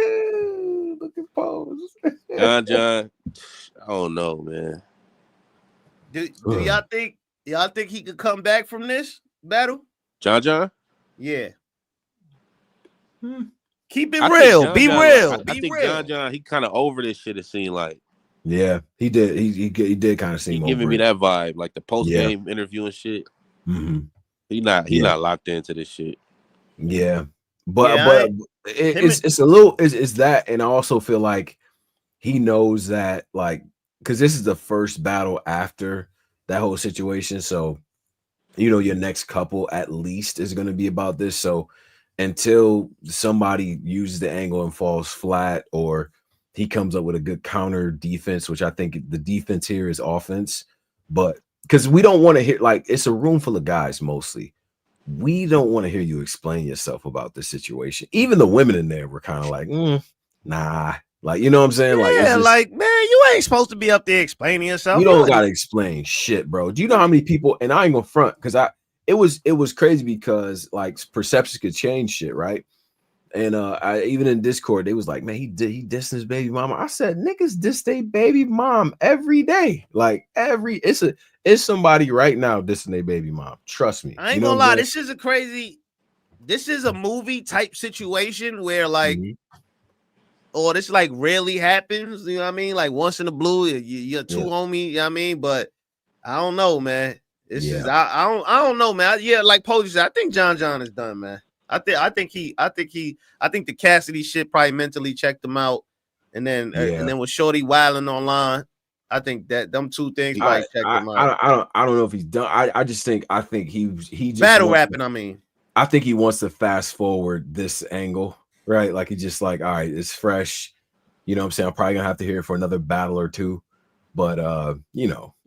Look at Pose. John, I don't know, man. Do y'all think he could come back from this battle? John? Yeah. Keep it real. Be real. I think John, he kind of over this shit. It seemed like. Yeah, he did. He did kind of seem giving me that vibe, like the post game interview and shit. He not locked into this shit. Yeah, but it's a little it's that, and I also feel like he knows that, like, because this is the first battle after that whole situation, so your next couple at least is going to be about this. So until somebody uses the angle and falls flat, or he comes up with a good counter defense, which I think the defense here is offense, but because we don't want to hear, like, it's a room full of guys mostly. We don't want to hear you explain yourself about this situation. Even the women in there were kind of like, nah, like, you know what I'm saying? Like, yeah, like, man, you ain't supposed to be up there explaining yourself. You don't gotta explain shit, bro. Do you know how many people? And I ain't gonna front, because it was crazy, because like perceptions could change shit, right? And I even in Discord, they was like, man, he dissed his baby mama. I said, niggas diss their baby mom every day. Like it's somebody right now dissing their baby mom. Trust me. I ain't gonna lie, this is a movie type situation where like, or this like rarely happens, you know what I mean? Like once in the blue, you're two homie, you know what I mean? But I don't know, man. It's just I don't know, man. Yeah, like Posey said, I think John is done, man. I think the Cassidy shit probably mentally checked him out, and then with Shorty wilding online, I think that them two things probably checked him out. I don't know if he's done. I think he just battle rapping. I mean, I think he wants to fast forward this angle, right? Like he's just like, all right, it's fresh. You know what I'm saying? I'm probably gonna have to hear it for another battle or two, but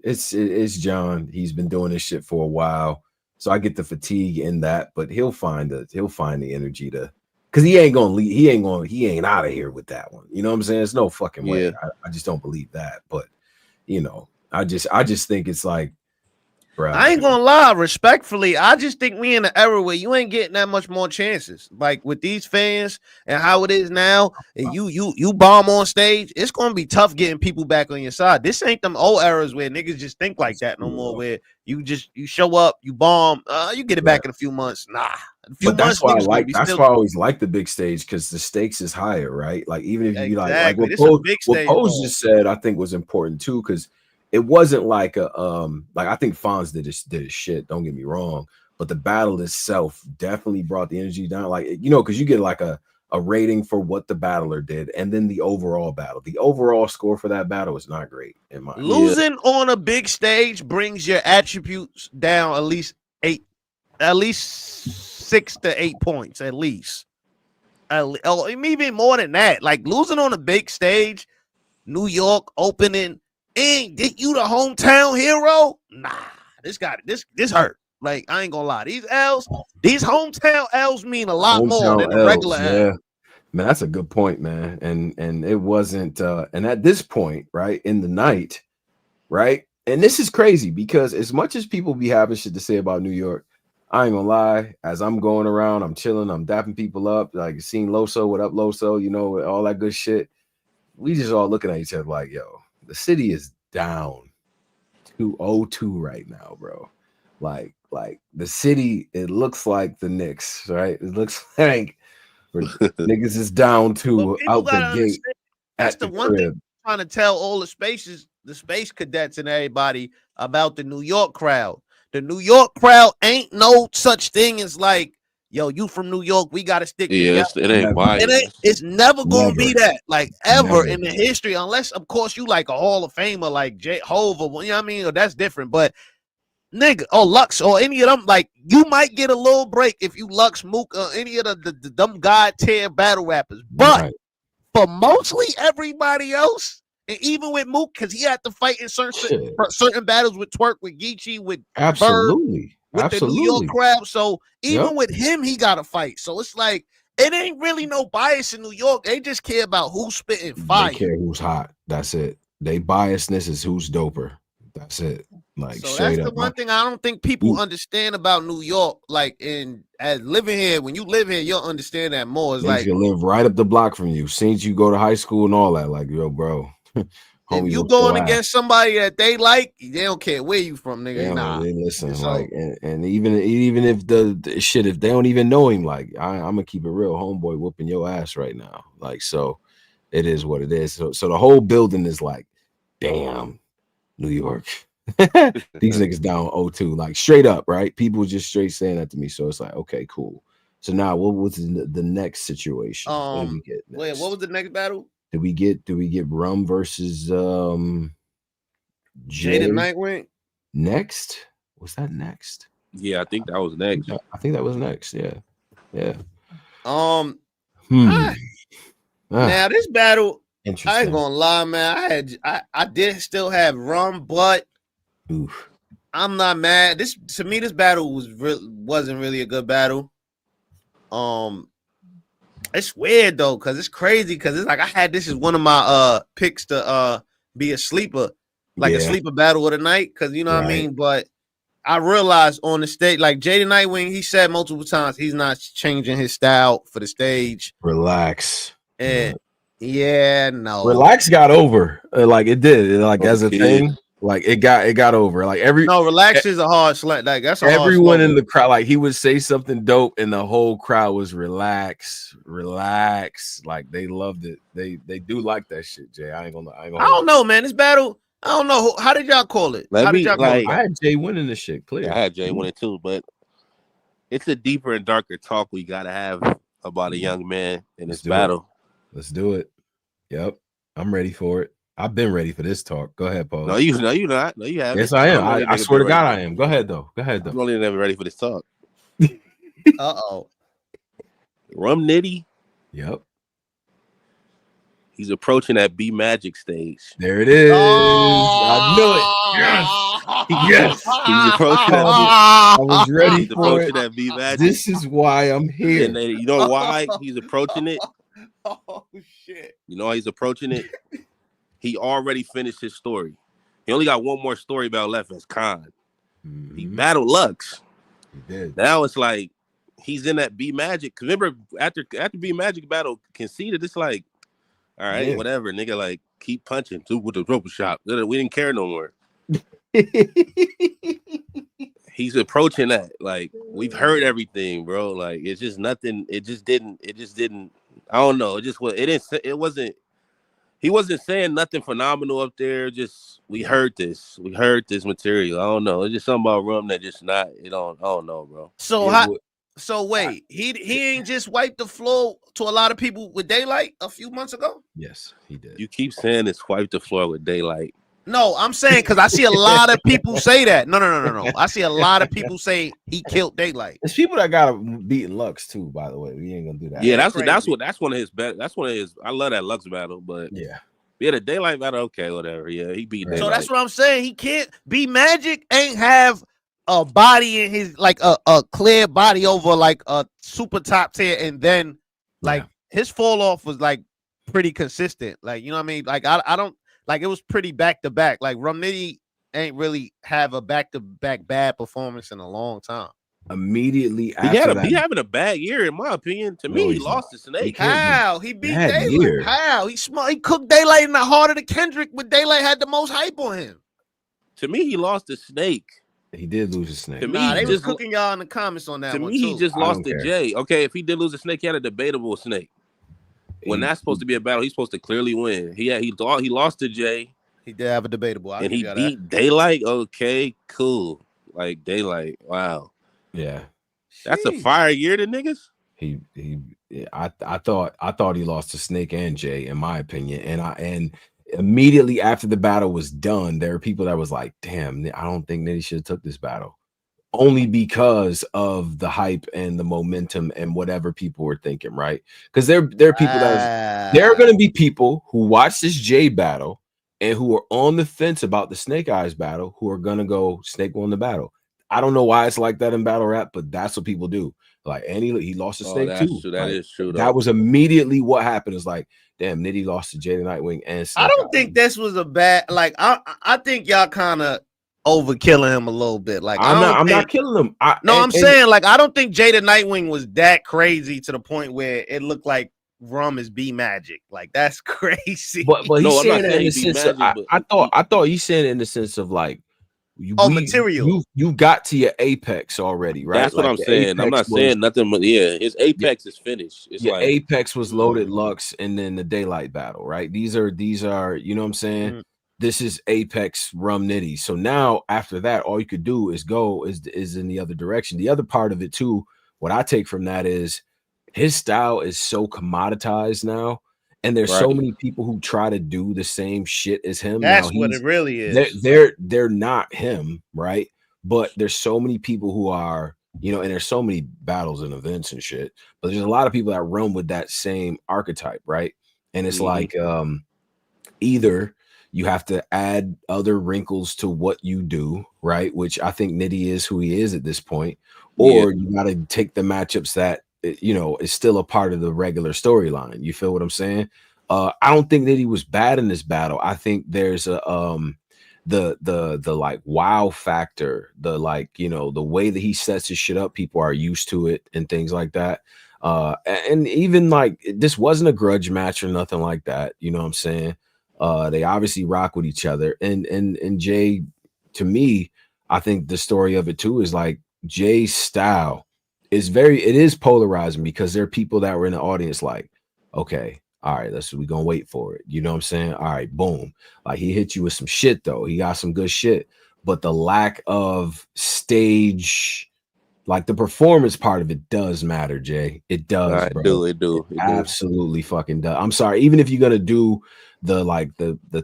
it's John. He's been doing this shit for a while. So I get the fatigue in that, but he'll find the energy to, because he ain't out of here with that one. You know what I'm saying? There's no fucking way. I just don't believe that. But I just think it's like, Bruh. I ain't gonna lie, respectfully, I just think we in an era where you ain't getting that much more chances. Like with these fans and how it is now, and you bomb on stage, it's gonna be tough getting people back on your side. This ain't them old eras where niggas just think like that no more. Where you show up, you bomb, you get it back in a few months. Nah, a few But that's months. why I Niggas gonna like. be That's still why I always like the big stage because the stakes is higher, right? Like even if you be like exactly. what This a big What stage Pose ball. just said, I think was important too because it wasn't like a like I think FONZ did his shit. Don't get me wrong, but the battle itself definitely brought the energy down. Like because you get like a rating for what the battler did, and then the overall battle. The overall score for that battle is not great in my opinion. Losing on a big stage brings your attributes down at least 6 to 8 points, at least. Oh, even more than that. Like losing on a big stage, New York opening, and get you the hometown hero. Nah, this hurt. Like I ain't gonna lie, these hometown L's mean a lot more than the regular L. Yeah. Man, that's a good point, man. And it wasn't and at this point, right, in the night, right? And this is crazy because as much as people be having shit to say about New York, I ain't gonna lie, as I'm going around, I'm chilling, I'm dapping people up, like seeing Loso, what up, Loso, all that good shit. We just all looking at each other like, yo, the city is down 2-0-2 right now, bro. Like the city, it looks like the Knicks, right? It looks like niggas is down to out the gate. That's the one thing I'm trying to tell all the space cadets and everybody about the New York crowd. The New York crowd ain't no such thing as like, yo, you from New York, we gotta stick together. It ain't biased. It's never gonna be that, like ever in the history, unless of course you like a Hall of Famer like Hov, or you know what I mean, or that's different. But nigga, or Lux, or any of them, like you might get a little break if you Lux, Mook, or any of the dumb god tier battle rappers. But for mostly everybody else, and even with Mook, because he had to fight in certain battles with Twerk, with GEECHI, with absolutely, VERB, with the New York crowd. So even with him, he got to fight. So it's like it ain't really no bias in New York. They just care about who's spitting fire. They care who's hot. That's it. They biasness is who's doper. That's it. Like so that's the one thing I don't think people understand about New York. Like as living here, when you live here, you'll understand that more. It's like you live right up the block from you. Since you go to high school and all that, like yo, bro. If you going against somebody that they like, they don't care where you from, nigga. They listen, like, and even if the shit, if they don't even know him, like, I'm gonna keep it real, homeboy, whooping your ass right now. Like, so it is what it is. So the whole building is like, damn, New York. These niggas down 0-2, like straight up, right? People just straight saying that to me. So it's like, okay, cool. So now what was the next situation? What did we get next? Wait, what was the next battle? Did we get Rum versus Jada Nightwing next? Was that next? Yeah, I think that was next. I think that was next. Yeah. Now this battle, I ain't gonna lie, man. I did still have Rum, but I'm not mad. To me, this battle wasn't really a good battle. It's weird though, because it's crazy, because it's like I had this as one of my picks to be a sleeper, like a sleeper battle of the night, because you know what I mean. But I realized on the stage, like Jada Nightwing, he said multiple times he's not changing his style for the stage. Relax. And no. Relax got over. Like it did. Like as a thing. Like it got over. Like relax is a hard slant. Like that's everyone in the crowd. Like he would say something dope, and the whole crowd was relax. Like they loved it. They do like that shit, Jay. I don't know, man. This battle. I don't know. How did y'all call it? I had Jay winning this shit. Clear. Yeah, I had Jay winning too, but it's a deeper and darker talk we gotta have about a young man in this battle. Let's do it. Yep, I'm ready for it. I've been ready for this talk. Go ahead, Paul. No, you're not. No, you haven't. Yes, I am. I swear to God, I am. Go ahead, though. I'm only never ready for this talk. Uh-oh. Rum Nitty. Yep. He's approaching that B Magic stage. There it is. I knew it. Yes. He's approaching that. I was ready for it. That B Magic. This is why I'm here. And you know why he's approaching it? Oh shit. You know why he's approaching it? He already finished his story. He only got one more story about left as Khan. He battled Lux. He did. Now it's like he's in that B Magic. Remember after B Magic battle Conceited, it's like, all right, whatever, nigga. Like keep punching with the rope shop. We didn't care no more. He's approaching that. Like we've heard everything, bro. Like it's just nothing. It just didn't. I don't know. It just was. It didn't. It wasn't. He wasn't saying nothing phenomenal up there. Just we heard this. We heard this material. I don't know. It's just something about Rum that just not. I don't know, bro. So So wait, he ain't just wiped the floor to a lot of people with Daylight a few months ago? Yes, he did. You keep saying it's wiped the floor with Daylight. No, I'm saying because I see a lot of people say that. No. I see a lot of people say he killed Daylight. There's people that got beating Lux too, by the way. We ain't gonna do that. Yeah, that's one of his best. That's one of his. I love that Lux battle, but yeah, the Daylight battle. Okay, whatever. Yeah, he beat Daylight. So that's what I'm saying. He can't be Magic. Ain't have a body in his like a clear body over like a super top tier, and then like his fall off was like pretty consistent. Like you know what I mean? Like I don't. Like it was pretty back to back. Like Rum Nitty ain't really have a back to back bad performance in a long time. Immediately after he having a bad year, in my opinion. To me, he lost to Snake. How he beat Daylight? How he cooked Daylight in the heart of the Kendrick when Daylight had the most hype on him. To me, he lost to Snake. He did lose to Snake. To me, they was cooking y'all in the comments on that. To me, he just lost to Jay. Okay, if he did lose to Snake, he had a debatable Snake. When that's supposed to be a battle, he's supposed to clearly win. He lost to Jay. He did have a debatable, and he beat Daylight. Okay, cool. Like Daylight, wow. Yeah, that's a fire year to niggas. I thought he lost to Snake and Jay, in my opinion. And immediately after the battle was done, there were people that was like, "Damn, I don't think Nitty should have took this battle." Only because of the hype and the momentum and whatever people were thinking, right? Because there are people there are going to be people who watch this Jay battle and who are on the fence about the Snake Eyes battle who are going to go Snake won the battle. I don't know why it's like that in battle rap, but that's what people do. Like, and he lost to Snake too. That is true. That was immediately what happened. It's like, damn, Nitty lost to Jay the Nightwing and Snake I don't think this was a bad. Like, I think y'all kind of overkilling him a little bit. Like I'm not killing him. I'm saying like I don't think Jay the Nightwing was that crazy to the point where it looked like Rum is B Magic. Like that's crazy. But he's saying it in the sense of, I thought he's saying it in the sense of like material. You got to your apex already, right? That's what I'm saying. I'm not saying nothing, but his apex is finished. It's like apex was loaded Lux and then the Daylight battle, right? These are you know what I'm saying? Mm-hmm. This is Apex Rum Nitty. So now after that, all you could do is go is in the other direction. The other part of it too, what I take from that is his style is so commoditized now. And there's so many people who try to do the same shit as him. That's what it really is. They're not him, right? But there's so many people who are, you know, and there's so many battles and events and shit. But there's a lot of people that run with that same archetype, right? And it's like either you have to add other wrinkles to what you do, right? Which I think Nitty is who he is at this point. Or you got to take the matchups that, you know, is still a part of the regular storyline. You feel what I'm saying? I don't think Nitty was bad in this battle. I think there's a the like wow factor, the like, you know, the way that he sets his shit up, people are used to it and things like that. And even like this wasn't a grudge match or nothing like that. You know what I'm saying? They obviously rock with each other, and Jay, to me, I think the story of it too is like Jay's style is it is polarizing because there are people that were in the audience like, okay, all right, we gonna wait for it. You know what I'm saying? All right, boom. Like he hit you with some shit though. He got some good shit, but the lack of stage, like the performance part of it does matter, Jay. It does, bro. It absolutely fucking does. I'm sorry, even if you're gonna do the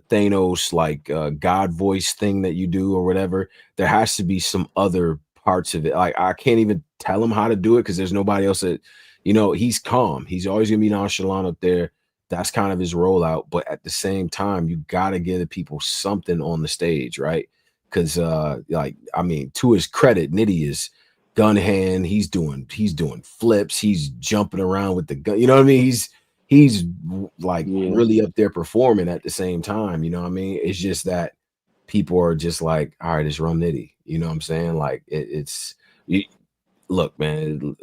Thanos like God voice thing that you do or whatever, there has to be some other parts of it. Like I can't even tell him how to do it because there's nobody else that, you know, he's calm. He's always gonna be nonchalant up there. That's kind of his rollout. But at the same time, you gotta give the people something on the stage, right? Because like, I mean, to his credit, Nitty is gun hand. He's doing flips. He's jumping around with the gun. You know what I mean? He's like really up there performing at the same time. You know what I mean? It's just that people are just like, all right, it's Rum Nitty. You know what I'm saying? Like look, man.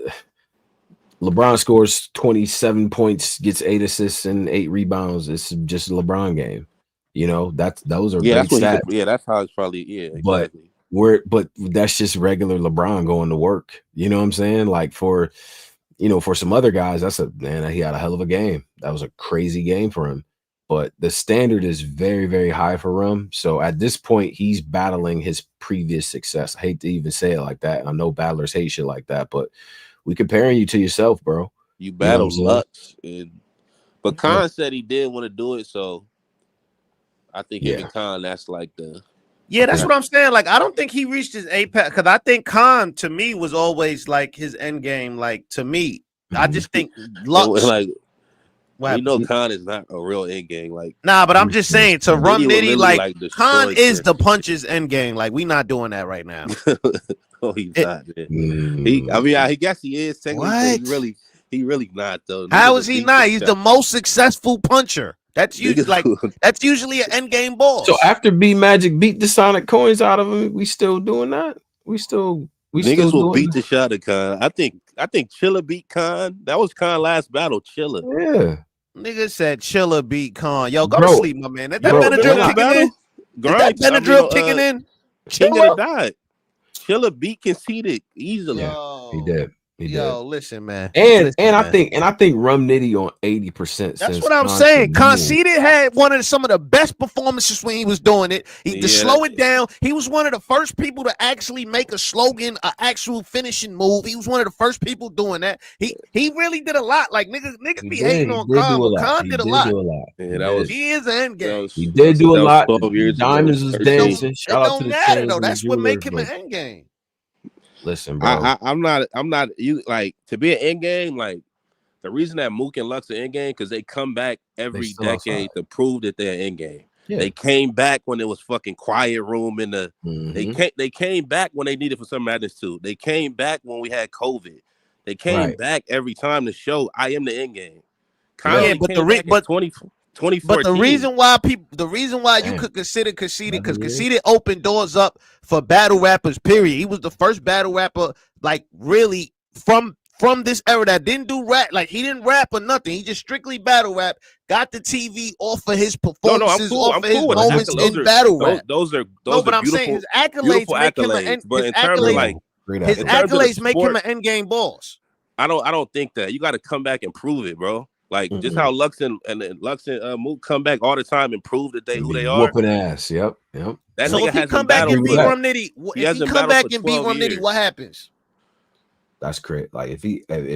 LeBron scores 27 points, gets 8 assists and 8 rebounds. It's just a LeBron game. You know, those are great stats. That's how it's probably exactly. But that's just regular LeBron going to work. You know what I'm saying? Like for some other guys, he had a hell of a game. That was a crazy game for him. But the standard is very, very high for Rum. So at this point, he's battling his previous success. I hate to even say it like that. I know battlers hate shit like that, but we comparing you to yourself, bro. You battled Lux, but Khan said he did want to do it, so I think him and Khan, that's like the that's what I'm saying. Like, I don't think he reached his apex because I think Khan to me was always like his end game. Like to me, I just think Lux. Like, we know Khan is not a real end game. Like, nah, but I'm just saying to Rum Nitty, like Khan is the punches end game. Like, we not doing that right now. Oh, he's not. I guess he is. Technically, he really not though. How is he not? He's the most successful puncher. That's usually an end game boss. So after B Magic beat the Sonic coins out of him, we still doing that? We niggas will beat the shot of Khan. I think Chilla beat Khan. That was Khan last battle. Chilla. Yeah. Nigga said Chilla beat Khan. Yo, go to sleep, my man. That Benadryl kicking in. That Benadryl kicking in. King of the Dot. Chilla beat Conceited easily. Yo. He did. Listen, man. I think Rum Nitty on 80%. That's what I'm saying. Conceited had some of the best performances when he was doing it. To slow it down, he was one of the first people to actually make a slogan, an actual finishing move. He was one of the first people doing that. He really did a lot. Like niggas be hating on Khan, but Khan did a lot. He is an end game. He did do a lot. Diamonds was dancing. Shout out to the matter though. That's what make him an end game. Listen, bro. I'm not you like to be an end game. Like the reason that Mook and Lux are end game because they come back every decade to prove that they're end game. Yeah. They came back when it was fucking quiet room in the. They came back when they needed for some madness too. They came back when we had COVID. They came back every time to show I am the end game. But 2014. But the reason why you could consider Conceited because Conceited opened doors up for battle rappers. Period. He was the first battle rapper, like really from this era that didn't do rap. Like he didn't rap or nothing. He just strictly battle rap. Got the TV off of his performances, off of his moments in battle rap. Those are but I'm saying his accolades make him an accolades make him an end game boss. I don't think that you got to come back and prove it, bro. Like just how Lux and Mook come back all the time and prove that who they are. Whooping ass. Yep. That so nigga if he come back and beat Rum Nitty, what happens? That's great. Like if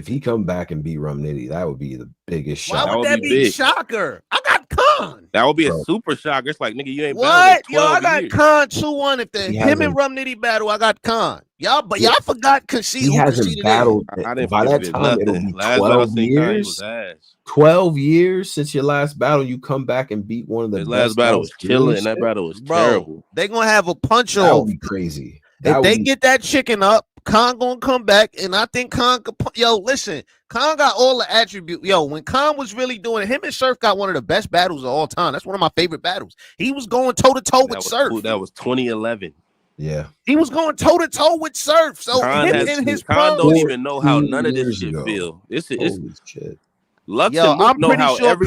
he come back and beat Rum Nitty, that would be the biggest shock. Why would that be a shocker? I got Khan. That would be a super shocker. It's like nigga, you ain't what? Yo, I got Khan 2-1. If him and Rum Nitty battle, I got Khan. Y'all forgot Conceited. He hasn't battled. By that time, it'll be 12 years. 12 years since your last battle. You come back and beat one of the best last battle was chilling, and that battle was terrible. They gonna have a punch off. That would be crazy. If they get that chicken up, Khan gonna come back, and I think Khan could. Listen, Khan got all the attributes. When Khan was really doing it, him and Surf got one of the best battles of all time. That's one of my favorite battles. He was going toe to toe with Surf. That was 2011. Yeah, he was going toe to toe with Surf. So Khan don't even know how none of this shit feel. This is shit. Lux and Mook I'm know pretty how sure every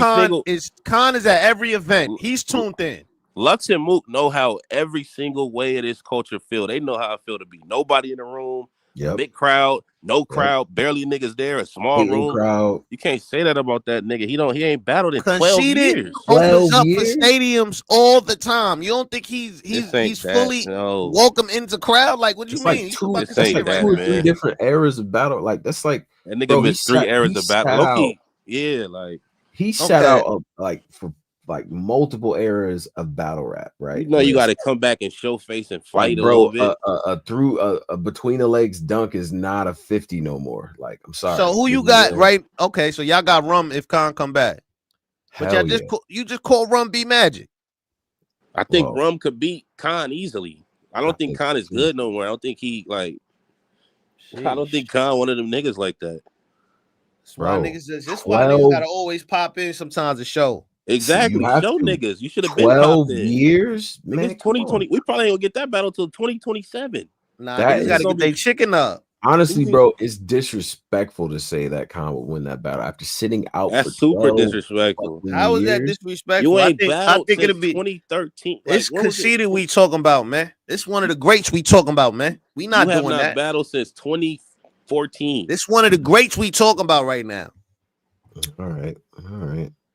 Khan is at every event. He's tuned in. Lux and Mook know how every single way of this culture feel. They know how it feel to be nobody in the room, big crowd, no crowd, barely niggas there, a small room. Crowd. You can't say that about that nigga. He ain't battled in 12 years. Opens up for stadiums all the time. You don't think he's fully welcome into crowd? Like what do you mean? Like two or three different eras of battle. Like that's like that nigga missed 3 eras of battle. Yeah, like he sat out like for like multiple eras of battle rap, right? You know, you got to come back and show face and fight a little bit. Through a between the legs dunk is not a 50 no more. Like, I'm sorry. So who you got, right? Okay, so y'all got Rum if Khan come back, but y'all just call Rum B Magic. I think Rum could beat Khan easily. I don't think Khan is good no more. I don't think he like. Sheesh. I don't think Khan one of them niggas like that. That's why niggas gotta always pop in sometimes to show. Exactly. have Show to. niggas. You should have been 12 popped in. years, Nigga, man. it's 2020. We probably ain't gonna get that battle till 2027. Nah, That niggas is gotta gonna get be- their chicken up. Honestly, Mhm. bro, it's disrespectful to say that Khan would win that battle after sitting out That's for super 12 disrespectful. fucking How is that years. disrespectful? You ain't I battled think since it'll be 2013. Like, it's when was it? Conceited we talking about, man. This one of the greats we talking about, man. We You not have doing not that. battled since 2014. This one of the greats we talking about right now. All right.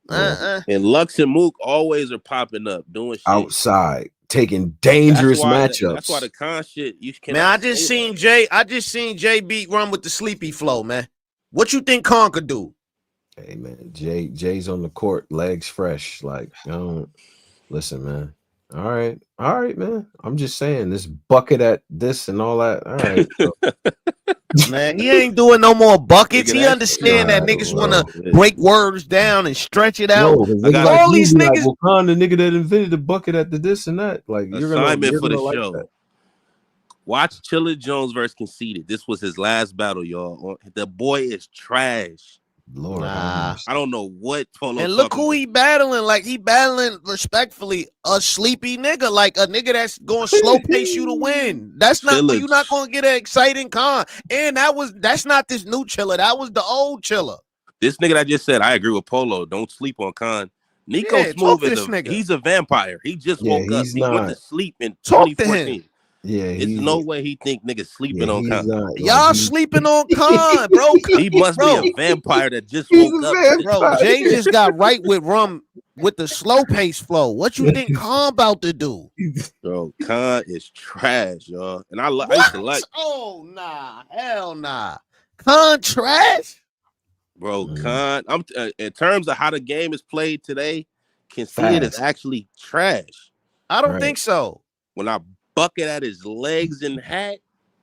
Well, And Lux and Mook always are popping up doing shit. outside, taking dangerous matchups. That's why the con shit you can. Man, I just seen Jay beat Rum with the sleepy flow, man. What you think Khan could do? Hey man, Jay's on the court, legs fresh. Like, listen, man. All right, man. I'm just saying this bucket at this and all that. All right, bro. Man, he ain't doing no more buckets. He Nigga, understand that that's niggas right, want to bro. break words down and stretch it out. No, 'cause I niggas got like all you these be like, niggas- well, Khan, the nigga that invented the bucket at the this and that. Like, you're Assignment for the gonna like show. that. Watch Chilla Jones versus Conceited. This was his last battle, y'all. The boy is trash. Lord, Nah. I don't know what Polo. And look who he battling. Like, he battling respectfully a sleepy nigga, like a nigga that's going slow pace you to win. That's not Chilla. you're not gonna get an exciting Khan. And that's not this new Chilla. That was the old Chilla. This nigga that just said, I agree with Polo. Don't sleep on Khan. Nico Yeah, Smooth talk to is this nigga. he's a vampire. He just Yeah, woke up. he's He went to not. sleep in Talk to 2014. him. Yeah, There's no way he think niggas sleeping on he's Khan. not. Like, Y'all sleeping on Khan, bro. He must Bro. be a vampire that just He's woke a up. vampire. Bro, Jay just got right with Rum with the slow pace flow. What you think Khan about to do? Bro, Khan is trash, y'all. And I used to like, Oh nah, hell nah. Khan trash. bro, Khan. In terms of how the game is played today, Conceited is Fast. actually trash. I don't Right. think so. When I bucket at his legs and hat,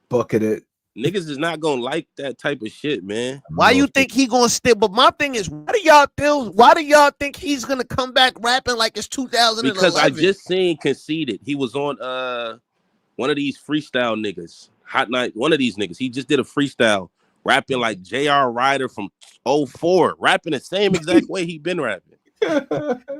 bucket it. niggas is not gonna like that type of shit, man. Why you think he gonna still? But my thing is, why do y'all think he's gonna come back rapping like it's 2011? Because I just seen Conceited. He was on one of these freestyle niggas, Hot Night. One of these niggas. He just did a freestyle rapping like J.R. Ryder from 04, rapping the same exact way he been rapping.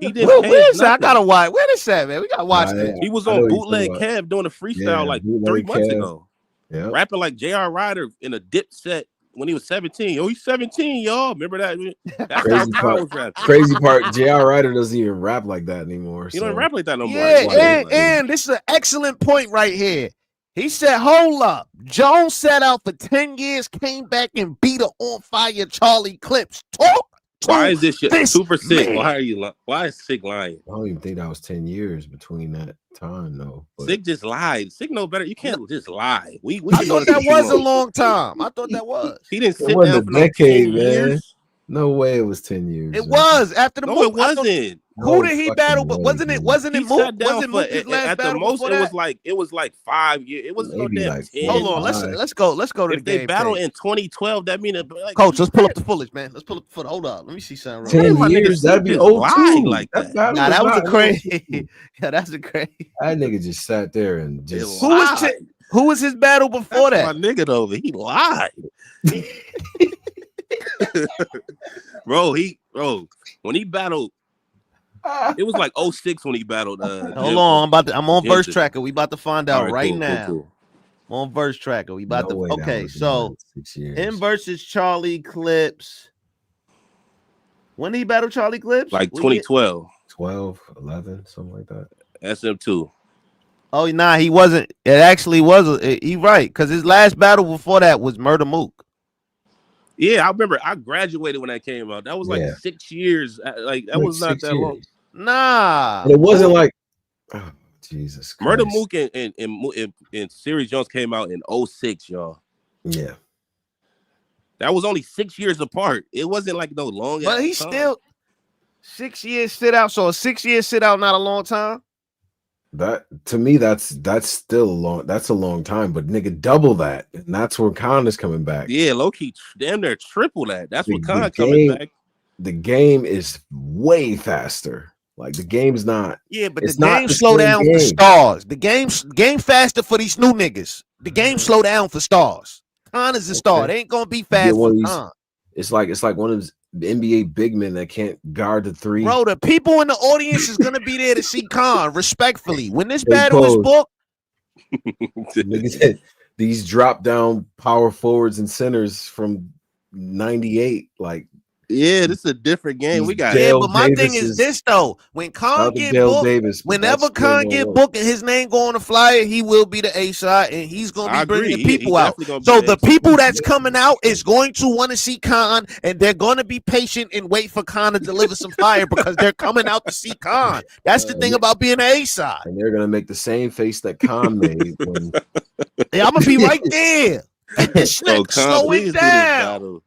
He didn't. Where is that? I gotta watch. Where is that, man? We gotta watch Nah, this. He was I on know Bootleg what you're Kev doing a freestyle Yeah, like Bootleg 3 months Kev. ago, Yeah. rapping like J.R. Ryder in a dip set when he was 17. Yo, he's 17, y'all. Remember that? That's how Crazy Kyle part. was rapping. Crazy part. J.R. Ryder doesn't even rap like that anymore. He don't so- rap like that no more. Yeah, That's why they like- and this is an excellent point right here. He said, "Hold up, Jones sat out for 10 years, came back and beat a on fire Charlie Clips. Talk. Why is this shit this super sick? man. Why are you? Why is Sick lying? I don't even think that was 10 years between that time, though. But Sick just lied. Sick know better. You can't just lie. We I can know thought that this shit was a wrong. long time. I thought that was. He didn't It sit wasn't down a for no decade, 10 man. years. no way it was 10 years. It man. was after the No, Mook. it wasn't. Who did he fucking battle? But way, wasn't it? man. Wasn't He it sat Mook? down Wasn't for Mook his last at the battle most. before It that? was like 5 years. It wasn't no Maybe damn like 10. Hold on. Five. Let's go to the If they game. battle tape. in 2012, that means like, Coach, let's pull up the footage, man. Let's pull up the footage. Hold up. Let me see something. real 10 quick. my nigga years, that'd be just 02. lied like that. battle Nah, that was a not- crazy. Yeah, that's a crazy. That nigga just sat there and just. Who was lied. Who was his battle before That's that? my nigga though. He lied. bro, when he battled, it was like 06 when he battled. Hold on, I'm on verse Jim- tracker. We about to find out right cool, now. cool. I'm on verse tracker. We about No way to. that Okay, was so in 6 years. in versus Charlie Clips. When did he battle Charlie Clips? Like We 2012, 12, 11, something like that. SM2. Oh, nah, he wasn't. It actually was. He right, because his last battle before that was Murder Mook. Yeah, I remember. I graduated when that came out. That was like Yeah. 6 years. Like that Like was not 6 that long. years. Nah. But it wasn't like, oh, Jesus Christ. Murder Mook and Siri Jones came out in 06, y'all. Yeah. That was only 6 years apart. It wasn't like no long. But he still 6 years sit out. So a 6 year sit out, not a long time. That to me, that's still a long. That's a long time. But nigga, double that, and that's where Khan is coming back. Yeah, low key, damn near triple that. That's what The Khan coming game- back. The game is way faster. Like the game's not. Yeah, but It's the not game the slow same down for game. stars. The game faster for these new niggas. The game slow down for stars. Khan is a star. Okay. It ain't gonna be get fast one for of these- Khan. It's like one of those. NBA big men that can't guard the three. Bro, the people in the audience is gonna be there to see Khan. Respectfully, when this Hey, battle is Pose. booked, Nigga said these drop down power forwards and centers from '98, like Yeah, this is a different game. We got yeah, but my thing is this though. When Khan get booked, whenever Khan get booked and his name go on the flyer, he will be the A side and he's gonna be bringing the people out. So the people that's coming out is going to want to see Khan and they're gonna be patient and wait for Khan to deliver some fire because they're coming out to see Khan. That's the thing about being an A side. And they're gonna make the same face that Khan made when yeah, I'm gonna be right there. Slow it down.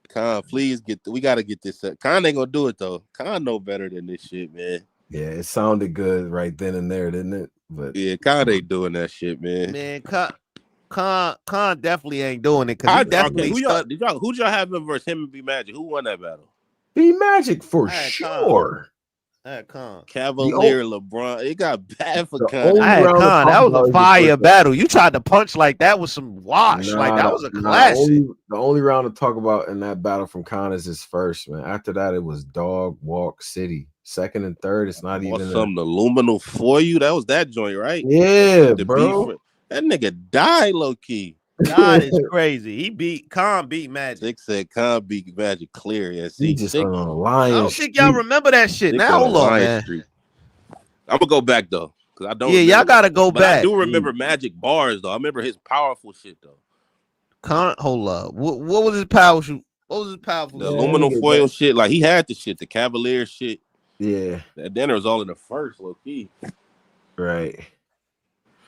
Khan, please we gotta get this up. Khan ain't gonna do it though. Khan know better than this shit, man. Yeah, it sounded good right then and there, didn't it? But yeah, Khan ain't doing that shit, man. Man, Khan definitely ain't doing it because definitely who y'all have in versus him and B Magic? Who won that battle? B Magic for sure. Cavalier, LeBron. It got bad for Khan. That was a fire battle. You tried to punch like that was some wash. Like that was a classic. The only round to talk about in that battle from Khan is his first, man. After that, it was Dog Walk City. Second and third, it's not even something aluminum for you. That was that joint, right? Yeah, bro. That nigga died low key. God is crazy. Khan beat Magic. Sik said Khan beat Magic clear. Yeah, he just on a lion. I don't think y'all remember that shit. Now hold on, man. I'm gonna go back though, because I don't. Yeah, y'all gotta go back. I do remember Magic bars though. I remember his powerful shit though. Khan, hold up. What was his powerful? What was his powerful? The aluminum foil shit. Like he had the shit, the Cavalier shit. Yeah. That dinner was all in the first, low key. Right.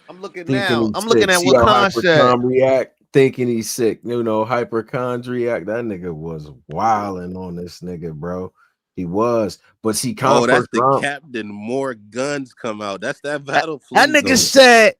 I'm looking now. I'm looking at what Khan said. React, thinking he's sick. You know, hypochondriac. That nigga was wilding on this nigga, bro. He was. But see, Khan that's the captain. More guns come out. That's that battle. That nigga said,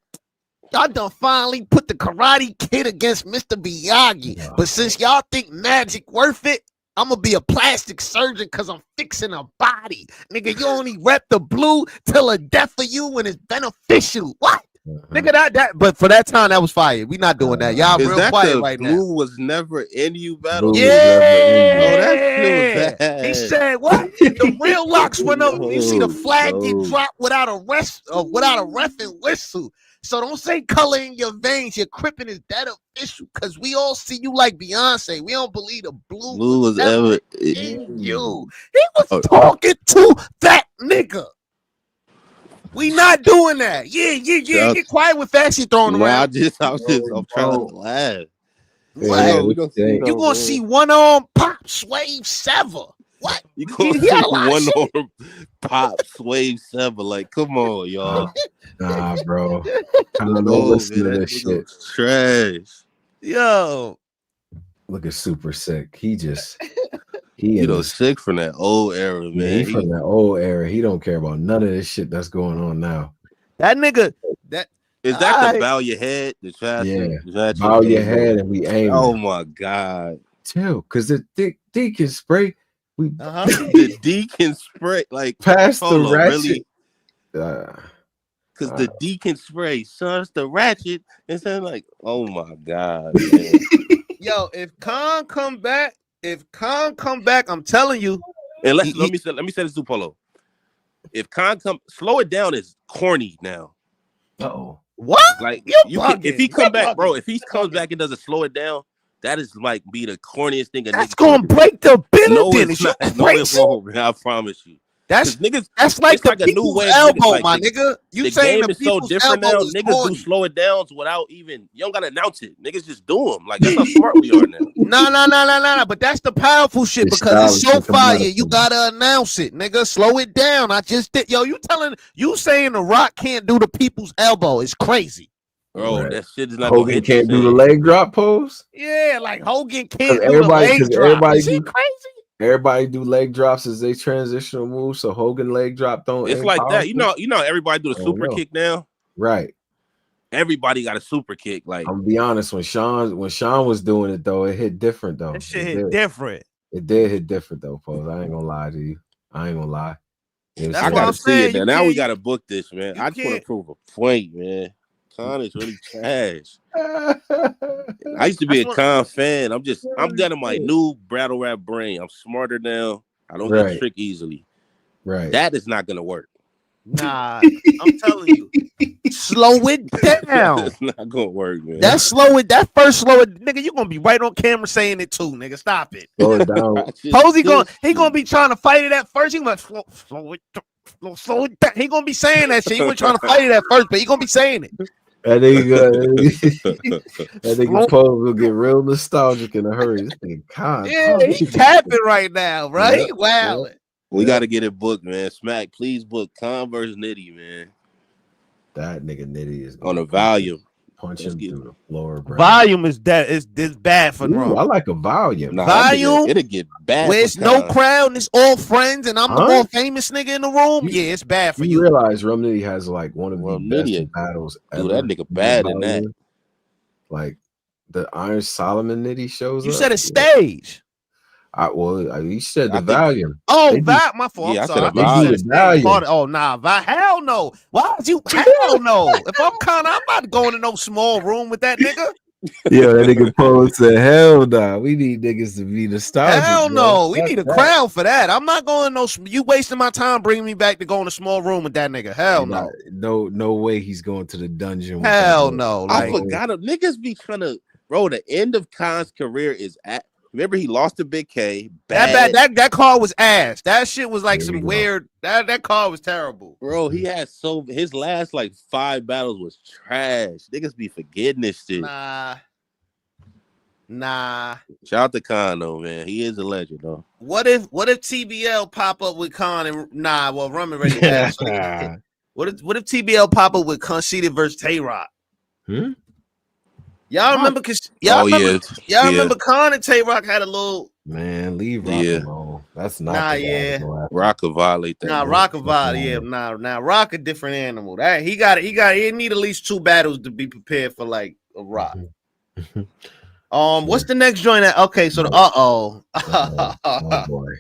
y'all done finally put the Karate Kid against Mr. Miyagi. But since y'all think Magic worth it, I'm gonna be a plastic surgeon because I'm fixing a body. Nigga, you only rep the blue till a death for you when it's beneficial. What? Nigga, that but for that time that was fire. We not doing that. Y'all real quiet right now. Blue was never in you battle. Yeah. Oh, that shit was bad. He said what? The real locks went up. You see the flag get dropped without a ref and whistle. So don't say color in your veins. Your crippin' is that official because we all see you like Beyonce. We don't believe the blue was ever in you. He was talking to that nigga. We not doing that. Yeah. Get quiet with that shit throwing around. I'm trying to laugh. You gonna see one arm pop, swave, sever. What? You gonna see one arm pop, swave, sever? Like, come on, y'all. Nah, bro. I don't know. Listen to this shit. Trash. Yo, look at Super Sick. He sick from that old era, man. Yeah, he from that old era. He don't care about none of this shit that's going on now. That nigga, is that the bow your head? The trash, bow your head and we aim. Oh my god, tell because the D can spray. The D can spray like past the ratchet. Because the D can spray, starts the ratchet and saying like, oh my god, man. Yo, if Khan come back, I'm telling you. And let me say this to Polo. If Khan slow it down is corny now. Uh-oh. What? Like if he come back, bro, if he comes back and doesn't slow it down, that is like be the corniest thing. That's gonna break the building. No, it's not. No, it's wrong, man. I promise you. That's niggas. That's like a new way. Elbow, my nigga. You saying the game is so different now? Niggas do slow it down without even. You don't gotta announce it. Niggas just do them. Like that's how smart we are now. No. But that's the powerful shit because it's so fire. You gotta announce it, nigga. Slow it down. I just did. Yo, you saying The Rock can't do the people's elbow? It's crazy. Bro, that shit is not. Hogan can't do the leg drop pose. Yeah, like Hogan can't do the leg drop. Is he crazy? Everybody do leg drops as they transitional move, so Hogan leg drop don't. It's like that, you know. Everybody do the super kick now, right? Everybody got a super kick. Like I'm gonna be honest, when Sean was doing it though, it hit different though. That shit hit different. It did hit different though, folks. I ain't gonna lie to you. I ain't gonna lie. I gotta see it now. Now we gotta book this, man. I just want to prove a point, man. Khan is really trash. I used to be a Khan fan. I'm getting my new battle rap brain. I'm smarter now. I don't get tricked easily. Right. That is not gonna work. Nah, I'm telling you, slow it down. It's not gonna work, man. That first slow it, nigga. You gonna be right on camera saying it too, nigga. Stop it. Slow it down. Posey gonna be trying to fight it at first. He gonna slow it down. He gonna be saying that shit. He was trying to fight it at first, but he gonna be saying it. That nigga Paul will get real nostalgic in a hurry. This nigga Khan. Yeah, he capping right now, right? He wilding. We got to get it booked, man. Smack, please book Khan versus Nitty, man. That nigga Nitty is on a volume. Punch him through the floor, bro. Volume is bad for Rum. I like a volume. Nah, volume, it'll get bad. Where it's no crowd and it's all friends, and I'm the more famous nigga in the room. Yeah, it's bad for you. You realize Rum Nitty has like one of the best battles ever. Dude, that nigga bad in that. Like the Iron Solomon Nitty shows up. You said a stage. You said the volume. Oh, my fault. Yeah, I'm sorry. I said volume. Oh, nah, hell no. Why is you? Hell no. If I'm not going to no small room with that nigga. Yeah, that nigga Paul said, hell nah. We need niggas to be nostalgic. Hell no. We need a crowd for that. I'm not going no. You wasting my time bringing me back to go in a small room with that nigga. Hell no. No way he's going to the dungeon. Hell no. I forgot. Niggas be trying to, bro, the end of Khan's career is at. Remember, he lost to Big K. That card was ass. That shit was like some weird. That card was terrible, bro. He had his last like 5 battles was trash. Niggas be forgetting this shit. Nah. Shout out to Khan though, man. He is a legend though. What if TBL pop up with Khan and Rum already passed. What if TBL pop up with Conceited versus Tay-Rock? Y'all remember? Y'all remember Khan and Tay-Rock had a little. Man, leave Rock alone. That's not. Rock a violate that. Rock a violate. Yeah, nah. Rock a different animal. That he need at least 2 battles to be prepared for like a Rock. What's the next joint? Okay, so oh boy.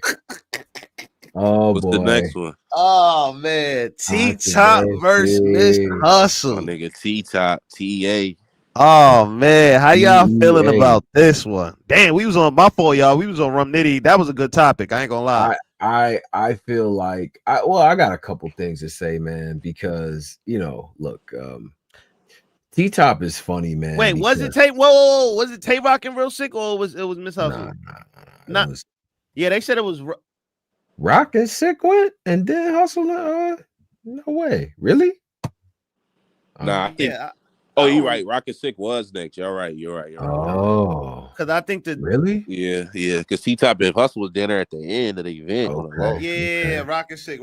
What's the next one? Oh man, T-Top versus Mr. Hustle. My nigga T-Top, T.A. Oh man, how y'all feeling about this one? Damn, we was on my fault, y'all. We was on Rum Nitty. That was a good topic. I ain't gonna lie. I feel like I got a couple things to say, man, because look, T-Top is funny, man. Wait, was it was it Tay-Rock and Real Sick, or was it Miss Hustle? Nah. Yeah, they said it was Rock and Sick went and then Hustle. No way, really? Nah, I think. Oh, you're right. Rocket Sick was next. You're right. Oh, because I think that really, yeah. Because T-Top and Hustle was down there at the end of the event. Okay. Rocket Sick.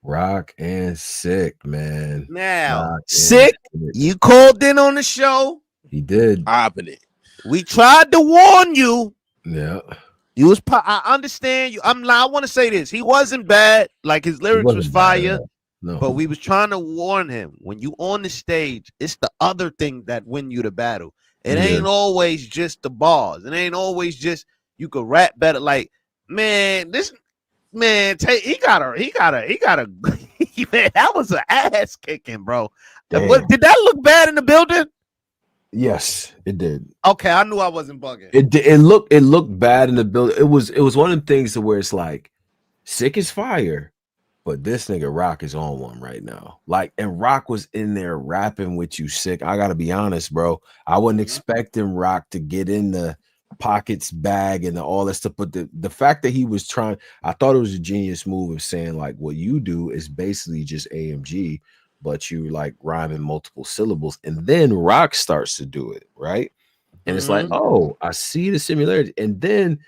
Rock and Sick, man. Now, Sick, you called in on the show. He did. We tried to warn you. Yeah. You was. I understand you. I want to say this. He wasn't bad. Like his lyrics was fire. No. But we was trying to warn him, when you on the stage, it's the other thing that win you the battle. It ain't always just the bars. It ain't always just you could rap better. Like, man, this man, he got a man, that was an ass kicking, bro. What, did that look bad in the building? Yes, it did. Okay, I knew I wasn't bugging. It looked bad in the building. It was one of the things to where it's like, Sick is fire. But this nigga Rock is on one right now. Like, and Rock was in there rapping with you, Sick. I gotta be honest, bro. I wasn't expecting Rock to get in the pockets bag and all that stuff. But the fact that he was trying, I thought it was a genius move of saying, like, what you do is basically just AMG, but you like rhyming multiple syllables. And then Rock starts to do it, right? And it's like, oh, I see the similarity. And then,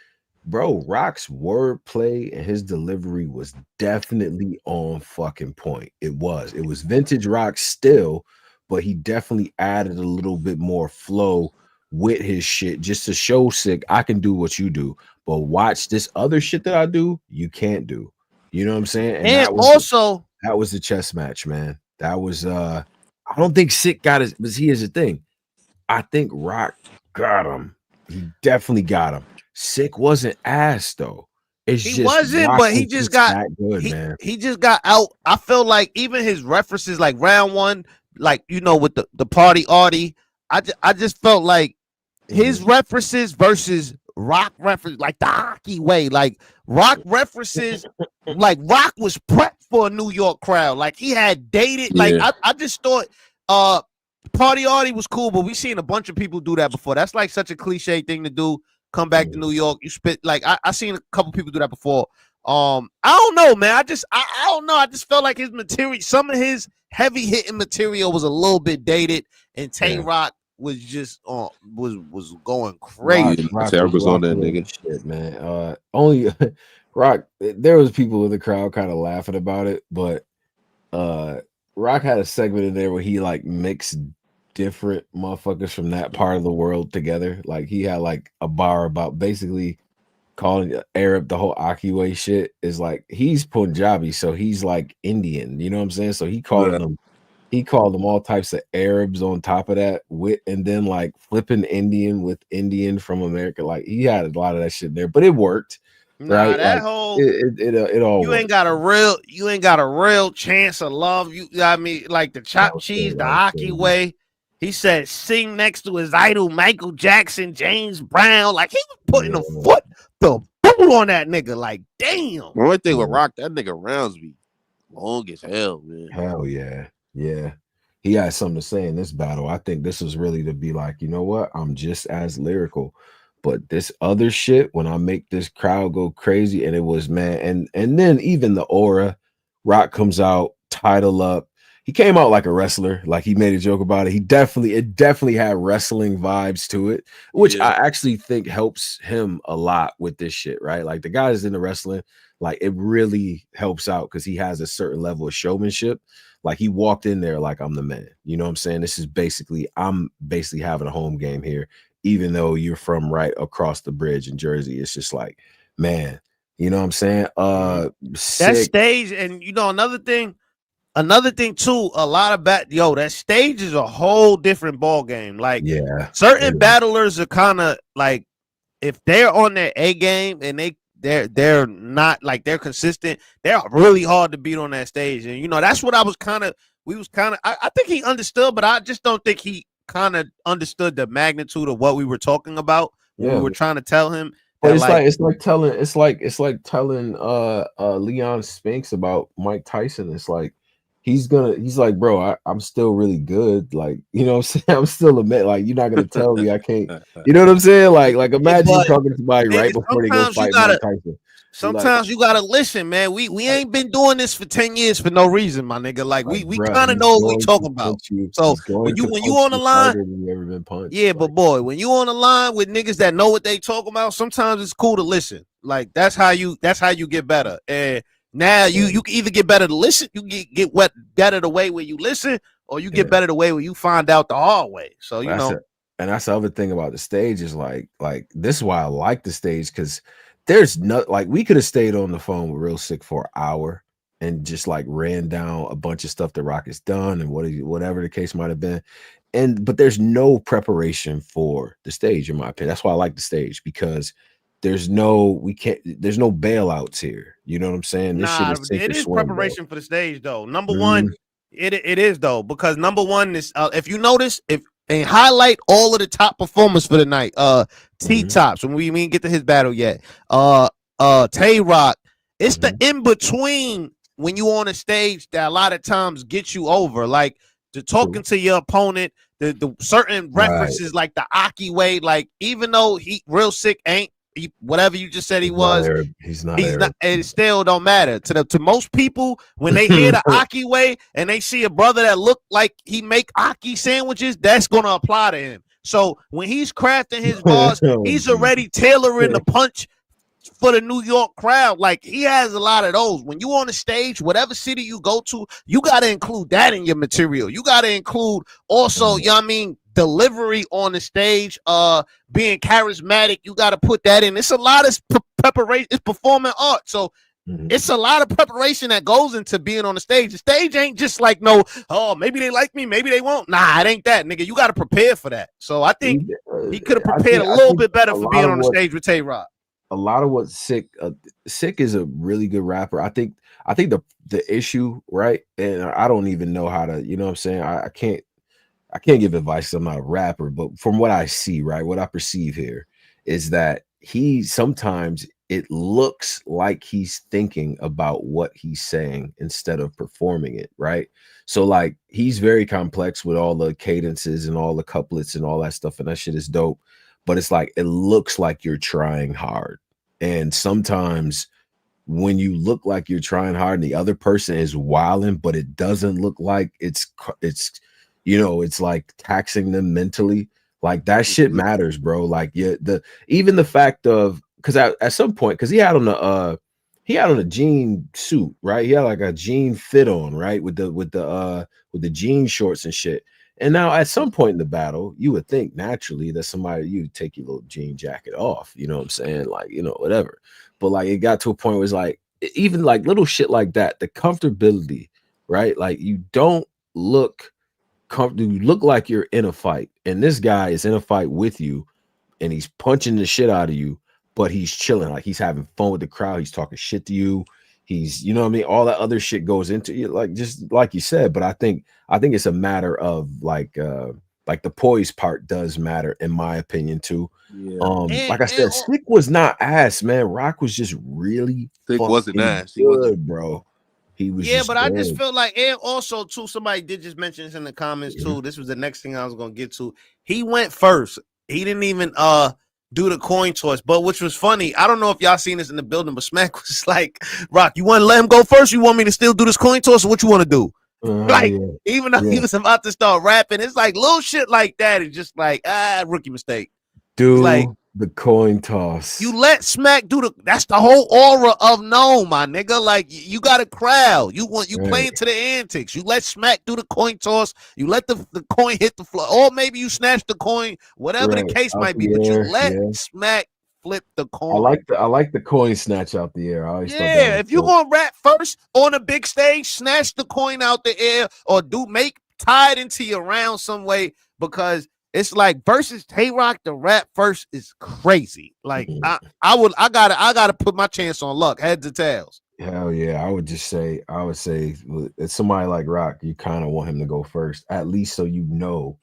bro, Rock's wordplay and his delivery was definitely on fucking point. It was vintage Rock still, but he definitely added a little bit more flow with his shit just to show Sick, I can do what you do, but watch this other shit that I do, you can't do. You know what I'm saying? And that was the chess match, man. That was I don't think Sick got his, but here's the thing. I think Rock got him. He definitely got him. Sick wasn't ass though. He just got good, man. He just got out. I feel like even his references, like round 1, like, you know, with the party arty. I just felt like his references versus Rock reference, like the hockey way, like Rock references, like Rock was prepped for a New York crowd. Like he had dated, like I just thought party arty was cool, but we seen a bunch of people do that before. That's like such a cliche thing to do. Come back to New York, you spit, like I seen a couple people do that before. I don't know, man. I don't know. I just felt like his material, some of his heavy hitting material was a little bit dated, and Tay Rock was just was going crazy. Rock was on that nigga. Shit, man. Only Rock. There was people in the crowd kind of laughing about it, but Rock had a segment in there where he like mixed different motherfuckers from that part of the world together. Like he had like a bar about basically calling Arab the whole Akiway shit is like he's Punjabi, so he's like Indian. You know what I'm saying? So he called them. He called them all types of Arabs on top of that, and then like flipping Indian with Indian from America. Like he had a lot of that shit there, but it worked. Right? That like, whole it all. You ain't got a real chance of love. I mean, like the chopped cheese, the hockey way. He said, sing next to his idol, Michael Jackson, James Brown. Like he was putting the boot on that nigga. Like damn. The only thing with Rock, that nigga rounds be long as hell, man. Hell yeah. Yeah, he had something to say in this battle. I think this was really to be like, you know what? I'm just as lyrical, but this other shit, when I make this crowd go crazy, and it was, man, and then even the aura, Rock comes out, title up. He came out like a wrestler, like he made a joke about it. It definitely had wrestling vibes to it, which I actually think helps him a lot with this shit, right? Like the guys in the wrestling, like it really helps out because he has a certain level of showmanship. Like he walked in there like I'm the man. You know what I'm saying? This is I'm basically having a home game here, even though you're from right across the bridge in Jersey. It's just like, man, you know what I'm saying? That stage, and you know, another thing too, a lot of that stage is a whole different ball game. Like certain battlers are kind of like, if they're on their A game and they're not like they're consistent, they're really hard to beat on that stage. And you know, that's what I think he understood, but I just don't think he kind of understood the magnitude of what we were talking about when we were trying to tell him. But it's like telling Leon Spinks about Mike Tyson. It's like he's like, bro, I'm still really good. Like, you know what I'm saying? I'm still a man. Like, you're not gonna tell me I can't. You know what I'm saying? Like imagine talking to somebody right before they go fight Mike Tyson. Sometimes you gotta listen, man. We ain't been doing this for 10 years for no reason, my nigga. Like we kind of know what we talking about. So when you on the line, but boy, when you on the line with niggas that know what they talking about, sometimes it's cool to listen. Like that's how you get better. And now you can either get better to listen, you get better the way where you listen, or you get better the way where you find out the hard way. So you know, and that's the other thing about the stage is like this is why I like the stage, because there's no, like, we could have stayed on the phone with Real Sick for an hour and just like ran down a bunch of stuff that Rock has done and whatever the case might have been. But there's no preparation for the stage, in my opinion. That's why I like the stage, because there's no bailouts here. You know what I'm saying? This shit is it is preparation for the stage, though. Number one, it is though, because number one is if you notice, and highlight all of the top performers for the night. T-Tops, when we didn't get to his battle yet. Tay Rock. It's the in between when you on a stage that a lot of times get you over, like the talking to your opponent, the certain references, like the Aki way. Like even though he Real Sick ain't whatever you just said he's not. It still don't matter to most people when they hear the Aki way and they see a brother that look like he make Aki sandwiches. That's gonna apply to him. So when he's crafting his bars, he's already tailoring the punch for the New York crowd. Like he has a lot of those. When you on the stage, whatever city you go to, you got to include that in your material. You got to include also, you know what I mean, delivery on the stage, being charismatic. You got to put that in. It's a lot of preparation. It's performing art. So it's a lot of preparation that goes into being on the stage. The stage ain't just like, maybe they like me, maybe they won't. Nah, it ain't that, nigga. You got to prepare for that. So I think he could have prepared a little bit better for being on the stage with Tay Rock. A lot of what SIKH is a really good rapper. I think the issue, right? And I don't even know how to, you know what I'm saying? I can't give advice. I'm not a rapper, but from what I see, right, what I perceive here is that he sometimes it looks like he's thinking about what he's saying instead of performing it, right? So like he's very complex with all the cadences and all the couplets and all that stuff, and that shit is dope. But it's like it looks like you're trying hard, and sometimes when you look like you're trying hard and the other person is wilding, but it doesn't look like it's you know, it's like taxing them mentally. Like that shit matters, bro. Like yeah, even the fact of because at some point, because he had on a jean suit, right? He had like a jean fit on, right? With the jean shorts and shit. And now at some point in the battle, you would think naturally that somebody you take your little jean jacket off, you know what I'm saying? Like, you know, whatever. But like it got to a point where it's like even like little shit like that, the comfortability, right? Like you don't look comfortable, you look like you're in a fight, and this guy is in a fight with you, and he's punching the shit out of you, but he's chilling, like he's having fun with the crowd, he's talking shit to you, he's, you know what I mean, all that other shit goes into it, like just like you said. But I think it's a matter of like the poise part does matter in my opinion too. Like I said, SIKH was not ass, man. Rock was just really SIKH wasn't ass. He wasn't, bro. He was just but I good. just feel like, and also too, somebody did just mention this in the comments too. This was the next thing I was gonna get to. He went first. He didn't even do the coin toss, but which was funny. I don't know if y'all seen this in the building, but Smack was like, "Rock, you want to let him go first? You want me to still do this coin toss, or what you want to do?" Like, even though he was about to start rapping, it's like little shit like that. It's just like rookie mistake, dude. Like the coin toss. You let Smack do that's the whole aura of Nome, my nigga. Like you got a crowd. You play into the antics. You let Smack do the coin toss. You let the coin hit the floor, or maybe you snatch the coin, whatever the case might be. But you let Smack flip the coin. I like the coin snatch out the air. I always thought that was if you're gonna rap first on a big stage, snatch the coin out the air, or tie it into your round some way, because it's like versus Tay-Rock, the rap first is crazy. Like I gotta put my chance on luck, heads or tails. Hell yeah. I would say it's somebody like Rock, you kind of want him to go first, at least so you know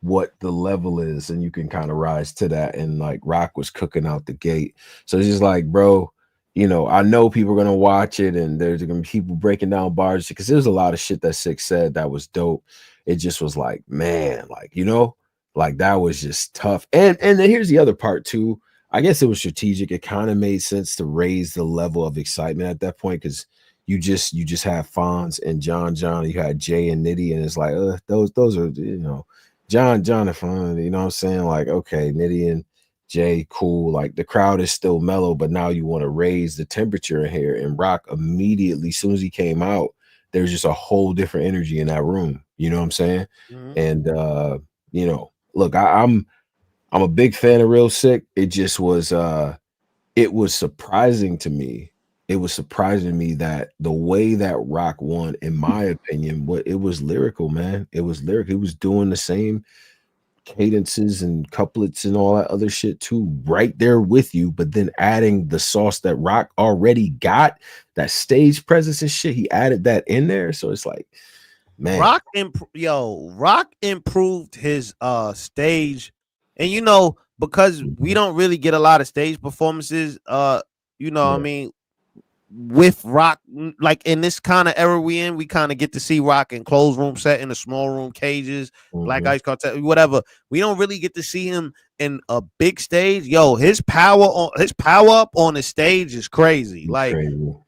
what the level is and you can kind of rise to that. And like Rock was cooking out the gate. So it's just like, bro, you know, I know people are gonna watch it and there's gonna be people breaking down bars because there's a lot of shit that SIKH said that was dope. It just was like, man, like, you know, like that was just tough. And then here's the other part too. I guess it was strategic. It kind of made sense to raise the level of excitement at that point because you just have FONZ and John, you had Jay and Nitty, and it's like those are, you know, John and FONZ, you know what I'm saying? Like, okay, Nitty and Jay, cool. Like the crowd is still mellow, but now you want to raise the temperature in here. And Rock immediately, as soon as he came out, there's just a whole different energy in that room. You know what I'm saying? And you know, look, I'm a big fan of Real SIKH. It just was it was surprising to me. It was surprising to me that the way that Rock won, in my opinion, it was lyrical, man. It was lyrical. He was doing the same cadences and couplets and all that other shit too, right there with you, but then adding the sauce that Rock already got, that stage presence and shit. He added that in there. So it's like, man, Rock improved his stage, and you know, because we don't really get a lot of stage performances, you know, I mean, with Rock, like in this kind of era we kind of get to see Rock in closed room set, in the small room cages, Black Ice Cartel, whatever. We don't really get to see him in a big stage. Yo, his power up on the stage is crazy. Like,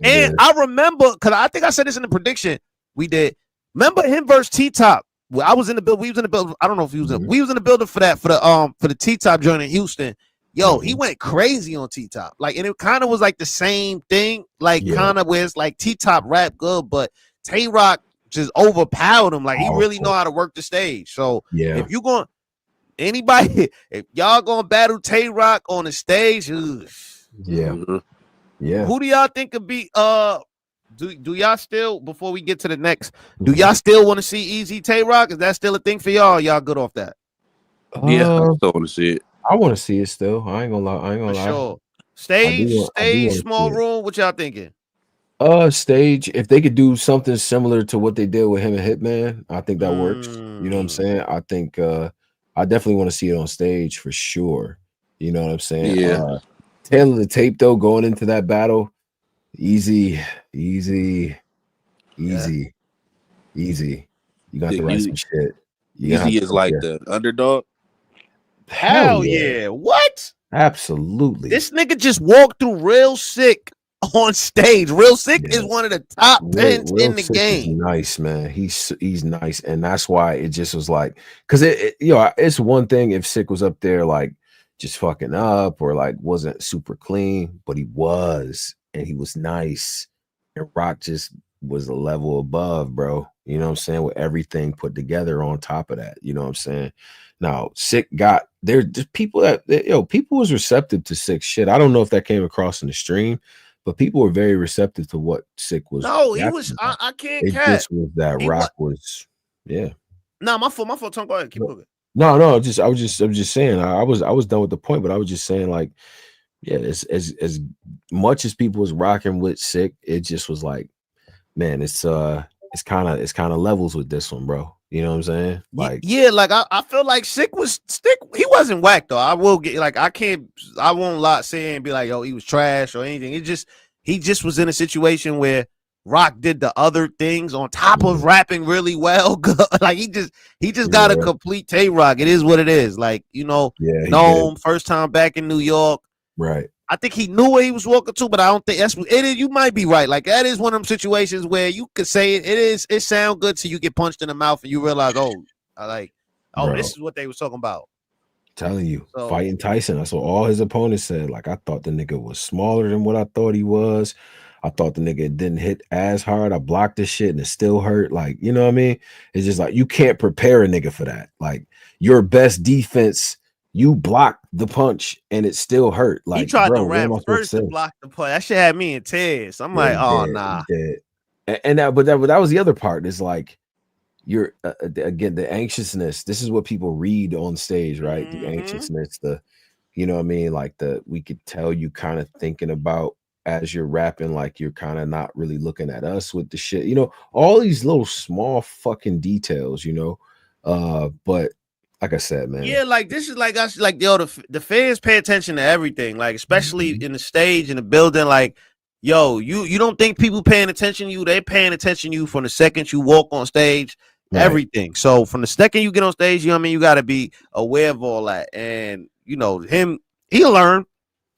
and I remember, because I think I said this in the prediction we did. Remember him versus T-Top? I was in the building. We was in the building. I don't know if he was in. We was in the building for the T-Top joint in Houston. Yo, he went crazy on T-Top. Like, and it kind of was like the same thing. Like, kind of where it's like T-Top rap good, but Tay-Rock just overpowered him. Like, he really know how to work the stage. So if you going anybody, if y'all gonna battle Tay-Rock on the stage, who do y'all think could be do y'all still, before we get to the next, do y'all still want to see EAZY Tay-Rock? Is that still a thing for y'all? Y'all good off that? Yeah, I still want to see it. I want to see it still. I ain't gonna lie. Sure. Stage, small room. What y'all thinking? Stage, if they could do something similar to what they did with him and Hitman, I think that works. You know what I'm saying? I think I definitely want to see it on stage for sure. You know what I'm saying? Yeah. Tail of the tape though, going into that battle, easy. You got to Think write some shit. You have EAZY to is go like there. the underdog. Hell yeah. What? Absolutely. This nigga just walked through Real Sick on stage. Real Sick is one of the top pens in the Sick is game. nice, man. He's nice, and that's why it just was like, because you know, it's one thing if Sick was up there like just fucking up or like wasn't super clean, but he was, and he was nice, and Rock just was a level above, bro. You know what I'm saying? With everything put together on top of that, you know what I'm saying? Now, Sick got there's people that people was receptive to Sick shit. I don't know if that came across in the stream, but people were very receptive to what Sick was. No, he was. I can't. It just was that Rock was, yeah. No, my fault. Tom, go ahead. Keep moving. No, I was just saying. I was done with the point, but I was just saying, like, yeah, as much as people was rocking with Sick, it just was like, man, it's kind of levels with this one, bro. You know what I'm saying? Like, yeah, like I feel like Sick. He wasn't whack though. I will get like I won't lie say and be like, yo, he was trash or anything. He just was in a situation where Rock did the other things on top of rapping really well. Like he just got a complete Tay-Rock. It is what it is. Like, you know, Nome, first time back in New York. Right. I think he knew where he was walking to, but I don't think that's it is. You might be right. Like that is one of them situations where you could say it sound good till you get punched in the mouth and you realize, bro, this is what they was talking about. Telling you, fighting Tyson. That's what all his opponents said. Like, I thought the nigga was smaller than what I thought he was. I thought the nigga didn't hit as hard. I blocked this shit and it still hurt. Like, you know what I mean? It's just like you can't prepare a nigga for that. Like, your best defense, you block the punch and it still hurt. Like, he tried to rap first to block the punch. That shit had me in tears. I'm like, oh nah. And that was the other part. Is like, you're again, the anxiousness. This is what people read on stage, right? The anxiousness, you know what I mean? Like we could tell you kind of thinking about as you're rapping, like you're kind of not really looking at us with the shit, you know, all these little small fucking details, you know. But like I said, man, yeah, like this is like us, like yo, the fans pay attention to everything, like especially in the stage in the building, like. Yo, you don't think people paying attention to you? They paying attention to you from the second you walk on stage, everything. So from the second you get on stage, you know what I mean? You got to be aware of all that. And, you know, he'll learn.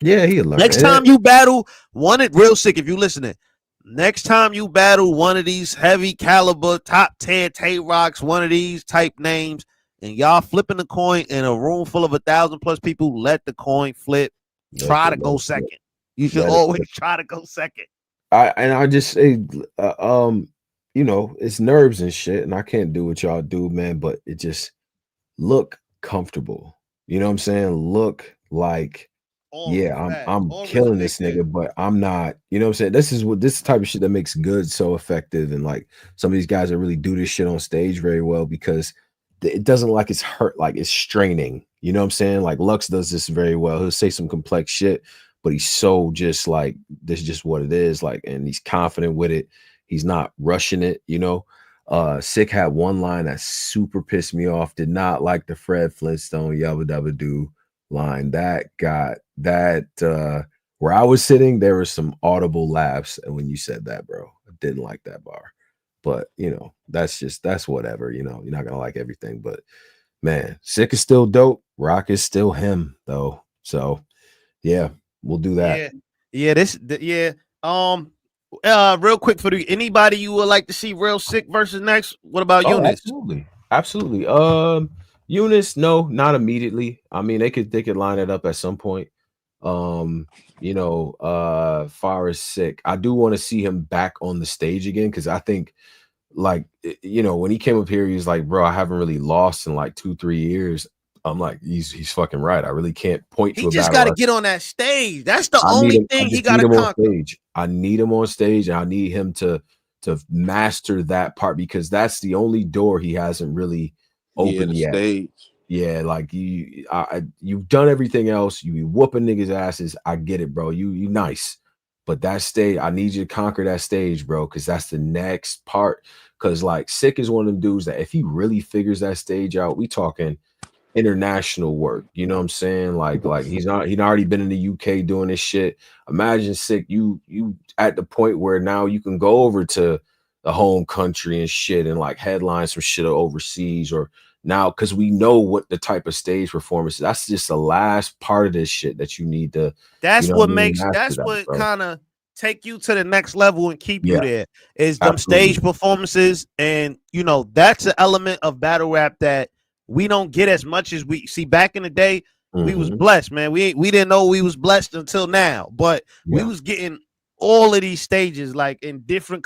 Yeah, he'll learn. Next time you battle Real Sick, if you listening, next time you battle one of these heavy caliber, top 10 Tay-Rocks, one of these type names, and y'all flipping the coin in a room full of 1,000+ people, let the coin flip. Try to go second. You should always try to go second. I just say, you know, it's nerves and shit, and I can't do what y'all do, man. But it just look comfortable. You know what I'm saying? Look like, I'm killing this nigga, but I'm not. You know what I'm saying? This type of shit that makes good so effective, and like some of these guys that really do this shit on stage very well because it doesn't like it's hurt, like it's straining. You know what I'm saying? Like Lux does this very well. He'll say some complex shit, but he's so just like, this is just what it is. Like, and he's confident with it. He's not rushing it, you know. SIKH had one line that super pissed me off. Did not like the Fred Flintstone yabba dabba do line. That got that where I was sitting, there was some audible laughs. And when you said that, bro, I didn't like that bar. But you know, that's whatever, you know, you're not gonna like everything. But man, SIKH is still dope. Rock is still him, though. So yeah. We'll do that. Real quick for anybody you would like to see Real Sick versus next. What about YUNUS? Absolutely. YUNUS, no, not immediately. I mean, they could line it up at some point. You know, far as SIKH, I do want to see him back on the stage again because I think, like, you know, when he came up here, he was like, bro, I haven't really lost in like 2-3 years. I'm like, he's fucking right. I really can't point to a battle. He just got to get on that stage. That's the only thing he got to conquer. I need him on stage. And I need him to master that part because that's the only door he hasn't really opened yet. Stage. Yeah, like you've done everything else. You be whooping niggas' asses. I get it, bro. You nice, But that stage, I need you to conquer that stage, bro, because that's the next part. Because like SIKH is one of them dudes that if he really figures that stage out, we talking international work. You know what I'm saying? Like he's already been in the UK doing this shit. Imagine SIKH, you at the point where now you can go over to the home country and shit and like headline some shit overseas, or now because we know what the type of stage performance is. That's just the last part of this shit that you need to. That's you know what I mean? makes that's that, what bro. kind of take you to the next level and keep you Yeah. there is them Absolutely. stage performances. And you know, that's an element of battle rap that we don't get as much as we see back in the day. We was blessed, man. We didn't know we was blessed until now, but we was getting all of these stages like in different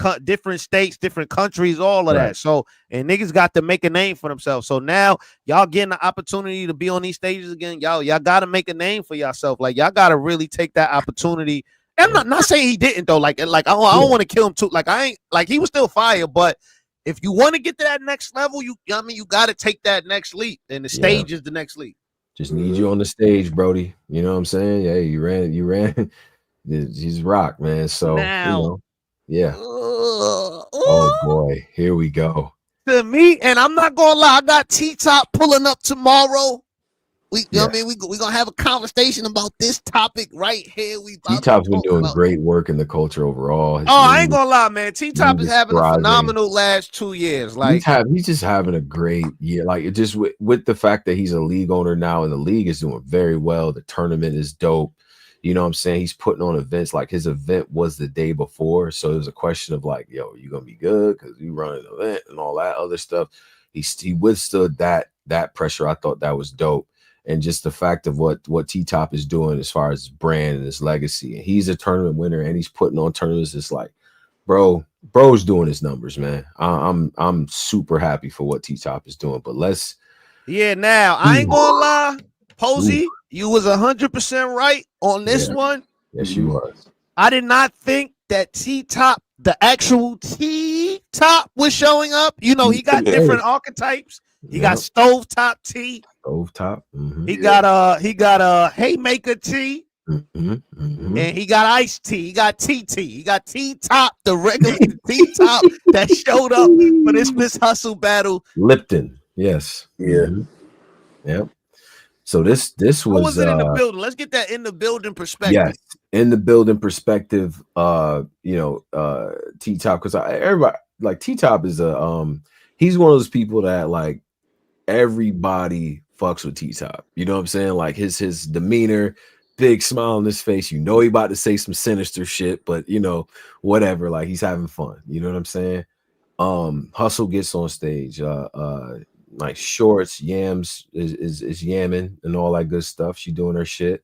states, different countries, all of that. So, and niggas got to make a name for themselves. So now y'all getting the opportunity to be on these stages again. Y'all got to make a name for yourself. Like y'all got to really take that opportunity. And I'm not saying he didn't though. Like I don't want to kill him too. Like I ain't like he was still fire, but if you want to get to that next level, you got to take that next leap, and the stage is the next leap. Just need you on the stage, Brody. You know what I'm saying? Yeah, you ran. He's rock, man. So now, oh boy, here we go. To me, and I'm not gonna lie, I got T-Top pulling up tomorrow. You know what I mean? We're gonna have a conversation about this topic right here. T-Top's been doing great work in the culture overall. I ain't gonna lie, man. T-Top is having a phenomenal last 2 years. Like he's just having a great year. Like it just with the fact that he's a league owner now, and the league is doing very well. The tournament is dope. You know what I'm saying? He's putting on events. Like his event was the day before, so it was a question of like, yo, you gonna be good because you run an event and all that other stuff. He withstood that pressure. I thought that was dope. And just the fact of what T-Top is doing as far as his brand and his legacy. And he's a tournament winner and he's putting on tournaments. It's like, bro's doing his numbers, man. I'm super happy for what T-Top is doing. But now I ain't gonna lie, Posey, you was 100% right on this one. Yes, you was. I did not think that T-Top, the actual T-Top, was showing up. You know, he got different archetypes. He got stovetop T. Stovetop. He got a haymaker T. And he got iced tea. He got TT. He got T-Top, the regular T-Top that showed up for this Miss Hustle battle. Lipton. Yes. Yep. So this was. How was it in the building? Let's get that in the building perspective. Yes, in the building perspective. T-Top, because everybody like T-Top is he's one of those people that like everybody fucks with T-Top. You know what I'm saying? Like his demeanor, big smile on his face. You know he about to say some sinister shit, but you know whatever. Like he's having fun. You know what I'm saying? Hustle gets on stage. Like Shorts, Yams is yamming and all that good stuff. She doing her shit.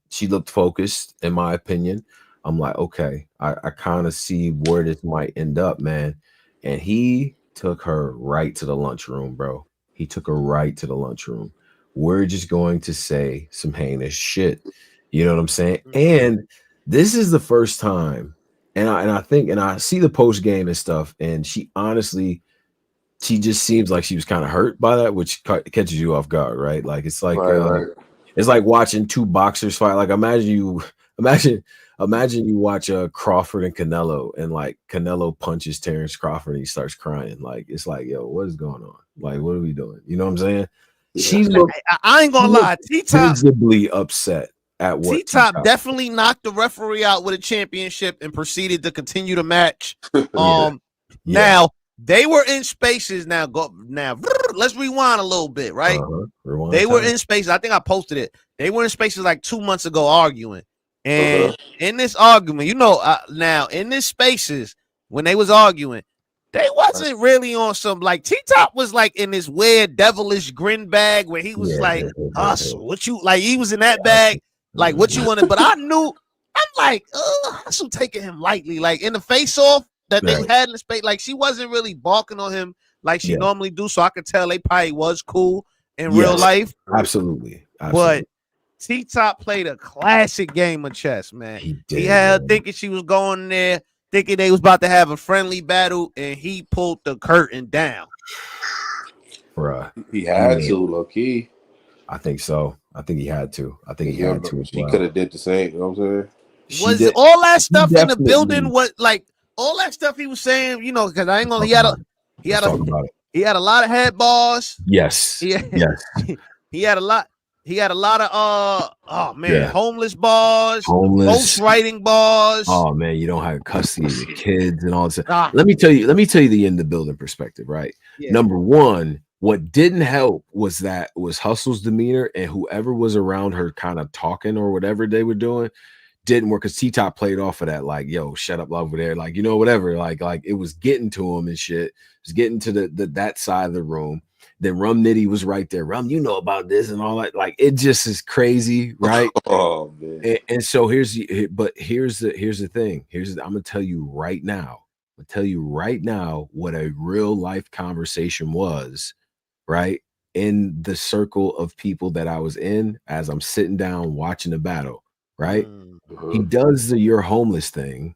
She looked focused, in my opinion. I'm like, okay, I kind of see where this might end up, man. And he took her right to the lunchroom, bro. He took her right to the lunchroom. We're just going to say some heinous shit. You know what I'm saying? And this is the first time, and I see the post game and stuff, and she honestly. She just seems like she was kind of hurt by that, which catches you off guard, right? Like it's like it's like watching two boxers fight. Like imagine you watch Crawford and Canelo, and like Canelo punches Terrence Crawford and he starts crying. Like it's like, yo, what is going on? Like, what are we doing? You know what I'm saying? I ain't gonna lie, T-Top visibly upset at what T-Top definitely knocked the referee out with a championship and proceeded to continue the match. Now. They were in spaces now. Let's rewind a little bit, right? They were in spaces. I think I posted it. They were in spaces like 2 months ago arguing. And in this argument, now in this spaces, when they was arguing, they wasn't really on some like T-Top was like in this weird devilish grin bag where he was like, Hustle, what you like? He was in that bag, like what you wanted. But I'm like, Hustle taking him lightly, like in the face off. That they had in the space, like she wasn't really balking on him like she normally do. So I could tell they probably was cool in real life. Absolutely. But T-Top played a classic game of chess, man. He had her thinking she was going there, thinking they was about to have a friendly battle, and he pulled the curtain down. Bruh. He had to, low key. I think so. I think he had to. I think he had to. She could have did the same, you know what I'm saying? Was all that stuff in the definitely- building? What like all that stuff he was saying? You know, because I ain't gonna. He had a lot of head bars. Yes. Yes. He had a lot. He had a lot of homeless bars, Homeless ghostwriting bars. Oh man, you don't have custody of your kids and all this. Let me tell you the in the building perspective, right? Yeah. Number one, what didn't help was Hustle's demeanor, and whoever was around her kind of talking or whatever they were doing didn't work, because T-Top played off of that, like, yo, shut up over there, like, you know, whatever, like it was getting to him and shit. It was getting to that side of the room. Then Rum Nitty was right there. Rum, you know about this and all that. Like, it just is crazy, right? Oh man. And so here's the thing. I'm gonna tell you right now. What a real life conversation was, right? In the circle of people that I was in as I'm sitting down watching the battle, right? He does the "you're homeless" thing.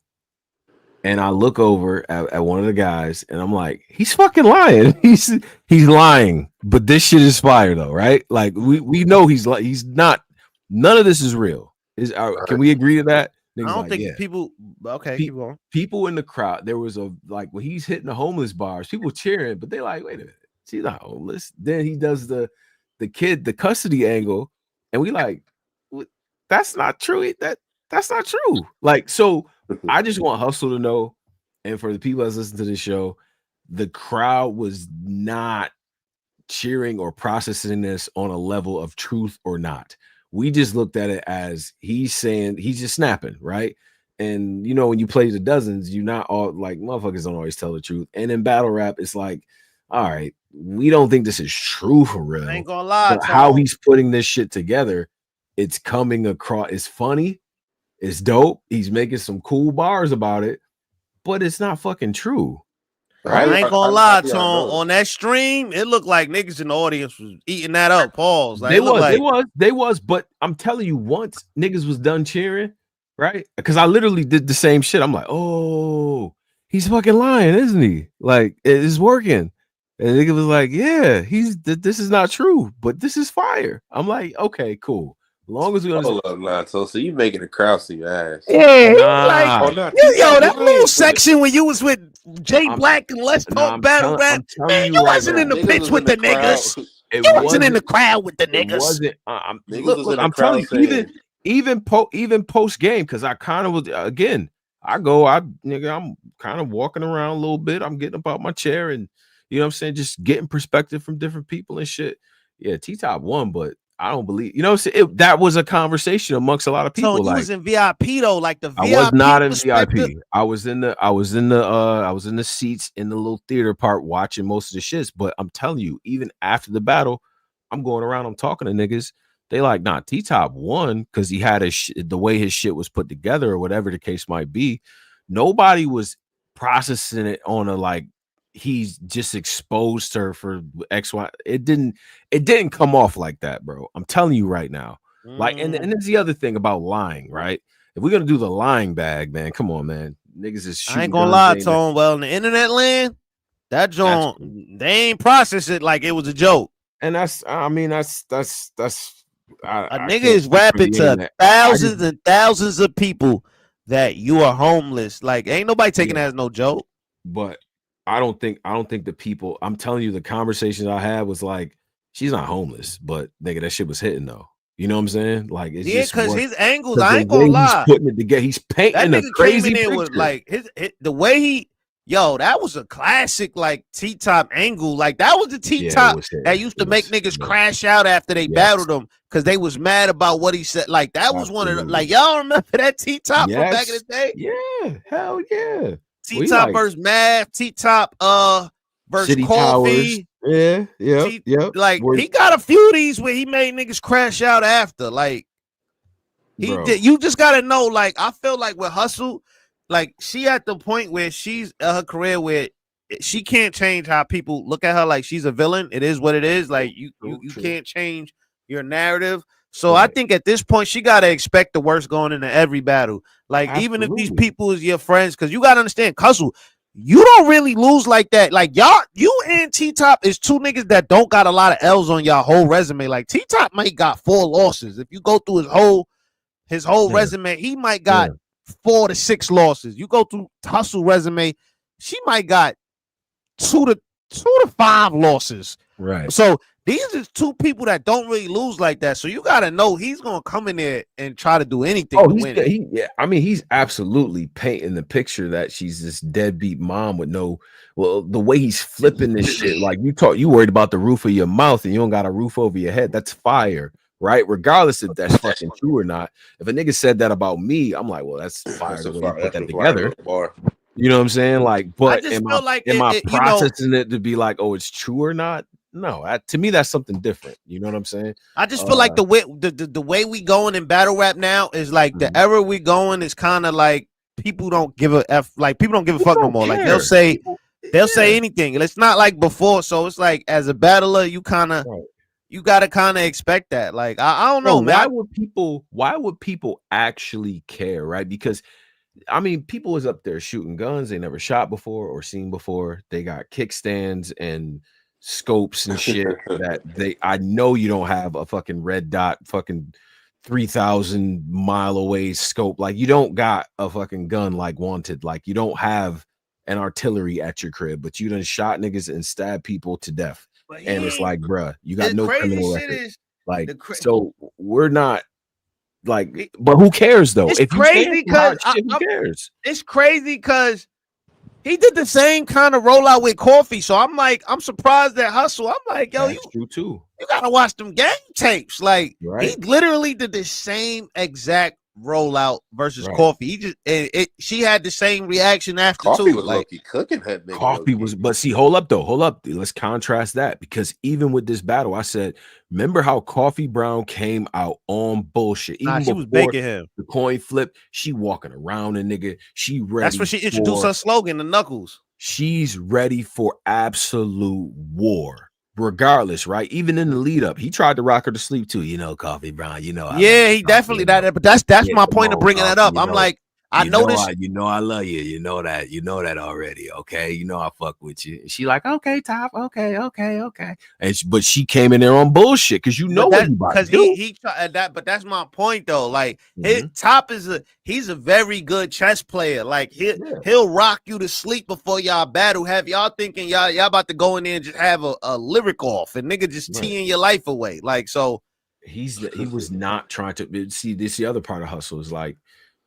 And I look over at one of the guys, and I'm like, he's fucking lying. He's lying. But this shit is fire, though, right? Like, we know he's not. None of this is real. Can we agree to that? I don't think people. Okay, keep going. People in the crowd. There was when he's hitting the homeless bars, people cheering, but they like, wait a minute, she's not homeless. Then he does the custody angle, and we like, that's not true. That's not true. Like, so. I just want Hustle to know, and for the people that listen to this show, the crowd was not cheering or processing this on a level of truth or not. We just looked at it as he's saying, he's just snapping, right? And you know, when you play the dozens, you're not all like, motherfuckers don't always tell the truth. And in battle rap, it's like, all right, we don't think this is true for real. I ain't gonna lie. But how he's putting this shit together, it's coming across. It's funny. It's dope. He's making some cool bars about it, but it's not fucking true. Right? I ain't gonna lie, Tone. On that stream, it looked like niggas in the audience was eating that up. Pause. Like, they was. But I'm telling you, once niggas was done cheering, right? Because I literally did the same shit. I'm like, oh, he's fucking lying, isn't he? Like, it's working. And the nigga was like, yeah, this is not true, but this is fire. I'm like, okay, cool. Long as we so you making a crowd see your ass. Yeah, that little section when you was with Jay Black and Let's Talk Battle Rap, man, you wasn't in the pitch with the niggas. You wasn't in the crowd with the niggas. Look, I'm telling you, even post game, because I kind of was again. I'm kind of walking around a little bit. I'm getting up out my chair, and you know what I'm saying, just getting perspective from different people and shit. Yeah, T-Top won, but I don't believe, you know, that was a conversation amongst a lot of people. So you was in VIP though, like the VIP. I was not in VIP. I was in the seats in the little theater part watching most of the shits. But I'm telling you, even after the battle, I'm going around, I'm talking to niggas. They like, nah, T-Top won because he had the way his shit was put together or whatever the case might be. Nobody was processing it on a like, he's just exposed her for XY. It didn't come off like that, bro. I'm telling you right now. Like, and there's the other thing about lying, right? If we're gonna do the lying bag, man, come on, man. Niggas is shooting. I ain't gonna lie, Tone. Well, in the internet land, that joint, they ain't process it like it was a joke. And a nigga is rapping to thousands and thousands of people that you are homeless. Like, ain't nobody taking that as no joke. But I don't think the people, I'm telling you, the conversation I had was like, she's not homeless, but nigga, that shit was hitting though. You know what I'm saying? Like, it's just because his angles, I ain't gonna lie, he's putting it together. He's painting a crazy picture. Was like the way that was a classic like T-Top angle. Like, that was the T-Top that used to make niggas crash out after they battled him because they was mad about what he said. Like, that was one of the, like, y'all remember that T-Top from back in the day? Yeah, hell yeah. T-Top versus Mav, T-Top versus City Coffee. Towers. Yeah. Like, he got a few of these where he made niggas crash out after. Like, he did. You just gotta know, like, I feel like with Hustle, like, she at the point where she's her career where she can't change how people look at her. Like, she's a villain. It is what it is. Like, you can't change your narrative. So I think at this point, she got to expect the worst going into every battle. Like, even if these people is your friends, because you got to understand, Hustle, you don't really lose like that. Like, y'all, you and T-Top is two niggas that don't got a lot of L's on y'all whole resume. Like, T-Top might got 4 losses. If you go through his whole Yeah. resume, he might got 4 to 6 losses. You go through Hustle resume, she might got 2 to 5 losses. Right. So these are 2 people that don't really lose like that. So you gotta know he's gonna come in there and try to do anything to win it. Yeah, I mean, he's absolutely painting the picture that she's this deadbeat mom with no. Well, the way he's flipping this shit, like you worried about the roof of your mouth and you don't got a roof over your head. That's fire, right? Regardless if that's fucking true or not. If a nigga said that about me, I'm like, well, that's fire. The way you put that together. You know what I'm saying? Like, but am I processing it to be like, oh, it's true or not? No, to me, that's something different. You know what I'm saying? I just feel like the way we going in battle rap now is like the era we going is kind of like people don't give a f. Like people don't give a fuck no more. Like they'll say anything. It's not like before. So it's like as a battler, you gotta kind of expect that. Like I don't know, man. Why would people actually care, right? Because I mean, people was up there shooting guns they never shot before or seen before. They got kickstands and scopes and shit that I know you don't have a fucking red dot fucking 3,000 mile away scope. Like you don't got a fucking gun like Wanted. Like you don't have an artillery at your crib, but you done shot niggas and stabbed people to death. And it's like, bruh, you got no criminal record. Like, so we're not like, but who cares though? It's crazy because who cares? It's crazy because he did the same kind of rollout with Coffee. So I'm like, I'm surprised that Hustle. I'm like, yo, that's true too. You gotta watch them game tapes. Like he literally did the same exact rollout versus Coffee. He just she had the same reaction after Coffee too. was like cooking that nigga. Coffee was, but see, hold up. Let's contrast that because even with this battle, I said, remember how Coffee Brown came out on bullshit. Even she was baking him. The coin flip, she walking around a nigga. She ready. That's when she introduced her slogan, the Knuckles. She's ready for absolute war. Regardless, right? Even in the lead up, he tried to rock her to sleep too. You know, Coffee Brown. You know, he definitely that. But that's my point of bringing that up. I'm like, I noticed. I love you. You know that already. Okay, you know I fuck with you. And she like, okay, Top. Okay. And but she came in there on bullshit because because he tried that. But that's my point though. Like his Top he's a very good chess player. Like he'll rock you to sleep before y'all battle. Have y'all thinking y'all about to go in there and just have a lyric off and nigga just teeing your life away. Like so, he was not trying to see this. The other part of Hustle is like,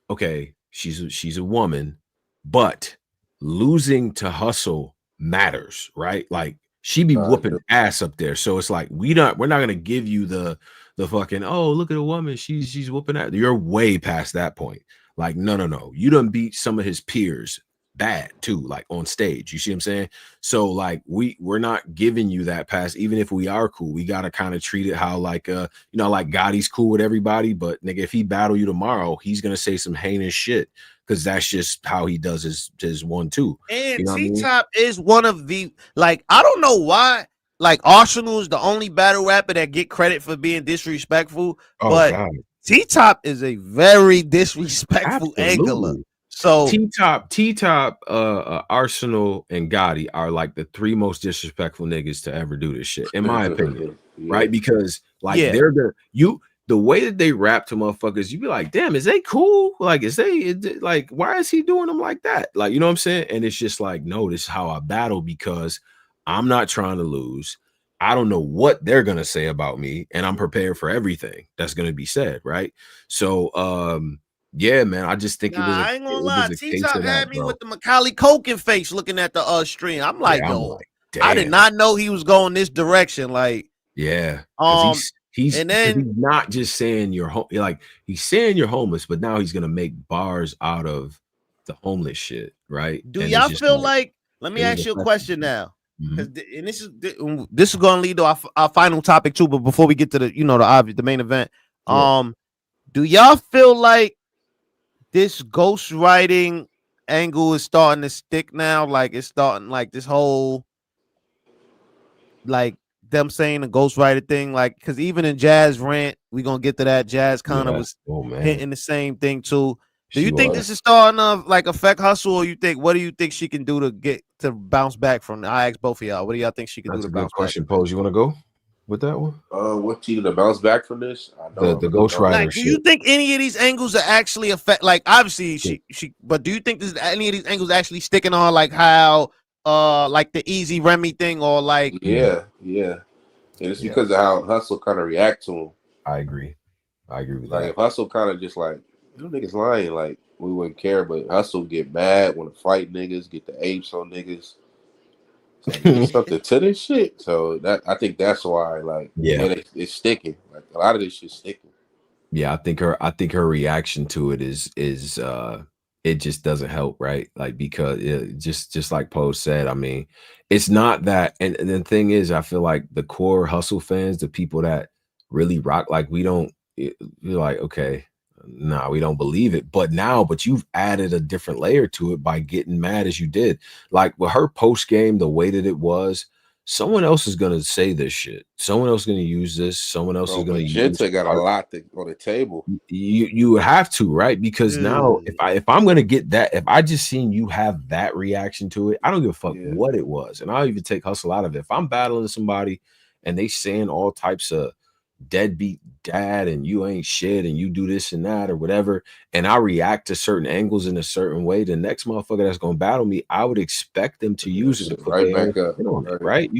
okay. She's a woman, but losing to Hustle matters, right? Like she be whooping ass up there. So it's like we're not gonna give you the fucking, oh, look at a woman, she's whooping ass. You're way past that point. Like, no. You done beat some of his peers bad too, like on stage. You see what I'm saying? So like we're not giving you that pass, even if we are cool. We gotta kind of treat it how like like Gotti's cool with everybody, but nigga, if he battle you tomorrow, he's gonna say some heinous shit because that's just how he does his 1-2. And you know T-Top is one of the like, I don't know why. Like Arsenal is the only battle rapper that get credit for being disrespectful, but T-Top is a very disrespectful angler. So T-Top, Arsenal, and Gotti are like the 3 most disrespectful niggas to ever do this shit, in my opinion, right? Because like they're the way that they rap to motherfuckers, you be like, damn, is they cool? Like, like, why is he doing them like that? Like, you know what I'm saying? And it's just like, no, this is how I battle because I'm not trying to lose. I don't know what they're gonna say about me, and I'm prepared for everything that's gonna be said, right? So yeah, man. I just think I ain't gonna lie. T-Top had me with the Macaulay Culkin face looking at the stream. I'm like, yo, I did not know he was going this direction. Like, he's not just saying you're like he's saying you're homeless, but now he's gonna make bars out of the homeless shit, right? Do y'all feel like? Let me ask you a question now, and this is gonna lead to our final topic too. But before we get to the main event, do y'all feel like this ghostwriting angle is starting to stick now? Like it's starting like this whole like them saying the ghostwriter thing, like because even in Jazz rant, we gonna get to that. Jazz kind of was hitting the same thing too. Do you think this is starting to like affect Hustle, or what do you think she can do to bounce back from? I ask both of y'all. What do y'all think she can do to bounce back? Question, Pose. You want to go? with that one. What cheated to bounce back from this? I know The Ghost Rider Like, do shit. you think any of these angles are actually affect? Like, obviously but do you think this any of these angles actually sticking on like how like the EAZY Remy thing or like yeah. And it's because of how Hustle kind of react to him. I agree with Like that. if Hustle kind of just like, you niggas lying, like we wouldn't care, but Hustle get mad when to fight niggas, get the apes on niggas. So there's something to this shit. So that I think that's why, like, it's sticking. Like a lot of this shit's sticking. Yeah, I think her reaction to it is it just doesn't help, right? Like, because just like Poe said, I mean, it's not that, and the thing is, I feel like the core Hustle fans, the people that really rock, like we don't, you're like, okay, nah, we don't believe it. But you've added a different layer to it by getting mad as you did. Like with her post game, the way that it was, someone else is gonna say this shit. Someone else is gonna use this. Someone else is gonna use. Got a lot on the table. You would have to, right? Because now if I'm gonna get that, if I just seen you have that reaction to it, I don't give a fuck what it was, and I'll even take Hustle out of it. If I'm battling somebody and they saying all types of deadbeat dad and you ain't shit and you do this and that or whatever, and I react to certain angles in a certain way, the next motherfucker that's gonna battle me, I would expect them to use it to put right back up on it, right?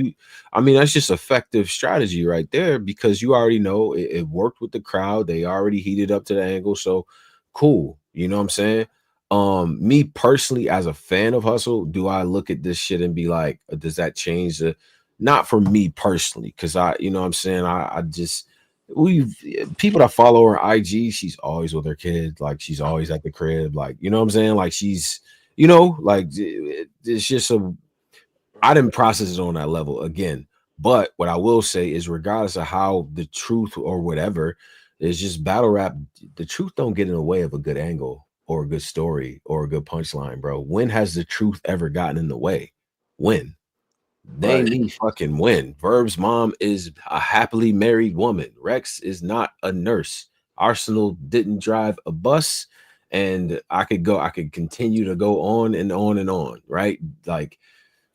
I mean, that's just effective strategy right there, because you already know it worked with the crowd. They already heated up to the angle, so cool. You know what I'm saying? Me personally, as a fan of Hustle, do I look at this shit and be like, does that change the? Not for me personally, because you know what I'm saying, I just, people that follow her IG, she's always with her kid, like she's always at the crib, like, you know what I'm saying, like she's, you know, like it's just I didn't process it on that level again. But what I will say is, regardless of how the truth or whatever is, just battle rap, the truth don't get in the way of a good angle or a good story or a good punchline, bro. When has the truth ever gotten in the way? When? Name me fucking when. Verb's mom is a happily married woman. Rex is not a nurse. Arsenal didn't drive a bus. And I could continue to go on and on and on, right? Like,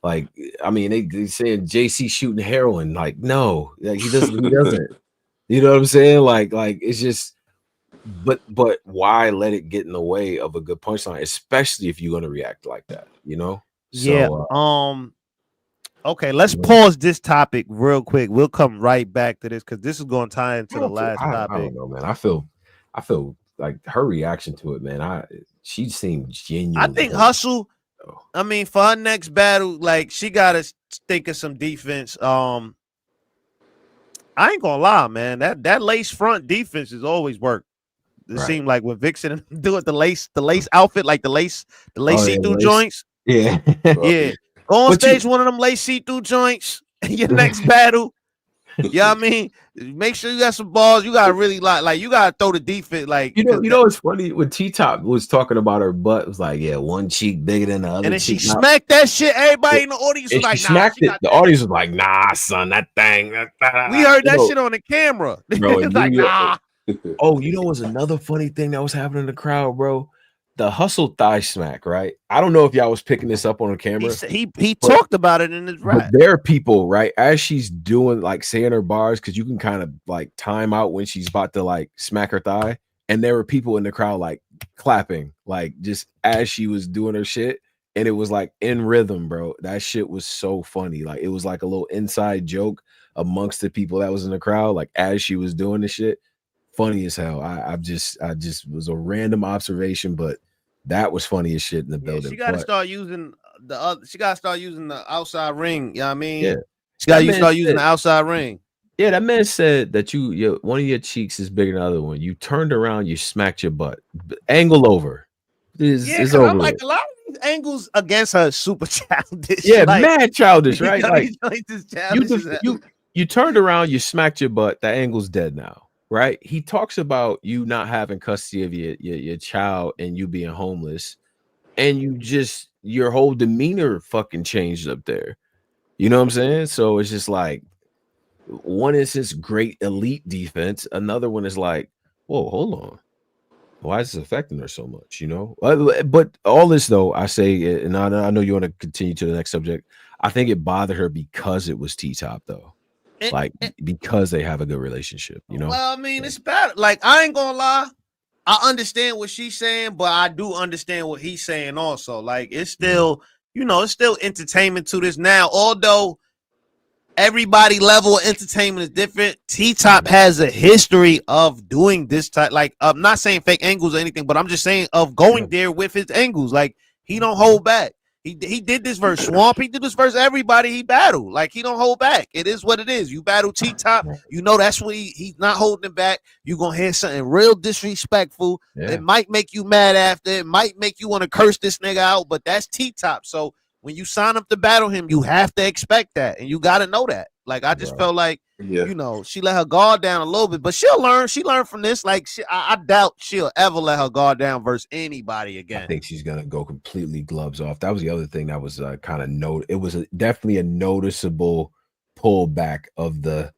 I mean, they saying JC shooting heroin. Like, no, like he doesn't. You know what I'm saying? Like it's just, but why let it get in the way of a good punchline, especially if you're gonna react like that, you know? So, okay, let's pause this topic real quick. We'll come right back to this because this is going to tie into the last topic. I don't know, man. I feel like her reaction to it, man. She seemed genuine. I think Hustle. I mean, for her next battle, like she got to think of some defense. I ain't gonna lie, man. That lace front defense has always worked. It seemed like with Vixen do it, the lace outfit, like the lace see-through joints. Yeah. Go on stage, one of them lace see-through joints. Your next battle. You know what I mean? Make sure you got some balls. You gotta really like you gotta throw the defense. Like, you know it's funny when T-Top was talking about her butt, it was like, yeah, one cheek bigger than the other. And then she smacked that shit. Everybody in the audience was like, nah. The audience was like, nah, son, that thing. We heard that shit on the camera. Bro, it's like, nah. Oh, you know what's another funny thing that was happening in the crowd, bro? The Hustle thigh smack, right? I don't know if y'all was picking this up on the camera. He talked about it in his rap. But there are people, right, as she's doing, like, saying her bars, because you can kind of like time out when she's about to like smack her thigh, and there were people in the crowd like clapping, like just as she was doing her shit, and it was like in rhythm, bro. That shit was so funny. Like it was like a little inside joke amongst the people that was in the crowd, like as she was doing the shit. Funny as hell. I just was a random observation, but that was funny as shit in the building. She got to start using the outside ring. You know what I mean? Yeah. She got to start using the outside ring. Yeah, that man said that one of your cheeks is bigger than the other one. You turned around, you smacked your butt. Angle over. It's over. I'm like, a lot of these angles against her super childish. Yeah, like, mad childish, right? Like, childish you turned around, you smacked your butt. That angle's dead now. Right, he talks about you not having custody of your child and you being homeless, and your whole demeanor fucking changed up there. You know what I'm saying? So it's just like, one is this great elite defense, another one is like, whoa, hold on, why is this affecting her so much? You know, but all this though, I say, and I know you want to continue to the next subject. I think it bothered her because it was T-Top though. like because they have a good relationship, you know. Well, I mean, it's bad. Like, I ain't gonna lie. I understand what she's saying, but I do understand what he's saying also. Like, it's still, you know, it's still entertainment to this now. Although everybody level of entertainment is different. T-Top has a history of doing this type. Like, I'm not saying fake angles or anything, but I'm just saying of going there with his angles. Like, he don't hold back. He did this versus Swamp. He did this versus everybody he battled. Like, he don't hold back. It is what it is. You battle T-Top, you know that's what he's not holding back. You're gonna hear something real disrespectful. It might make you mad after. It might make you want to curse this nigga out, but that's T-Top. So when you sign up to battle him, you have to expect that, and you got to know that. Like, I just felt like, you know, she let her guard down a little bit, but she'll learn. She learned from this. Like, I doubt she'll ever let her guard down versus anybody again. I think she's gonna go completely gloves off. That was the other thing that was kind of it was definitely a noticeable pullback of the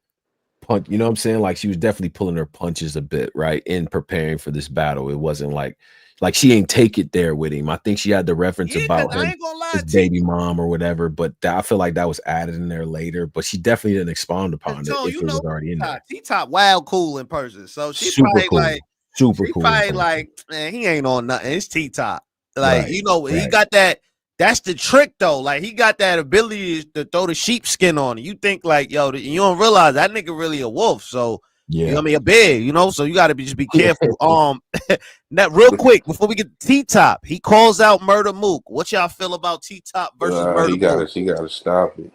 punch. You know what I'm saying? Like, she was definitely pulling her punches a bit, right, in preparing for this battle. It wasn't like she ain't take it there with him. I think she had the reference about him, his baby mom or whatever, but I feel like that was added in there later. But she definitely didn't expound upon it if it was already in there. T-Top wild cool in person, so she's super probably cool. like Super cool. Probably like, man, he ain't on nothing. It's T-Top. Like, you know, he got that. That's the trick though. Like, he got that ability to throw the sheepskin on it. You think like, yo, you don't realize that nigga really a wolf. So you know what I mean, a bear, you know, so you got to just be careful. Now, real quick before we get to T-Top, he calls out Murder Mook. What y'all feel about T-Top versus Murder Mook? He gotta stop it.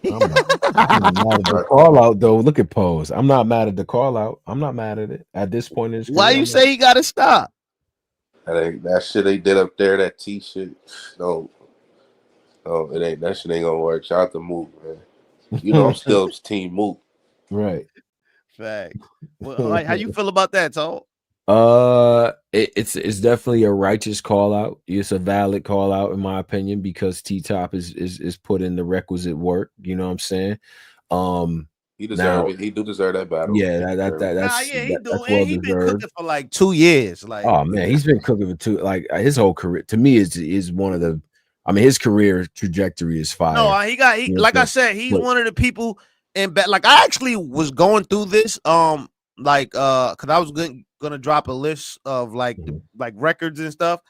I'm not mad at the call out though. Look at Pose. I'm not mad at the call out. I'm not mad at it at this point in his career. Why you say he got to stop? That shit they did up there, that T shit. No, it ain't. That shit ain't gonna work. Shout out to Mook, man. You know I'm still team Mook. Right. Fact. Well, like, how you feel about that, Tom? It's definitely a righteous call out. It's a valid call out in my opinion because T-Top is put in the requisite work. You know what I'm saying? He deserve it. He do deserve that battle. Yeah, that's well He been deserved. cooking for like 2 years. Like, oh man, he's been cooking for like his whole career. To me, is one of the. I mean, his career trajectory is fire. No, he like I said, he's one of the people. And like, I actually was going through this, because I was gonna drop a list of like records and stuff,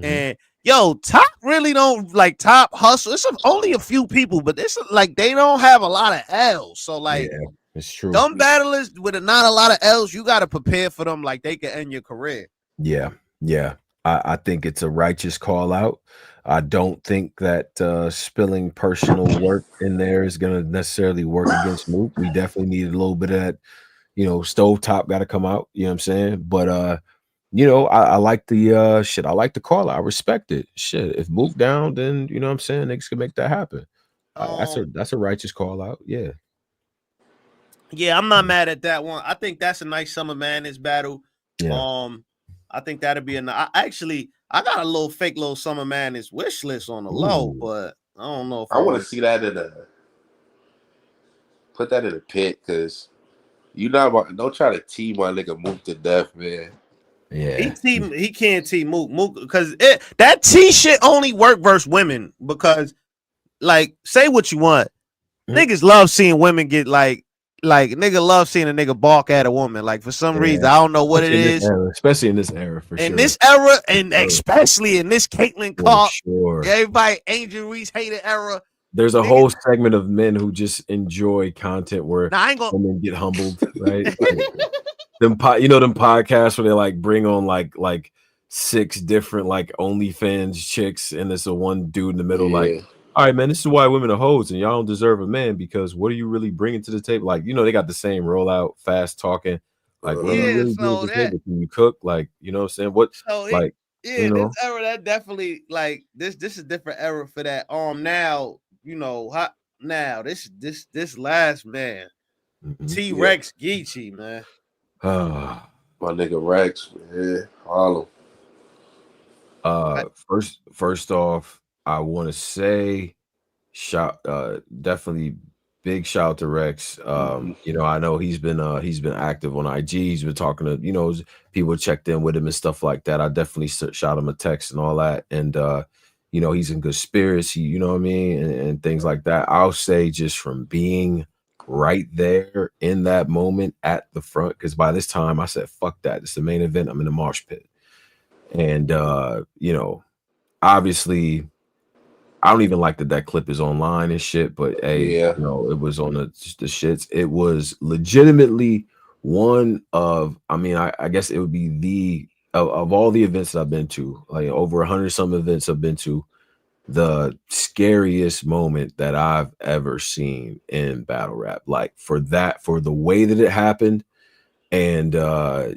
and yo, Top really don't like Top hustle. It's only a few people, but it's like they don't have a lot of L's. So like, it's true. Dumb battlers with not a lot of L's, you got to prepare for them like they can end your career. Yeah. I think it's a righteous call out. I don't think that spilling personal work in there is going to necessarily work against Mook. We definitely need a little bit of that, you know, stovetop got to come out. You know what I'm saying? But, you know, I like the shit. I like the call out. I respect it. Shit. If Mook down, then, you know what I'm saying? Niggas can make that happen. That's a righteous call out. Yeah. Yeah, I'm not mad at that one. I think that's a nice Summer Madness battle. Yeah. I think that'd be I got a little Summer Madness wish list on the low, but I don't know if I want to see that put that in a pit because don't try to tee my nigga Mook to death, man. Yeah, he can't tee Mook because that T shit only work versus women because like say what you want, niggas love seeing women get like nigga love seeing a nigga balk at a woman. Like for some reason, I don't know what it is. Especially in this era, for sure. In this era, and especially in this Caitlyn Clark, sure. Everybody Angel Reese hated era. There's a whole segment of men who just enjoy content where women get humbled, right? Like, them podcasts where they like bring on like 6 different like OnlyFans chicks, and it's a one dude in the middle, like. All right, man, this is why women are hoes and y'all don't deserve a man because what are you really bringing to the table? Like, you know, they got the same rollout, fast talking. Like, what are you really bringing to the table? Can you cook? Like, you know what I'm saying? What, like, you know? This era, that definitely, like, this is a different era for that. Now, you know, now, this last, man, T-Rex GEECHI, man. My nigga Rex, man, Harlem. First off, I want to say definitely big shout out to Rex. You know, I know he's been active on IG. He's been talking to, you know, people checked in with him and stuff like that. I definitely shot him a text and all that. And you know, he's in good spirits, you know what I mean, and things like that. I'll say just from being right there in that moment at the front, because by this time I said, fuck that, it's the main event, I'm in the mosh pit. And you know, obviously I don't even like that clip is online and shit, but hey, Yeah. you know, it was on the shits. It was legitimately one of, I mean, I guess it would be the of all the events that I've been to, like over 100 some events I've been to, the scariest moment that I've ever seen in battle rap. Like for the way that it happened, and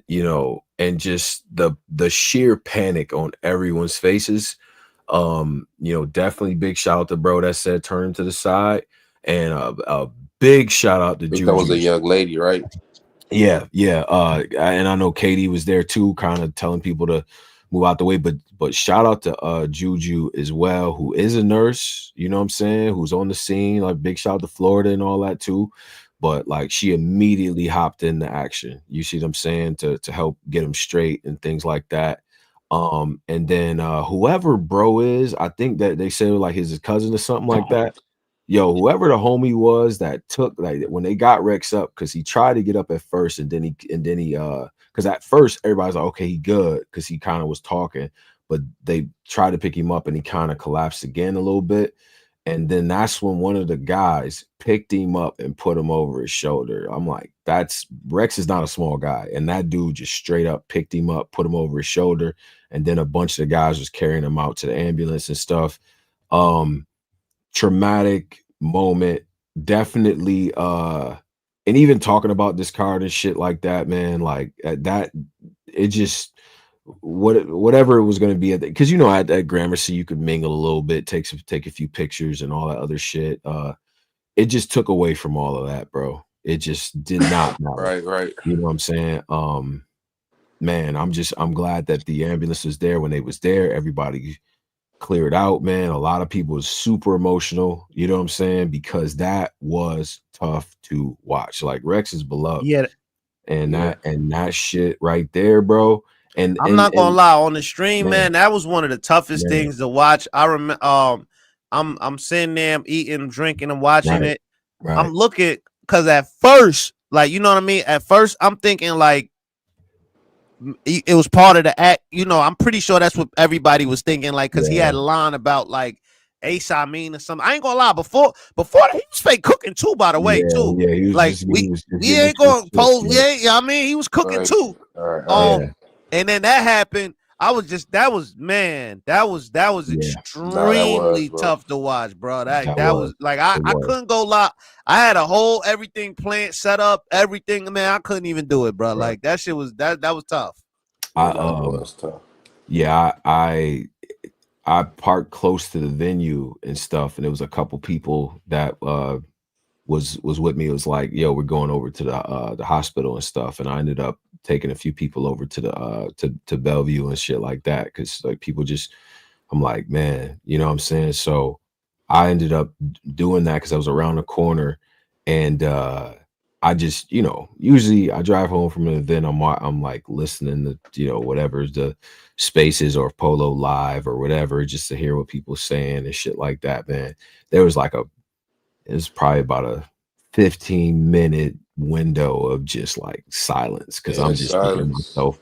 you know, and just the sheer panic on everyone's faces. You know, definitely big shout out to bro that said turn him to the side, and a big shout out to That was a Juju. young lady, right? Yeah. And I know Katie was there too, kind of telling people to move out the way, but shout out to Juju as well, who is a nurse, you know what I'm saying, who's on the scene. Like big shout out to Florida and all that too. But like she immediately hopped into action. You see what I'm saying, to help get him straight and things like that. And then whoever bro is, I think that they said like his cousin or something like that. Yo, whoever the homie was that took, like when they got Rex up, because he tried to get up at first, and then he because at first everybody's like, okay, he good, because he kind of was talking, but they tried to pick him up and he kind of collapsed again a little bit. And then that's when one of the guys picked him up and put him over his shoulder. I'm like, that's Rex is not a small guy. And that dude just straight up picked him up, put him over his shoulder. And then a bunch of the guys was carrying him out to the ambulance and stuff. Traumatic moment, definitely. And even talking about this card and shit like that, man, like that, it just, whatever it was going to be, because you know at Gramercy you could mingle a little bit, take a few pictures and all that other shit. It just took away from all of that, bro. It just did not matter. Right. You know what I'm saying? Man, I'm glad that the ambulance was there when they was there. Everybody cleared out, man. A lot of people was super emotional, you know what I'm saying, because that was tough to watch. Like Rex is beloved. Yeah. And that shit right there, bro. And I'm not gonna lie, on the stream, man, that was one of the toughest things to watch. I remember I'm sitting there, I'm eating, drinking, I'm watching it. Right. I'm looking, because at first, like, you know what I mean? At first, I'm thinking like it was part of the act. You know, I'm pretty sure that's what everybody was thinking, like, because he had a line about like I mean or something. I ain't gonna lie, before he was fake cooking too, by the way, too. Yeah, he was like just, we ain't gonna pose. I mean, he was cooking too. And then that happened. I was just, that was extremely tough to watch, bro. That was like, I couldn't go lie. I had a whole everything planned, set up, everything, man. I couldn't even do it, bro. Right. Like that shit was that was tough. That was tough. Yeah, I parked close to the venue and stuff, and there was a couple people that was with me. It was like, yo, we're going over to the hospital and stuff, and I ended up taking a few people over to the to Bellevue and shit like that, because like people just, I'm like, man, you know what I'm saying? So I ended up doing that because I was around the corner, and I just, you know, usually I drive home from an event, I'm like listening to, you know, whatever the spaces or Polo Live or whatever, just to hear what people saying and shit like that, man. There was like it was probably about a 15-minute window of just like silence, because I'm just thinking to myself,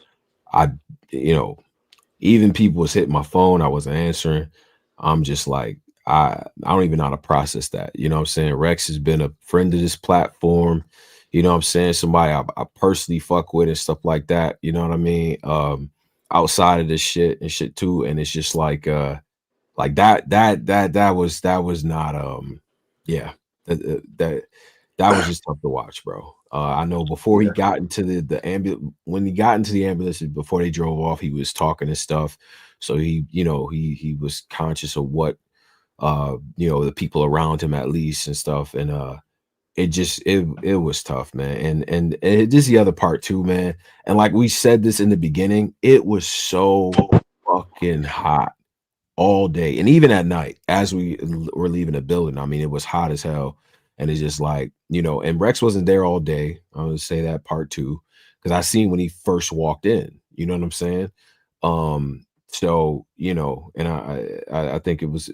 you know, even people was hitting my phone, I wasn't answering. I'm just like, I don't even know how to process that. You know what I'm saying? Rex has been a friend of this platform. You know what I'm saying? Somebody I personally fuck with and stuff like that. You know what I mean? Outside of this shit and shit too. And it's just like that was not yeah, that was just tough to watch, bro. I know before he got into the ambulance, when he got into the ambulance, before they drove off, he was talking and stuff. So he, you know, he was conscious of what you know, the people around him at least and stuff. And it was tough, man. And this is the other part too, man. And like we said this in the beginning, it was so fucking hot all day, and even at night as we were leaving the building. I mean, it was hot as hell. And it's just like, you know, and Rex wasn't there all day. I would say that part too, because I seen when he first walked in, you know what I'm saying? So, you know, and I think it was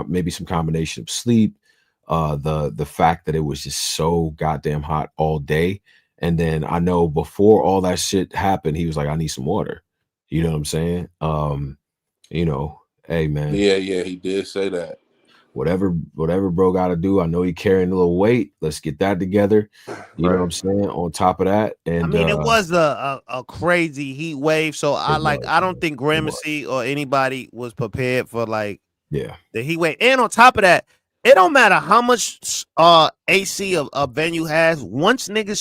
maybe some combination of sleep, the fact that it was just so goddamn hot all day. And then I know before all that shit happened, he was like, I need some water. You know what I'm saying? You know, hey man. Yeah, he did say that. Whatever bro gotta do. I know he carrying a little weight. Let's get that together. You know what I'm saying? On top of that. And I mean, it was a crazy heat wave. So I don't think Gramercy or anybody was prepared for like the heat wave. And on top of that, it don't matter how much AC a venue has. Once niggas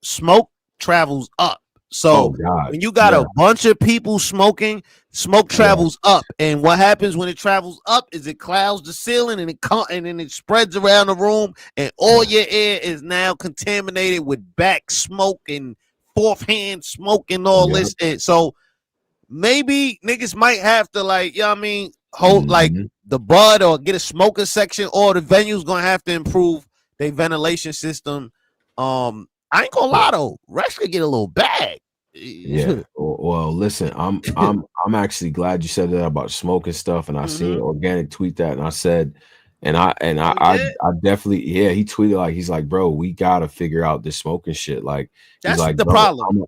smoke travels up. So when you got a bunch of people smoking, smoke travels up. And what happens when it travels up is it clouds the ceiling and then it spreads around the room, and all your air is now contaminated with back smoke and fourth hand smoke and all this. And so maybe niggas might have to, like, you know what I mean, hold like the bud or get a smoker section, or the venue's gonna have to improve their ventilation system. I ain't gonna lie though, Rex could get a little bag. Yeah. Well, listen, I'm actually glad you said that about smoking stuff, and I seen Organic tweet that, and I said, and I definitely, he tweeted like, he's like, bro, we gotta figure out this smoking shit. Like, that's like, the problem.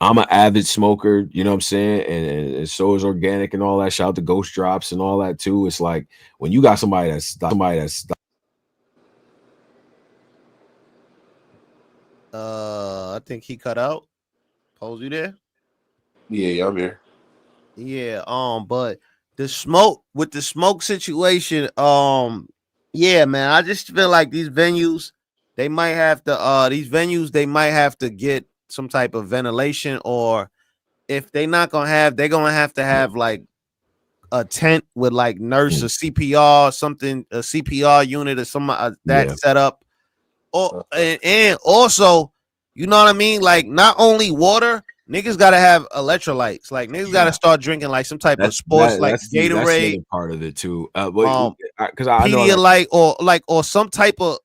I'm an avid smoker, you know what I'm saying, and so is Organic and all that. Shout out to Ghost Drops and all that too. It's like when you got somebody that's I think he cut out. Pose, you there? Yeah, I'm here. Yeah, but the smoke situation, yeah, man, I just feel like these venues, they might have to get some type of ventilation, or if they're not gonna have, they're gonna have to have like a tent with like nurse or CPR, something, a CPR unit or some that set up. Or and also, you know what I mean? Like, not only water, niggas gotta have electrolytes. Like, niggas gotta start drinking like some type of sports, like Gatorade. That's part of it too. Because I Pedialyte or some type of,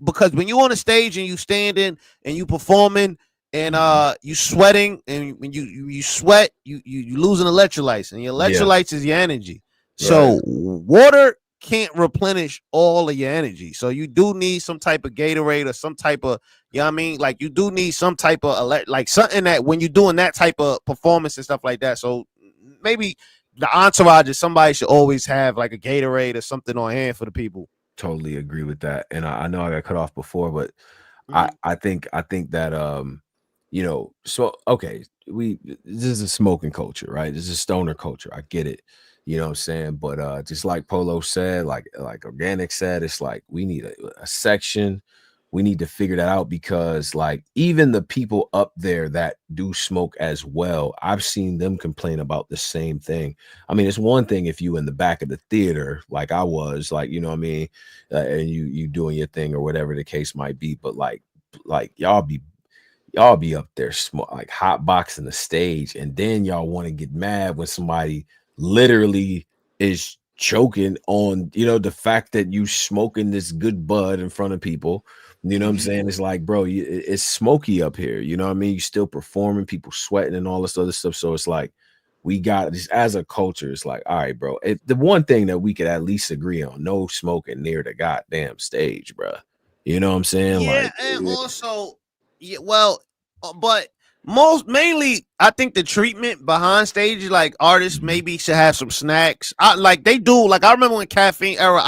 because when you on a stage and you standing and you performing and you sweating, and when you sweat, you losing electrolytes, and your electrolytes is your energy. So water can't replenish all of your energy, so you do need some type of Gatorade or some type of, you know what I mean, like you do need some type of like something that when you're doing that type of performance and stuff like that. So maybe the entourage is somebody should always have like a Gatorade or something on hand for the people. Totally agree with that. And I know I got cut off before, but I think that you know, so okay, this is a smoking culture, right? This is a stoner culture. I get it. You know what I'm saying? But just like Polo said, like Organic said, it's like we need a section. We need to figure that out, because like even the people up there that do smoke as well, I've seen them complain about the same thing. I mean, it's one thing if you in the back of the theater, like I was, like, you know what I mean, and you doing your thing or whatever the case might be, but like y'all be up there like hot boxing the stage, and then y'all want to get mad when somebody literally is choking on, you know, the fact that you smoking this good bud in front of people. You know what I'm saying? It's like, bro, it's smoky up here. You know what I mean? You still performing, people sweating and all this other stuff. So it's like, we got this as a culture. It's like, all right, bro, the one thing that we could at least agree on, no smoking near the goddamn stage, bro. You know what I'm saying? Yeah, like, and also, but mainly, I think the treatment behind stage, like artists maybe should have some snacks. Like they do. Like I remember when Caffeine Era,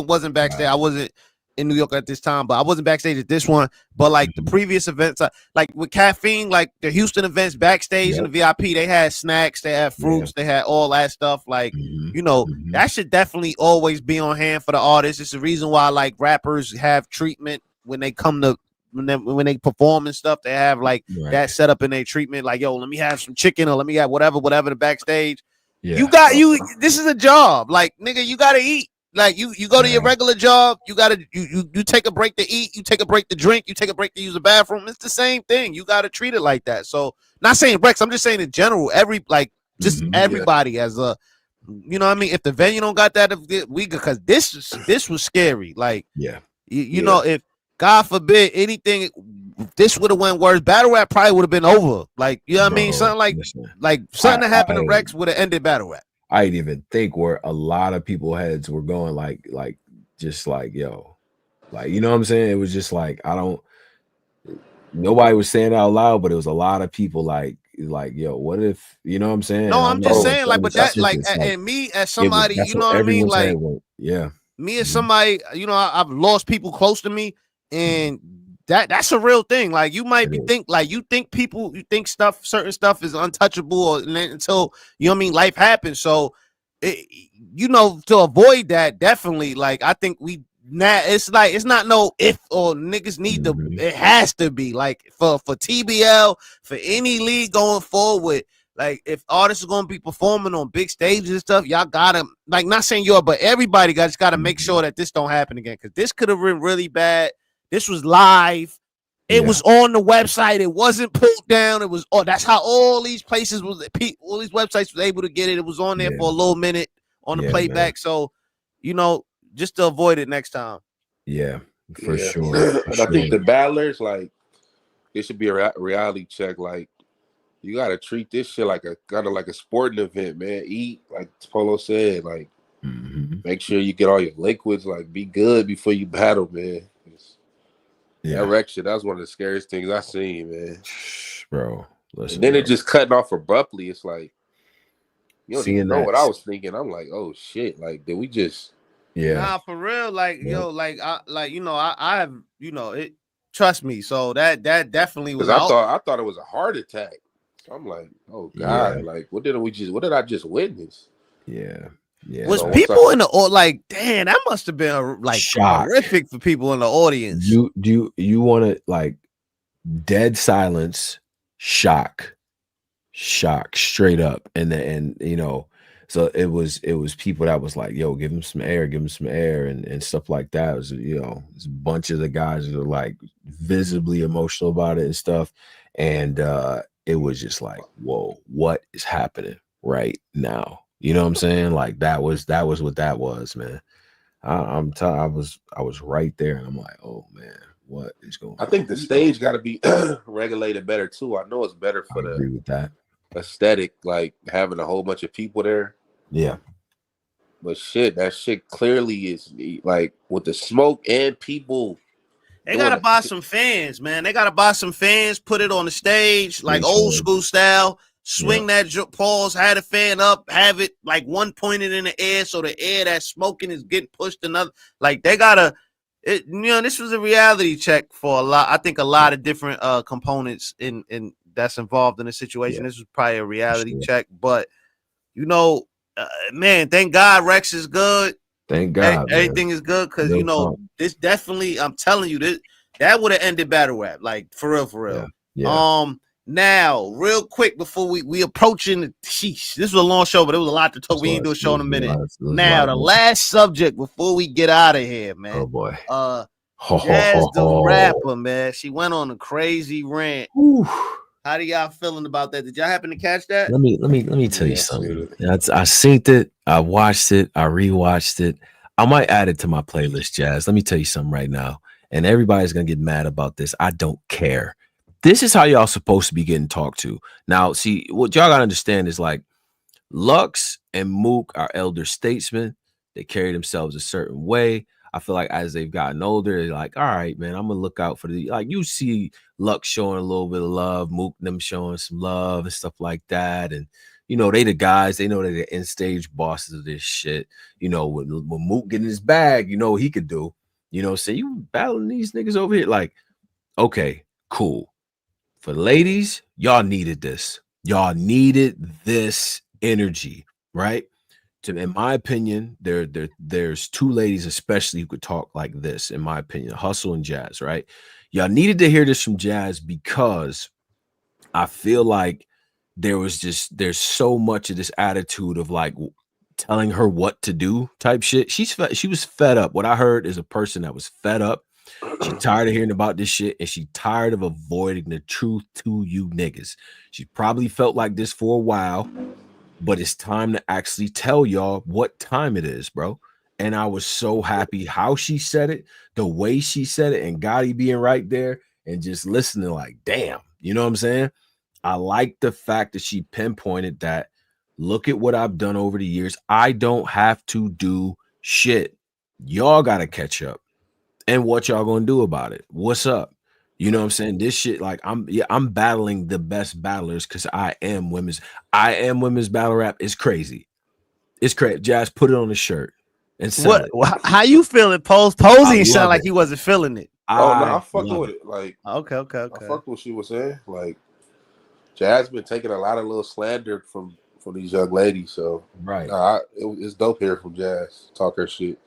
wasn't backstage. I wasn't in New York at this time, but I wasn't backstage at this one. But like the previous events, like with Caffeine, like the Houston events backstage in the VIP, they had snacks, they had fruits, they had all that stuff. Like, you know, that should definitely always be on hand for the artists. It's the reason why like rappers have treatment when they come to, when they perform and stuff. They have like that set up in their treatment, like, yo, let me have some chicken, or let me have whatever the backstage. This is a job, like, nigga, you gotta eat. Like you go to your regular job, you gotta you take a break to eat, you take a break to drink, you take a break to use the bathroom. It's the same thing. You gotta treat it like that. So, not saying Rex, I'm just saying in general, everybody as a, you know what I mean? If the venue don't got that, because this was scary. Like, you know, if God forbid anything, this would have went worse. Battle rap probably would have been over. Like, you know what I mean? Something like something that happened to Rex would have ended battle rap. I didn't even think where a lot of people heads were going, like just like, yo, like, you know what I'm saying? It was just like, nobody was saying it out loud, but it was a lot of people like, yo, what if, you know what I'm saying? No, And I I'm just remember saying, like, but that, like, it's and me as it was, somebody, that's you know what what I mean? everyone's Like, head went. Yeah. me as somebody, you know, I've lost people close to me, and that's a real thing. Like, you might be think like you think certain stuff is untouchable, or, until, you know what I mean, life happens. So, you know, to avoid that, definitely, like, I think it's like, it's not no if or niggas need to. It has to be like for TBL, for any league going forward. Like, if artists are gonna be performing on big stages and stuff, y'all gotta, like, not saying but everybody just gotta make sure that this don't happen again, because this could have been really bad. This was live. It was on the website. It wasn't pulled down. It was, that's how all these places all these websites was able to get it. It was on there for a little minute on the playback. Man. So, you know, just to avoid it next time. Yeah, for sure. And I think the battlers, like, it should be a reality check. Like, you gotta treat this shit like a kind of like a sporting event, man. Eat, like Polo said, like, make sure you get all your liquids, like, be good before you battle, man. That wreck shit, that was one of the scariest things I seen, man. Bro, listen. And then it just cutting off abruptly. It's like, you don't even know what I was thinking. I'm like, oh shit, like, did we just? Yeah. Nah, for real, like, yo, like, you know, I have, you know, it. Trust me. So that definitely was. I thought it was a heart attack. I'm like, oh God, like, what did I just witness? Yeah. Was people in the like, damn, that must have been like horrific for people in the audience. You want to, like, dead silence, shock straight up, and you know, so it was people that was like, yo, give him some air, and stuff like that. It was, you know, a bunch of the guys that are like visibly emotional about it and stuff, and it was just like, whoa, what is happening right now? You know what I'm saying? Like, that was what that was, man. I was right there, and I'm like, oh man, what is going on? I think the stage got to be regulated better too. I know it's better for the agree with that aesthetic, like having a whole bunch of people there. Yeah. But shit, that shit clearly is like with the smoke and people. They gotta buy some fans, man. They gotta buy some fans, put it on the stage, like old school style. Swing that pause, had a fan up, have it like one pointed in the air, so the air that's smoking is getting pushed another. Like, they gotta, you know, this was a reality check for a lot. I think a lot of different components in that's involved in the situation. This was probably a reality check, but you know, man, thank God Rex is good. Thank God, everything is good, because you know, this definitely, I'm telling you, this that would have ended battle rap, like, for real. Now, real quick before we approaching, sheesh, this was a long show, but it was a lot to talk. We ain't do a show in a minute. Now, the last subject before we get out of here, man. Oh boy. Jazz the rapper, man. She went on a crazy rant. How do y'all feeling about that? Did y'all happen to catch that? Let me tell you something. I synced it, I watched it, I rewatched it. I might add it to my playlist, Jazz. Let me tell you something right now. And everybody's gonna get mad about this. I don't care. This is how y'all supposed to be getting talked to. Now, see, what y'all gotta understand is, like, Lux and Mook are elder statesmen. They carry themselves a certain way. I feel like as they've gotten older, they're like, all right, man, I'm gonna look out for the, like, you see Lux showing a little bit of love, Mook them showing some love and stuff like that. And, you know, they the guys, they know they're the end stage bosses of this shit. You know, when Mook getting his bag, you know what he could do. You know, say, you battling these niggas over here. Like, okay, cool. For the ladies, y'all needed this. Y'all needed this energy, right? In my opinion, there's two ladies especially who could talk like this, in my opinion, Hustle and Jazz, right? Y'all needed to hear this from Jazz, because I feel like there's so much of this attitude of, like, telling her what to do type shit. She was fed up. What I heard is a person that was fed up. She tired of hearing about this shit, and she tired of avoiding the truth to you niggas. She probably felt like this for a while, but it's time to actually tell y'all what time it is, bro. And I was so happy how she said it, the way she said it, and Gotti being right there and just listening, like, damn, you know what I'm saying? I like the fact that she pinpointed that, look at what I've done over the years. I don't have to do shit. Y'all gotta catch up. And what y'all gonna do about it? What's up? You know what I'm saying? This shit, like, I'm battling the best battlers because I am women's battle rap. It's crazy. It's crazy. Jazz, put it on the shirt and sell it. How you feeling, Posey? I Sound love like it. he wasn't feeling it. Oh no, I I fucking love with it. it. Like, Okay. I fucked with what she was saying. Like, Jazz been taking a lot of little slander from these young ladies. So, Right. it's dope here from Jazz. Talk her shit.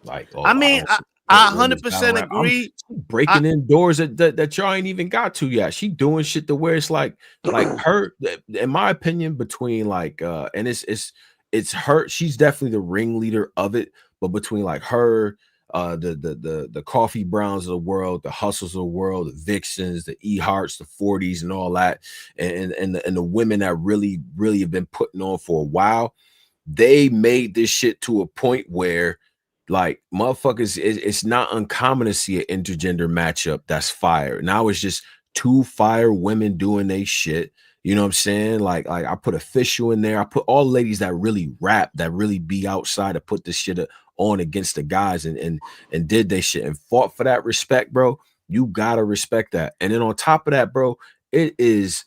Like, I mean, I 100% agree. Breaking in doors that y'all ain't even got to yet. She doing shit to where it's like her, in my opinion, between like and it's her, she's definitely the ringleader of it, but between like her, the Coffee Browns of the world, the Hustles of the world, the Vixens, the E Hearts, the 40s, and all that, and the women that really have been putting on for a while, they made this shit to a point where, like, motherfuckers, it's not uncommon to see an intergender matchup that's fire. Now it's just two fire women doing they shit. You know what I'm saying? Like I put Official in there. I put all ladies that really rap, that really be outside to put this shit on against the guys and did they shit and fought for that respect, bro. You gotta respect that. And then on top of that, bro, it's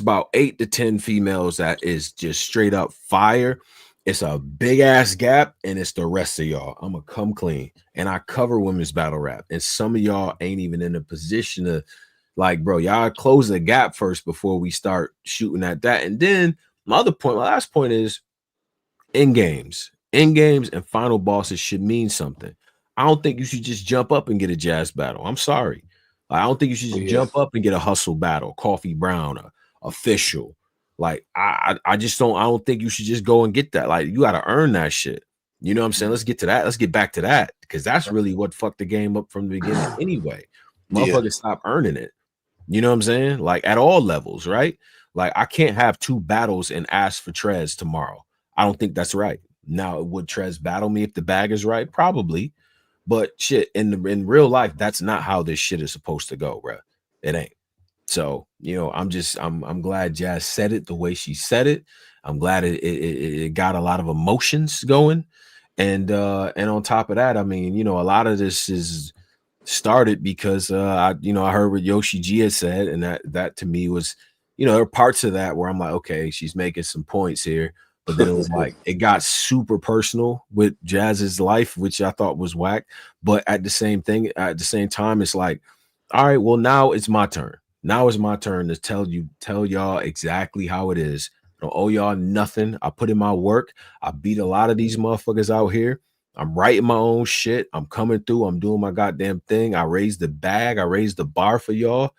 about 8 to 10 females that is just straight up fire. It's a big ass gap, and it's the rest of y'all. I'm gonna come clean, and I cover women's battle rap, and some of y'all ain't even in a position to, like, bro, y'all close the gap first before we start shooting at that. And then my last point is in games and final bosses should mean something. I don't think you should just jump up and get a Jazz battle. I'm sorry. I don't think you should just jump up and get a Hustle battle, Coffee Brown, Official. Like, I don't think you should just go and get that. Like, you got to earn that shit. You know what I'm saying? Let's get to that. Let's get back to that, because that's really what fucked the game up from the beginning anyway. Motherfuckers stop earning it. You know what I'm saying? Like, at all levels, right? Like, I can't have 2 battles and ask for Trez tomorrow. I don't think that's right. Now, would Trez battle me if the bag is right? Probably. But shit, in real life, that's not how this shit is supposed to go, bro. It ain't. So, you know, I'm glad Jazz said it the way she said it. I'm glad it got a lot of emotions going. And on top of that, I mean, you know, a lot of this is started because I heard what Yoshi G had said, and that to me was, you know, there are parts of that where I'm like, okay, she's making some points here. But then it was like, it got super personal with Jazz's life, which I thought was whack. But at the same time, it's like, all right, well, now it's my turn. Now it's my turn to tell y'all exactly how it is. I don't owe y'all nothing. I put in my work. I beat a lot of these motherfuckers out here. I'm writing my own shit. I'm coming through. I'm doing my goddamn thing. I raised the bag. I raised the bar for y'all.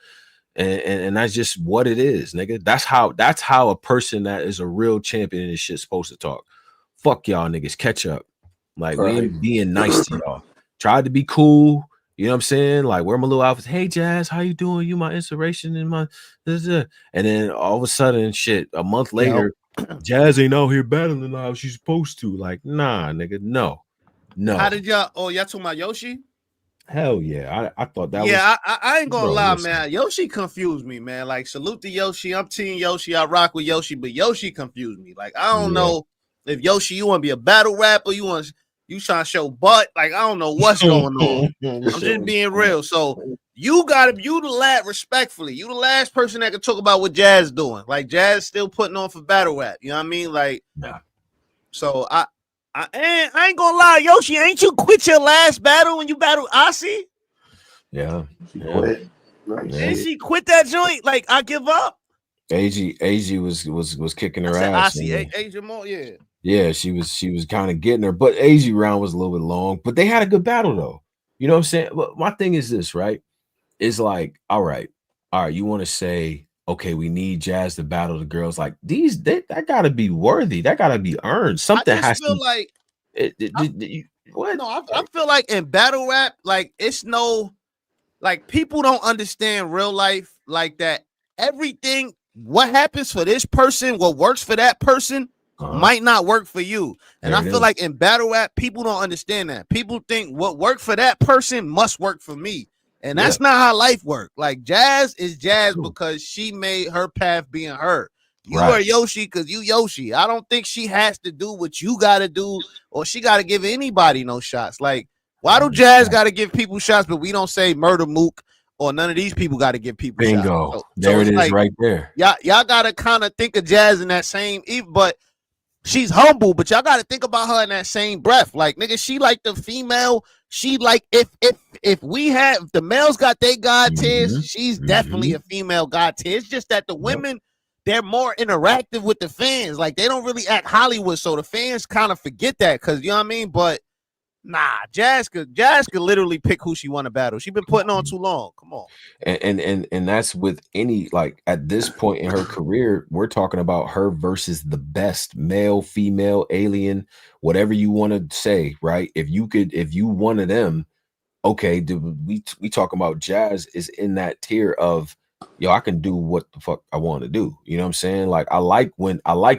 And that's just what it is, nigga. That's how a person that is a real champion in this shit supposed to talk. Fuck y'all niggas. Catch up. Like, we ain't being nice to y'all. Tried to be cool. You know what I'm saying? Like, wear my little outfits. Hey, Jazz, how you doing? You my inspiration in my and then all of a sudden, shit, a month later, Jazz ain't out here battling how she's supposed to. Like, nah, nigga, no. How did y'all? Oh, y'all talking about Yoshi? Hell yeah. I thought that was. Yeah, I ain't gonna lie, man. Yoshi confused me, man. Like, salute to Yoshi. I'm team Yoshi. I rock with Yoshi, but Yoshi confused me. Like, I don't know if Yoshi, you want to be a battle rapper, you trying to show butt. Like, I don't know what's going on. I'm just being real. So you the last, respectfully, you the last person that can talk about what Jazz doing. Like, Jazz still putting on for battle rap. You know what I mean? Like, so I ain't gonna lie, Yoshi, ain't you quit your last battle when you battled Aussie? Yeah. She quit. Didn't she quit that joint? Like, I give up. AG was kicking her ass. AG more, yeah. Yeah, she was kind of getting her, but AG round was a little bit long, but they had a good battle though. You know what I'm saying? But my thing is this, right? It's like, all right, you want to say, okay, we need Jazz to battle the girls. Like, that gotta be worthy. That gotta be earned. Something has to. Like, what? No, I feel like in battle rap, like, it's no, like, people don't understand real life like that. Everything, what happens for this person, what works for that person, might not work for you. And I feel like in battle rap, people don't understand that. People think what worked for that person must work for me. And that's not how life works. Like, Jazz is Jazz because she made her path being her. You are Yoshi because you Yoshi. I don't think she has to do what you got to do, or she got to give anybody no shots. Like, Why do Jazz got to give people shots, but we don't say Murder Mook or none of these people got to give people Bingo. shots? There it is, like, right there. Y'all got to kind of think of Jazz in that same, but she's humble, but y'all got to think about her in that same breath. Like, nigga, she like the female. She like, if we have, if the males got their God tiers, she's definitely a female God tier. It's just that the women, they're more interactive with the fans. Like, they don't really act Hollywood, so the fans kind of forget that, because, you know what I mean? But nah, Jazz could literally pick who she want to battle. She's been putting on too long. Come on. And that's with any, like, at this point in her career, we're talking about her versus the best male, female, alien, whatever you want to say, right? If you one of them, okay, we talking about Jazz is in that tier of, yo, I can do what the fuck I want to do. You know what I'm saying? Like, I like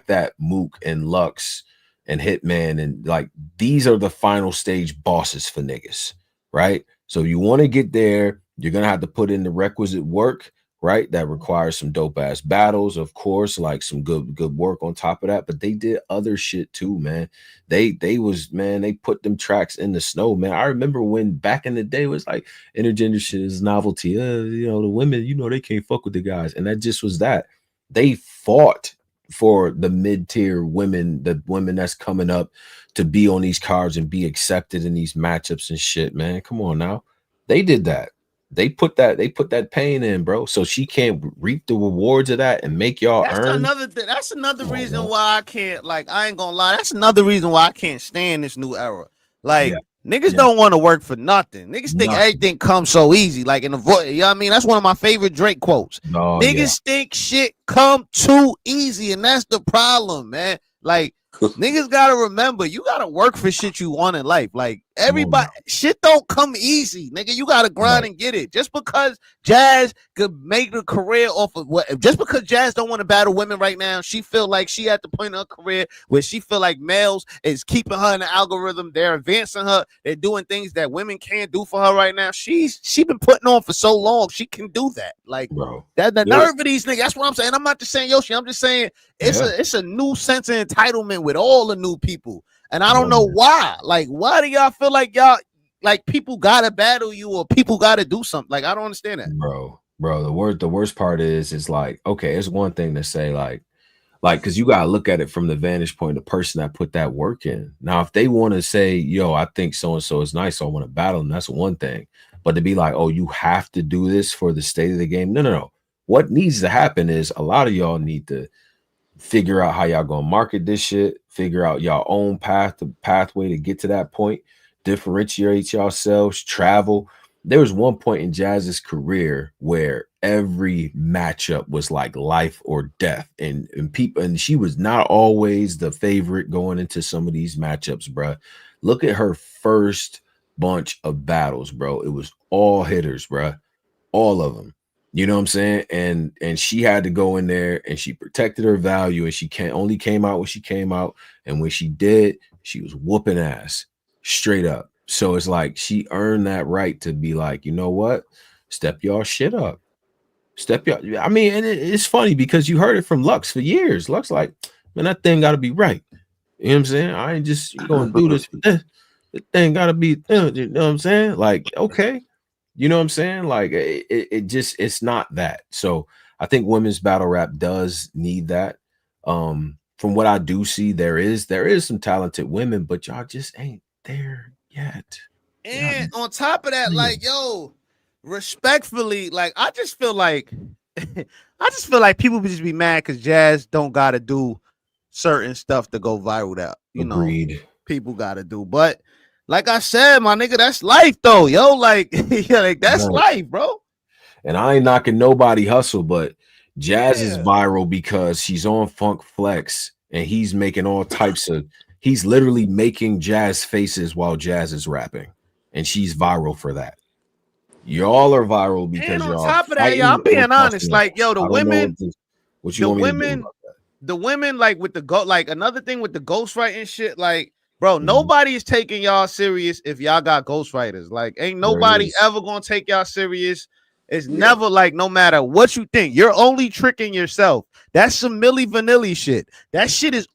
that Mook and Lux and Hitman, and like, these are the final stage bosses for niggas, right? So you want to get there, you're gonna have to put in the requisite work, right? That requires some dope ass battles, of course, like some good work on top of that. But they did other shit too, man. They put them tracks in the snow, man. I remember when back in the day it was like intergender shit is novelty. You know, the women, you know, they can't fuck with the guys, and that just was that. They fought for the mid-tier women, the women that's coming up to be on these cards and be accepted in these matchups and shit, man. Come on now. They did that. They put that pain in, bro. So she can't reap the rewards of that and make y'all earn. That's another reason why I can't, like, I ain't gonna lie. That's another reason why I can't stand this new era. Like, niggas don't want to work for nothing. Niggas think everything comes so easy. Like, in the voice, you know what I mean? That's one of my favorite Drake quotes. Niggas think shit come too easy, and that's the problem, man. Like, niggas gotta remember, you gotta work for shit you want in life. Like, everybody, shit don't come easy, nigga. You gotta grind and get it. Just because Jazz could make a career off of just because Jazz don't want to battle women right now, she feel like she at the point in her career where she feel like males is keeping her in the algorithm. They're advancing her. They're doing things that women can't do for her right now. She been putting on for so long. She can do that. Like, bro, that the nerve of these niggas. That's what I'm saying. I'm not just saying Yoshi. I'm just saying it's a new sense of entitlement with all the new people. And I don't know why. Like, why do y'all feel like y'all, like, people gotta battle you or people gotta do something? Like, I don't understand that. Bro, the worst part is like, okay, it's one thing to say like, because you gotta look at it from the vantage point of the person that put that work in. Now, if they want to say, yo, I think so-and-so is nice, so I want to battle them, that's one thing. But to be like, oh, you have to do this for the state of the game. No. What needs to happen is a lot of y'all need to figure out how y'all gonna market this shit, figure out y'all own pathway to get to that point, differentiate yourselves, travel. There was one point in Jazz's career where every matchup was like life or death, and she was not always the favorite going into some of these matchups, bro. Look at her first bunch of battles, bro. It was all hitters, bro. All of them. You know what I'm saying? And she had to go in there and she protected her value, and she only came out when she came out. And when she did, she was whooping ass straight up. So it's like she earned that right to be like, you know what? Step y'all shit up. I mean, and it's funny because you heard it from Lux for years. Lux like, man, that thing got to be right. You know what I'm saying? I ain't just going to do this for this. The thing got to be, you know what I'm saying? Like, okay. You know what I'm saying? Like, it's not that. So I think women's battle rap does need that. From what I do see, there is some talented women, but y'all just ain't there yet. And on top of that, like, yo, respectfully, like, I just feel like people would just be mad because Jazz don't gotta do certain stuff to go viral. That, you Agreed. know, people gotta do, but. Like I said, my nigga, that's life though, yo. Like, like that's life, bro. And I ain't knocking nobody hustle, but Jazz is viral because she's on Funk Flex and he's making all types of, he's literally making Jazz faces while Jazz is rapping, and she's viral for that. Y'all are viral because on top of that, y'all, I'm being honest. Like, yo, the women, like with the like another thing with the ghostwriting shit, like. Bro, nobody is taking y'all serious if y'all got ghostwriters. Like, ain't nobody ever gonna take y'all serious It's never like, no matter what you think, you're only tricking yourself. That's some Milli Vanilli shit. That shit is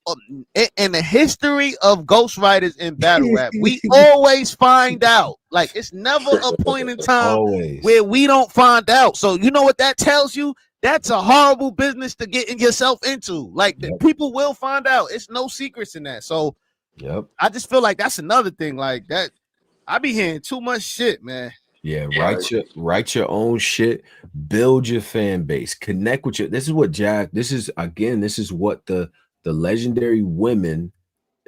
in the history of ghostwriters in battle rap. We always find out. Like, it's never a point in time where we don't find out. So you know what that tells you? That's a horrible business to get yourself into. Like, people will find out. It's no secrets in that. So I just feel like that's another thing. Like that, I be hearing too much shit, man. Yeah, write your own shit, build your fan base, connect with your. This is what Jack. This is what the legendary women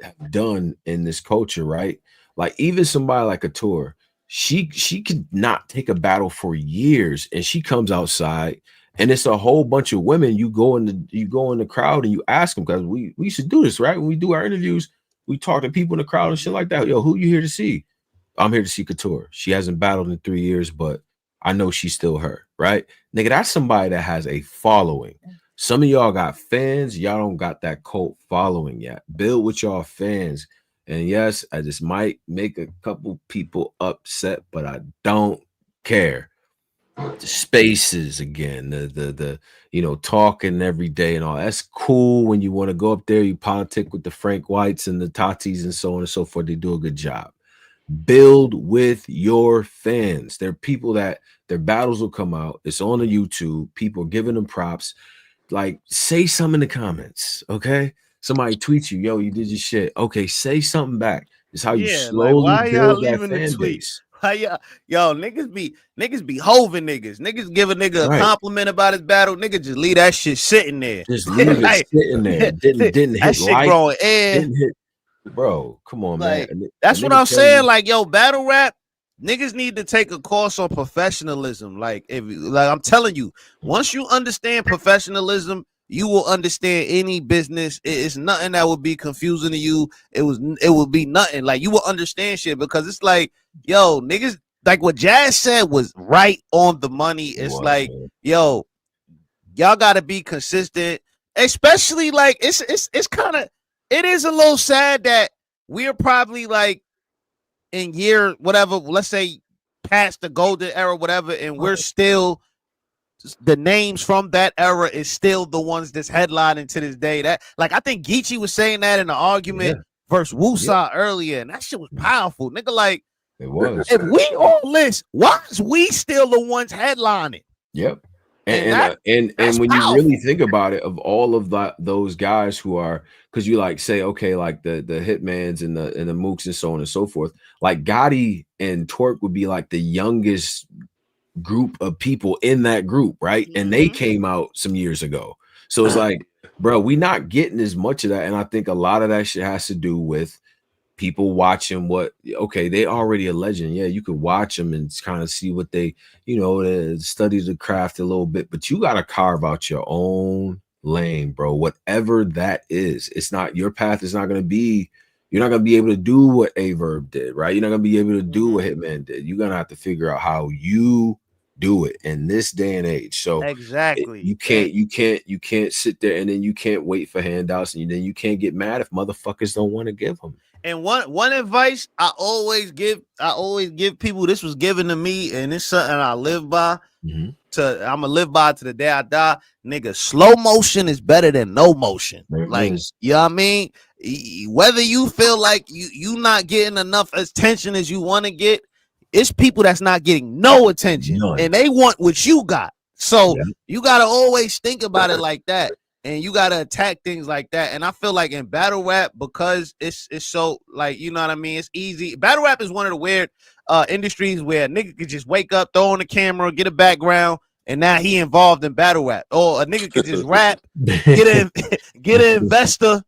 have done in this culture, right? Like even somebody like a tour, she could not take a battle for years, and she comes outside, and it's a whole bunch of women. You go in the crowd and you ask them, because we used to do this, right? When we do our interviews, we talk to people in the crowd and shit like that. Yo, who you here to see? I'm here to see Couture. She hasn't battled in 3 years, but I know she's still her, right? Nigga, that's somebody that has a following. Some of y'all got fans. Y'all don't got that cult following yet. Build with y'all fans. And yes, I just might make a couple people upset, but I don't care. The spaces again, the talking every day and all. That's cool when you want to go up there, you politic with the Frank Whites and the Tatis and so on and so forth. They do a good job. Build with your fans. There are people that their battles will come out. It's on the YouTube. People giving them props. Like, say something in the comments, okay? Somebody tweets you, yo, you did your shit. Okay, say something back. It's how you slowly build that fan base. Yo, niggas be hoving niggas. Niggas give a nigga a compliment about his battle. Nigga just leave that shit sitting there. Just leave it sitting there. Didn't hit that shit like, growing air. Didn't hit. Bro, come on, like, man. That's what I'm saying. Like, yo, battle rap, niggas need to take a course on professionalism. Like, I'm telling you, once you understand professionalism, you will understand any business. It's nothing that would be confusing to you. It would be nothing. Like, you will understand shit, because it's like, yo, niggas, like what Jazz said was right on the money. It's like, yo, y'all gotta be consistent, especially like it's kind of. It is a little sad that we're probably like in year whatever, let's say past the golden era, whatever, and we're still, the names from that era is still the ones that's headlining to this day. That, like, I think GEECHI was saying that in the argument versus Wusa earlier, and that shit was powerful, nigga. Like, it was. If we all list, why is we still the ones headlining? Yep. And when you really think about it, of all of those guys who are, because you like say, okay, like the Hitmans and the Mooks and so on and so forth, like Gotti and Twerk would be like the youngest group of people in that group, right? And they came out some years ago. So it's like, bro, we not getting as much of that. And I think a lot of that shit has to do with people watching they already a legend. Yeah, you could watch them and kind of see what they, study the craft a little bit, but you got to carve out your own lane, bro. Whatever that is, it's not your path. It's not going to be, you're not going to be able to do what VERB did, right? You're not going to be able to do what Hitman did. You're going to have to figure out how you do it in this day and age. So exactly, you can't sit there and then you can't wait for handouts, and then you can't get mad if motherfuckers don't want to give them. And one advice I always give people, this was given to me, and it's something I live by. I'm gonna live by to the day I die, nigga. Slow motion is better than no motion. Like, you know what I mean? Whether you feel like you not getting enough attention as you want to get, it's people that's not getting no attention, and they want what you got. So you gotta always think about it like that. And you gotta attack things like that. And I feel like in battle rap, because it's so, like, you know what I mean, it's easy. Battle rap is one of the weird industries where a nigga could just wake up, throw on the camera, get a background, and now he involved in battle rap. Or a nigga could just rap, get an investor,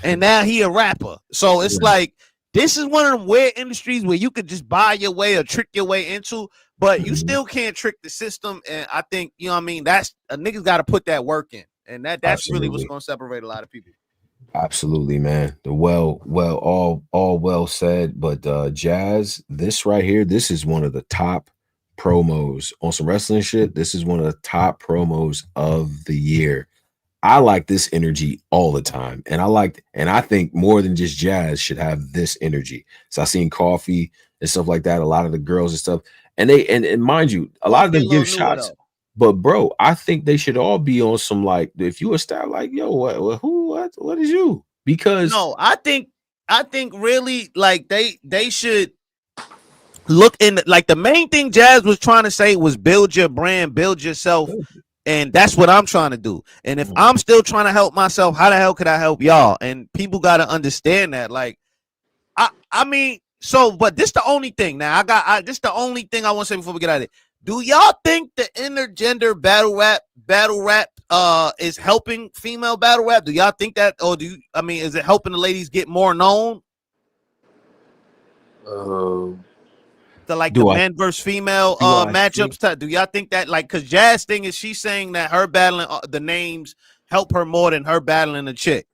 and now he a rapper. So it's like, this is one of them weird industries where you could just buy your way or trick your way into, but you still can't trick the system. And I think, you know what I mean, that's a nigga's got to put that work in. And that's really what's going to separate a lot of people. Absolutely, man. All well said. But Jazz, this right here, this is one of the top promos on some wrestling shit. This is one of the top promos of the year. I like this energy all the time. And I think more than just Jazz should have this energy. So I seen Coffee and stuff like that, a lot of the girls and stuff. And and mind you, a lot of them give shots. Though. But bro, I think they should all be on some like, if you a style like, yo, what is you? Because no, I think really like they should look in like the main thing Jazz was trying to say was build your brand, build yourself, and that's what I'm trying to do. And if I'm still trying to help myself, how the hell could I help y'all? And people got to understand that. Like, I mean, so, but this the only thing. Now, this the only thing I want to say before we get out of it. Do y'all think the intergender battle rap is helping female battle rap? Do y'all think that, or is it helping the ladies get more known? The men versus female matchups. Do y'all think that, like, because Jazz thing is she's saying that her battling the names help her more than her battling the chick.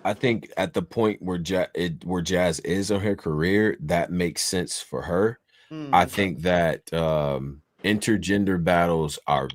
I think at the point where Jazz is on her career, that makes sense for her. I think that intergender battles are,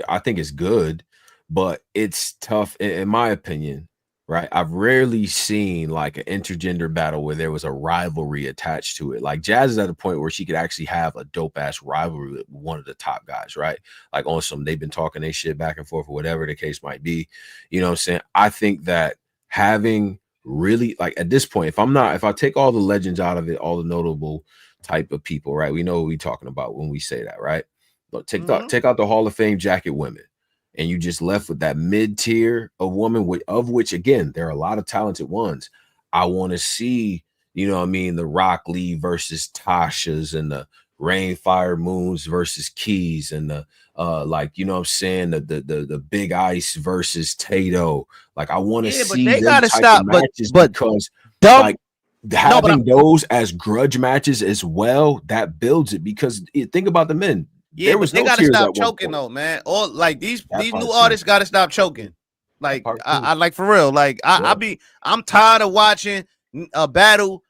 I think it's good, but it's tough in my opinion. Right, I've rarely seen like an intergender battle where there was a rivalry attached to it. Like Jazz is at a point where she could actually have a dope ass rivalry with one of the top guys, right? Like on some, they've been talking their shit back and forth or whatever the case might be. You know what I'm saying? I think that having really, like at this point, if I take all the legends out of it, all the notable type of people, right? We know what we're talking about when we say that, right? But take out the Hall of Fame jacket women. And you just left with that mid-tier of women, of which, again, there are a lot of talented ones. I want to see, you know what I mean, the Rock Lee versus Tasha's and the Rain, Fire, Moons versus Keys and the, like, you know what I'm saying, the Big Ice versus Tato. Like, I want to see they them gotta type stop, of matches because, like, having those as grudge matches as well, that builds it because think about the men. Yeah, but they gotta stop choking though, man. Or like these new artists gotta stop choking. Like I like for real. Like I'm tired of watching a battle,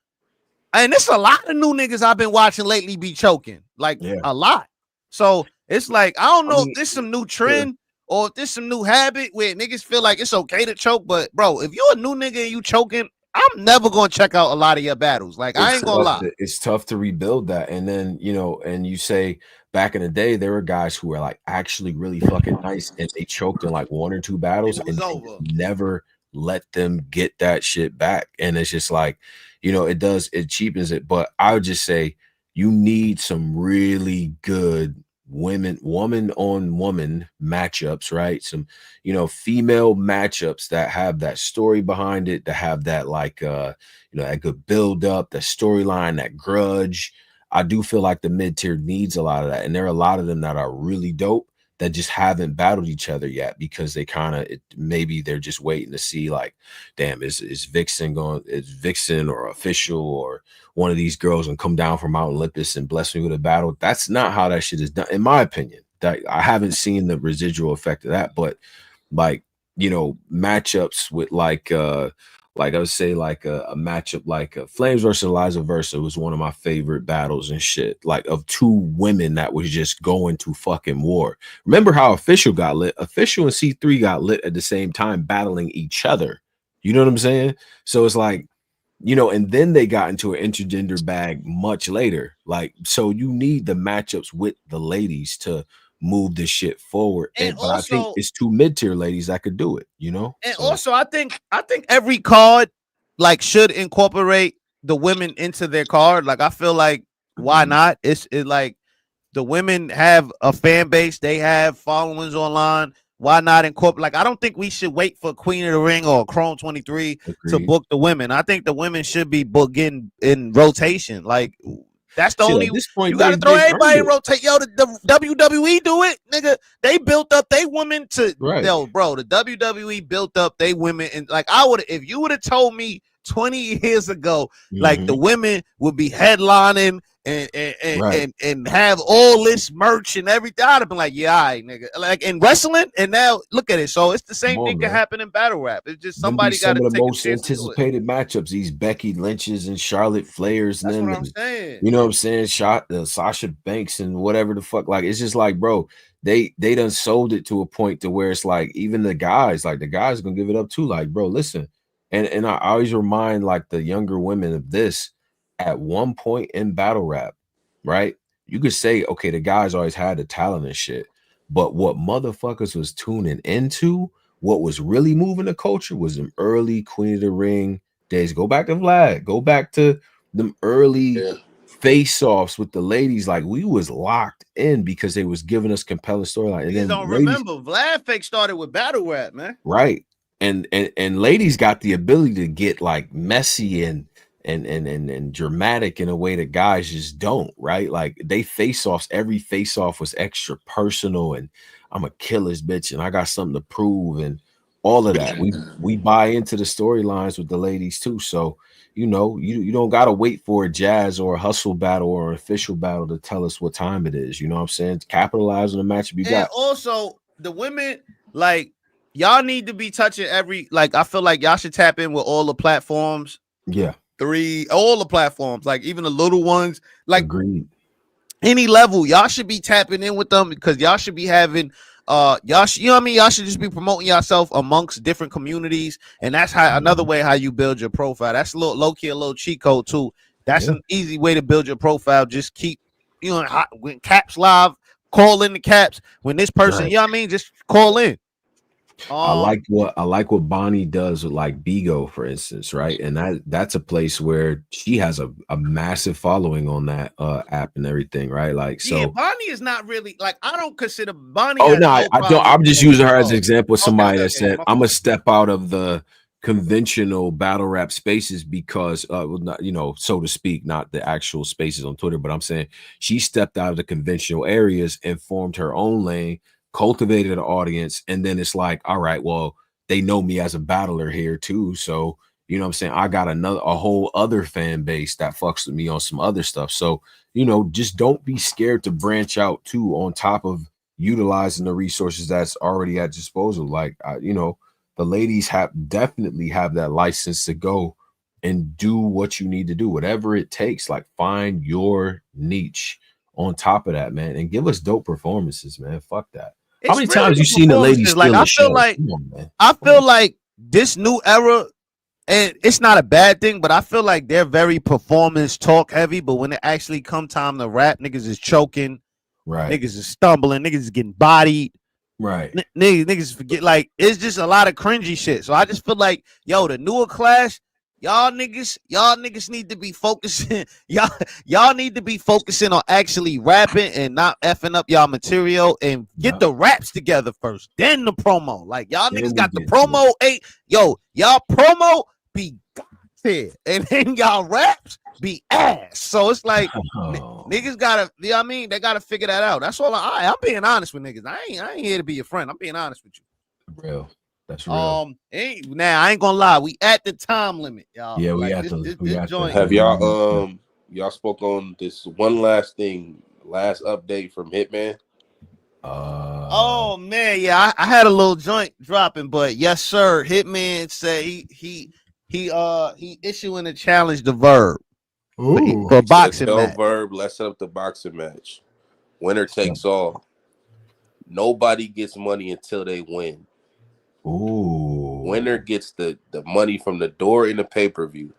and it's a lot of new niggas I've been watching lately be choking, like a lot. So it's like I don't know if this some new trend or if this some new habit where niggas feel like it's okay to choke. But bro, if you're a new nigga and you choking, I'm never gonna check out a lot of your battles. Like I ain't gonna lie. It's tough to rebuild that. And then, you know, and you say back in the day, there were guys who were like actually really fucking nice and they choked in like 1 or 2 battles and never let them get that shit back. And it's just like, you know, it cheapens it. But I would just say you need some really good woman on woman matchups, right? Some, you know, female matchups that have that story behind it, that have that like you know, that good build up, the storyline, that grudge. I do feel like the mid-tier needs a lot of that, and there are a lot of them that are really dope that just haven't battled each other yet because they kind of maybe they're just waiting to see like, damn, is Vixen or Official or one of these girls and come down from Mount Olympus and bless me with a battle. That's not how that shit is done, in my opinion. That I haven't seen the residual effect of that, but like, you know, matchups with like I would say like a matchup like Flames versus Eliza Versa was one of my favorite battles and shit, like of 2 women that was just going to fucking war. Remember how Official got lit? Official and C3 got lit at the same time battling each other. You know what I'm saying? So it's like, you know, and then they got into an intergender bag much later. Like, so you need the matchups with the ladies to move this shit forward. But I think it's 2 mid-tier ladies that could do it, you know. And also I think every card like should incorporate the women into their card. Like I feel like why not? It's like the women have a fan base, they have followings online. Why not incorporate? Like I don't think we should wait for Queen of the Ring or Chrome 23 to book the women. I think the women should be booking in rotation. Like that's the only. At this point, you gotta throw everybody in rotate. Yo, the WWE do it, nigga. They built up they women to yo, bro. The WWE built up they women, and like I would, if you would have told me 20 years ago, like the women would be headlining and have all this merch and everything, I'd have been like, yeah, all right, nigga. Like in wrestling, and now look at it. So it's the same thing can happen in battle rap. It's just somebody got to take the most anticipated matchups. These Becky Lynch's and Charlotte Flairs, and that's them, what I'm saying. You know what I'm saying? Sasha Banks and whatever the fuck. Like it's just like, bro, they done sold it to a point to where it's like even the guys gonna give it up too. Like, bro, listen, and I always remind like the younger women of this. At one point in battle rap, right? you could say, okay, the guys always had the talent and shit, but what motherfuckers was tuning into, what was really moving the culture was them early Queen of the Ring days. Go back to Vlad. Go back to them early face-offs with the ladies. Like, we was locked in because they was giving us compelling storyline. And You then don't ladies, remember Vlad fake started with battle rap, man. right? And ladies got the ability to get like messy and dramatic in a way that guys just don't, right? Like, they face-offs, every face-off was extra personal, and I'm a killer's bitch and I got something to prove, and all of that. We buy into the storylines with the ladies too. So, you know, you don't gotta wait for a jazz or a hustle battle or an official battle to tell us what time it is. You know what I'm saying? Capitalize on the matchup you got. Also, the women, like, y'all need to be touching every, like, I feel like y'all should tap in with all the platforms. Yeah. All the platforms, like even the little ones, like agreed. Any level, y'all should be tapping in with them, because y'all should be having y'all you know what I mean, y'all should just be promoting yourself amongst different communities, and that's how another way how you build your profile. That's a little low-key, a little cheat code too. That's an easy way to build your profile. Just keep, you know, when Caps live, call in the Caps. When this person, you know what I mean, just call in. I like what Bonnie does with like Bigo, for instance, right? And that's a place where she has a massive following on that app and everything, right? Like, so yeah, Bonnie is not really, like, I don't consider Bonnie. Oh no, I don't. I'm just using her as an example of somebody that said I'm gonna step out of the conventional battle rap spaces because not, you know, so to speak, not the actual spaces on Twitter, but I'm saying she stepped out of the conventional areas and formed her own lane, cultivated an audience, and then it's like, all right, well, they know me as a battler here too, so you know what I'm saying, I got a whole other fan base that fucks with me on some other stuff. So, you know, just don't be scared to branch out too, on top of utilizing the resources that's already at disposal. Like, you know, the ladies definitely have that license to go and do what you need to do, whatever it takes. Like, find your niche on top of that, man, and give us dope performances, man. Fuck that. How many times you seen the ladies steal a show? I feel like this new era, and it's not a bad thing, but I feel like they're very performance talk heavy, but when it actually come time to rap, niggas is choking, right? Niggas is stumbling, niggas is getting bodied, right? Niggas forget, like, it's just a lot of cringy shit. So I just feel like, yo, the newer class, y'all niggas need to be focusing, y'all need to be focusing on actually rapping and not effing up y'all material, and get the raps together first, then the promo. Like, y'all niggas got the promo, y'all promo be here, and then y'all raps be ass. So it's like niggas gotta, you know what I mean, they gotta figure that out. That's all. I'm being honest with niggas. I ain't here to be your friend. I'm being honest with you. Real. That's real. Now I ain't gonna lie, we at the time limit, y'all. Yeah, like, have y'all y'all spoke on this one last thing, last update from Hitman? Oh man, yeah, I had a little joint dropping, but yes, sir. Hitman said he issuing a challenge to VERB for boxing match. VERB, let's set up the boxing match. Winner takes all. Nobody gets money until they win. Ooh. Winner gets the money from the door in the pay-per-view.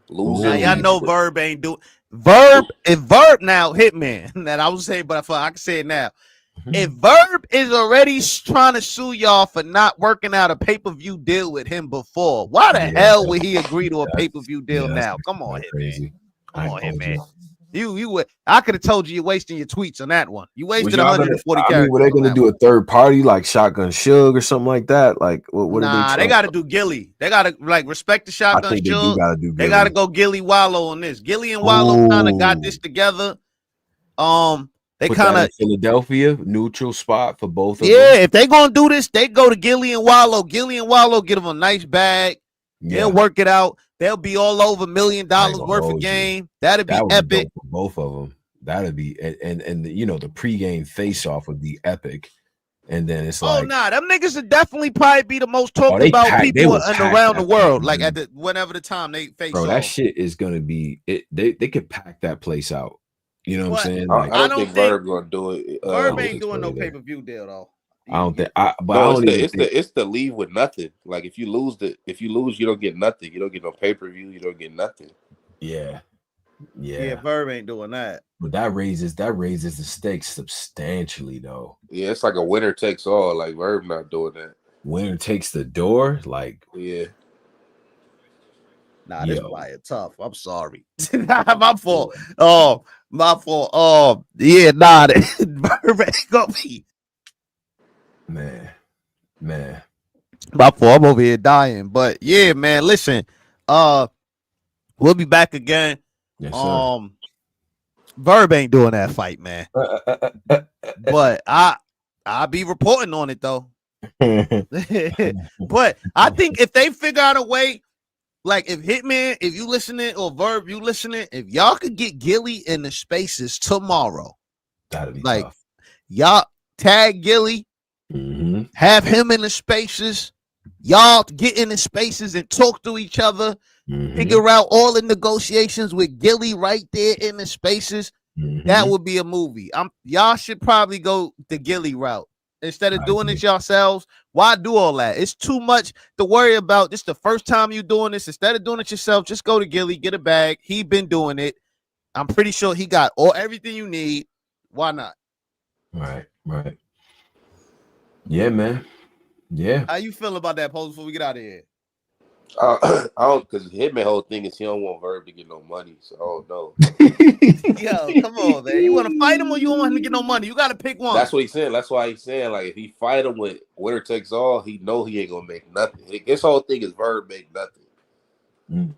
Loser. Now y'all know VERB ain't do VERB. If VERB now, Hitman, that I was saying, but I can say it now. If VERB is already trying to sue y'all for not working out a pay-per-view deal with him before, why the hell would he agree to a pay-per-view deal now? Come on, Hitman. Come on, Hitman. You would. I could have told you you're wasting your tweets on that one. You wasted 140 characters. I mean, were they going to do a third party like Shotgun Suge or something like that? Like, what are they got to do Gilly. They got to, like, respect the Shotgun Suge. They got to go Gilly Wallow on this. Gilly and Wallow kind of got this together. They kind of Philadelphia neutral spot for both of them. Yeah, if they gonna do this, they go to Gilly and Wallow. Gilly and Wallow get them a nice bag. Yeah. They'll work it out. They'll be all over $1 million worth of game. That'd be epic for both of them. That'd be and you know, the pregame face off would be epic. And then it's like, them niggas would definitely probably be the most talked about people around the world. Like at whenever the time they face off. That shit is gonna be it. They could pack that place out. You know what I'm saying? Like, I don't think VERB gonna do it. VERB ain't doing no pay-per-view deal though. I don't think. It's the leave with nothing. Like, if you lose, you don't get nothing. You don't get no pay-per-view. You don't get nothing. Yeah. Yeah, Verb ain't doing that. But that raises the stakes substantially, though. Yeah, it's like a winner takes all. Like Verb not doing that. Winner takes the door. Like, yeah. Nah, this fire tough. I'm sorry. My fault. Oh, my fault. Oh, yeah, nah. Verb ain't gonna be. Man. My fault. I'm over here dying. But yeah, man, listen. We'll be back again. Yes, sir. Verb ain't doing that fight, man. But I'll be reporting on it though. But I think if they figure out a way, like if Hitman, if you listening, or Verb, you listening, if y'all could get Gilly in the spaces tomorrow, that'd be like tough. Y'all tag Gilly, have him in the spaces. Y'all get in the spaces and talk to each other. Figure out all the negotiations with Gilly right there in the spaces. That would be a movie. Y'all should probably go the Gilly route instead of doing it yourselves. Why do all that? It's too much to worry about. This the first time you doing this. Instead of doing it yourself, just go to Gilly, get a bag. He been doing it. I'm pretty sure he got everything you need. Why not? Right. Yeah, man. Yeah. How you feel about that, Pose, before we get out of here? I don't, because Hitman whole thing is he don't want Verb to get no money. So I don't know. Yo, come on, man. You want to fight him or you don't want him to get no money? You got to pick one. That's what he's saying. That's why he's saying, like, if he fight him with winner takes all, he know he ain't gonna make nothing. His whole thing is Verb make nothing.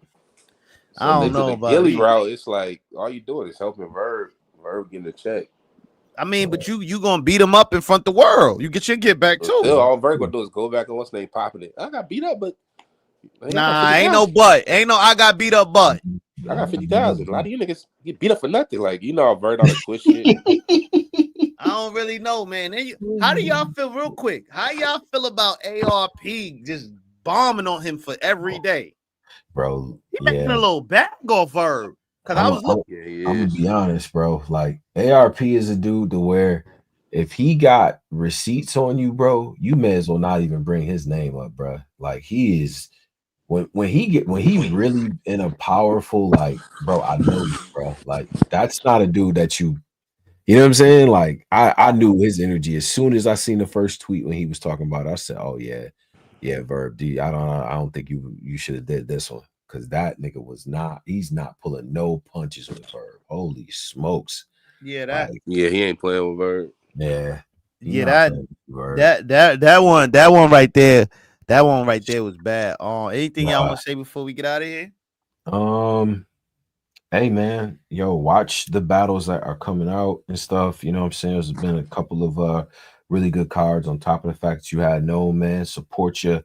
So I don't know about Gilly route. It's like all you doing is helping Verb getting a check. I mean, but you gonna beat him up in front of the world. You get your get back too. Still, all Verb gonna do is go back and what's name popping it. I got beat up, but nah, ain't no but. Ain't no I got beat up, but I got 50,000. A lot of you niggas get beat up for nothing. Like, you know, Verb on the twist shit. I don't really know, man. How do y'all feel, real quick? How y'all feel about ARP just bombing on him for every day? Bro, he making a little bag off Verb. Cause I'm gonna be honest, bro. Like ARP is a dude to where if he got receipts on you, bro, you may as well not even bring his name up, bro. Like he is when he really in a powerful, like, bro, I know you, bro. Like that's not a dude that you know what I'm saying? Like I knew his energy as soon as I seen the first tweet when he was talking about it. I said, oh yeah, Verb D. I don't think you should have did this one. Because that nigga he's not pulling no punches with Verb. Holy smokes. Yeah, he ain't playing with Verb. Yeah. That one right there. That one right there was bad. Anything y'all want to say before we get out of here? Hey man, watch the battles that are coming out and stuff. You know what I'm saying? There's been a couple of really good cards on top of the fact that you had Nome, man. Support your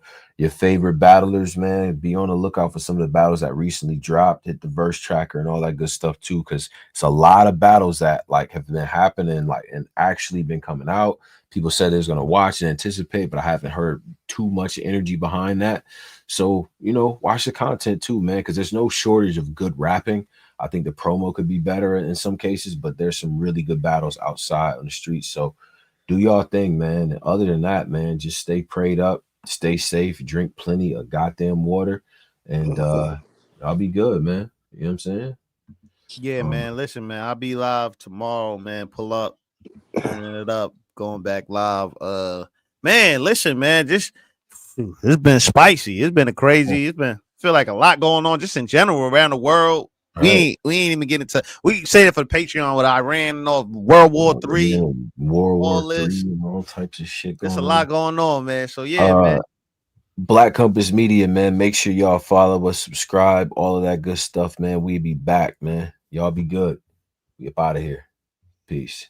favorite battlers, man. Be on the lookout for some of the battles that recently dropped. Hit the verse tracker and all that good stuff too, because it's a lot of battles that like have been happening, like, and actually been coming out. People said they're gonna watch and anticipate, but I haven't heard too much energy behind that. So, watch the content too, man, because there's no shortage of good rapping. I think the promo could be better in some cases, but there's some really good battles outside on the streets. So do y'all thing, man. And other than that, man, just stay prayed up, stay safe, drink plenty of goddamn water, and I'll be good, man. You know what I'm saying? Yeah, man. Listen, man, I'll be live tomorrow, man. Pull up, turning it up, going back live. Man, listen, man, it's been spicy. It's been a crazy. It's been feel like a lot going on just in general around the world. Right. We ain't even getting into. We say it for the Patreon with Iran and all World War III, World War III, and all types of shit. There's a lot going on, man. So yeah, man. Black Compass Media, man. Make sure y'all follow us, subscribe, all of that good stuff, man. We be back, man. Y'all be good. We up out of here. Peace.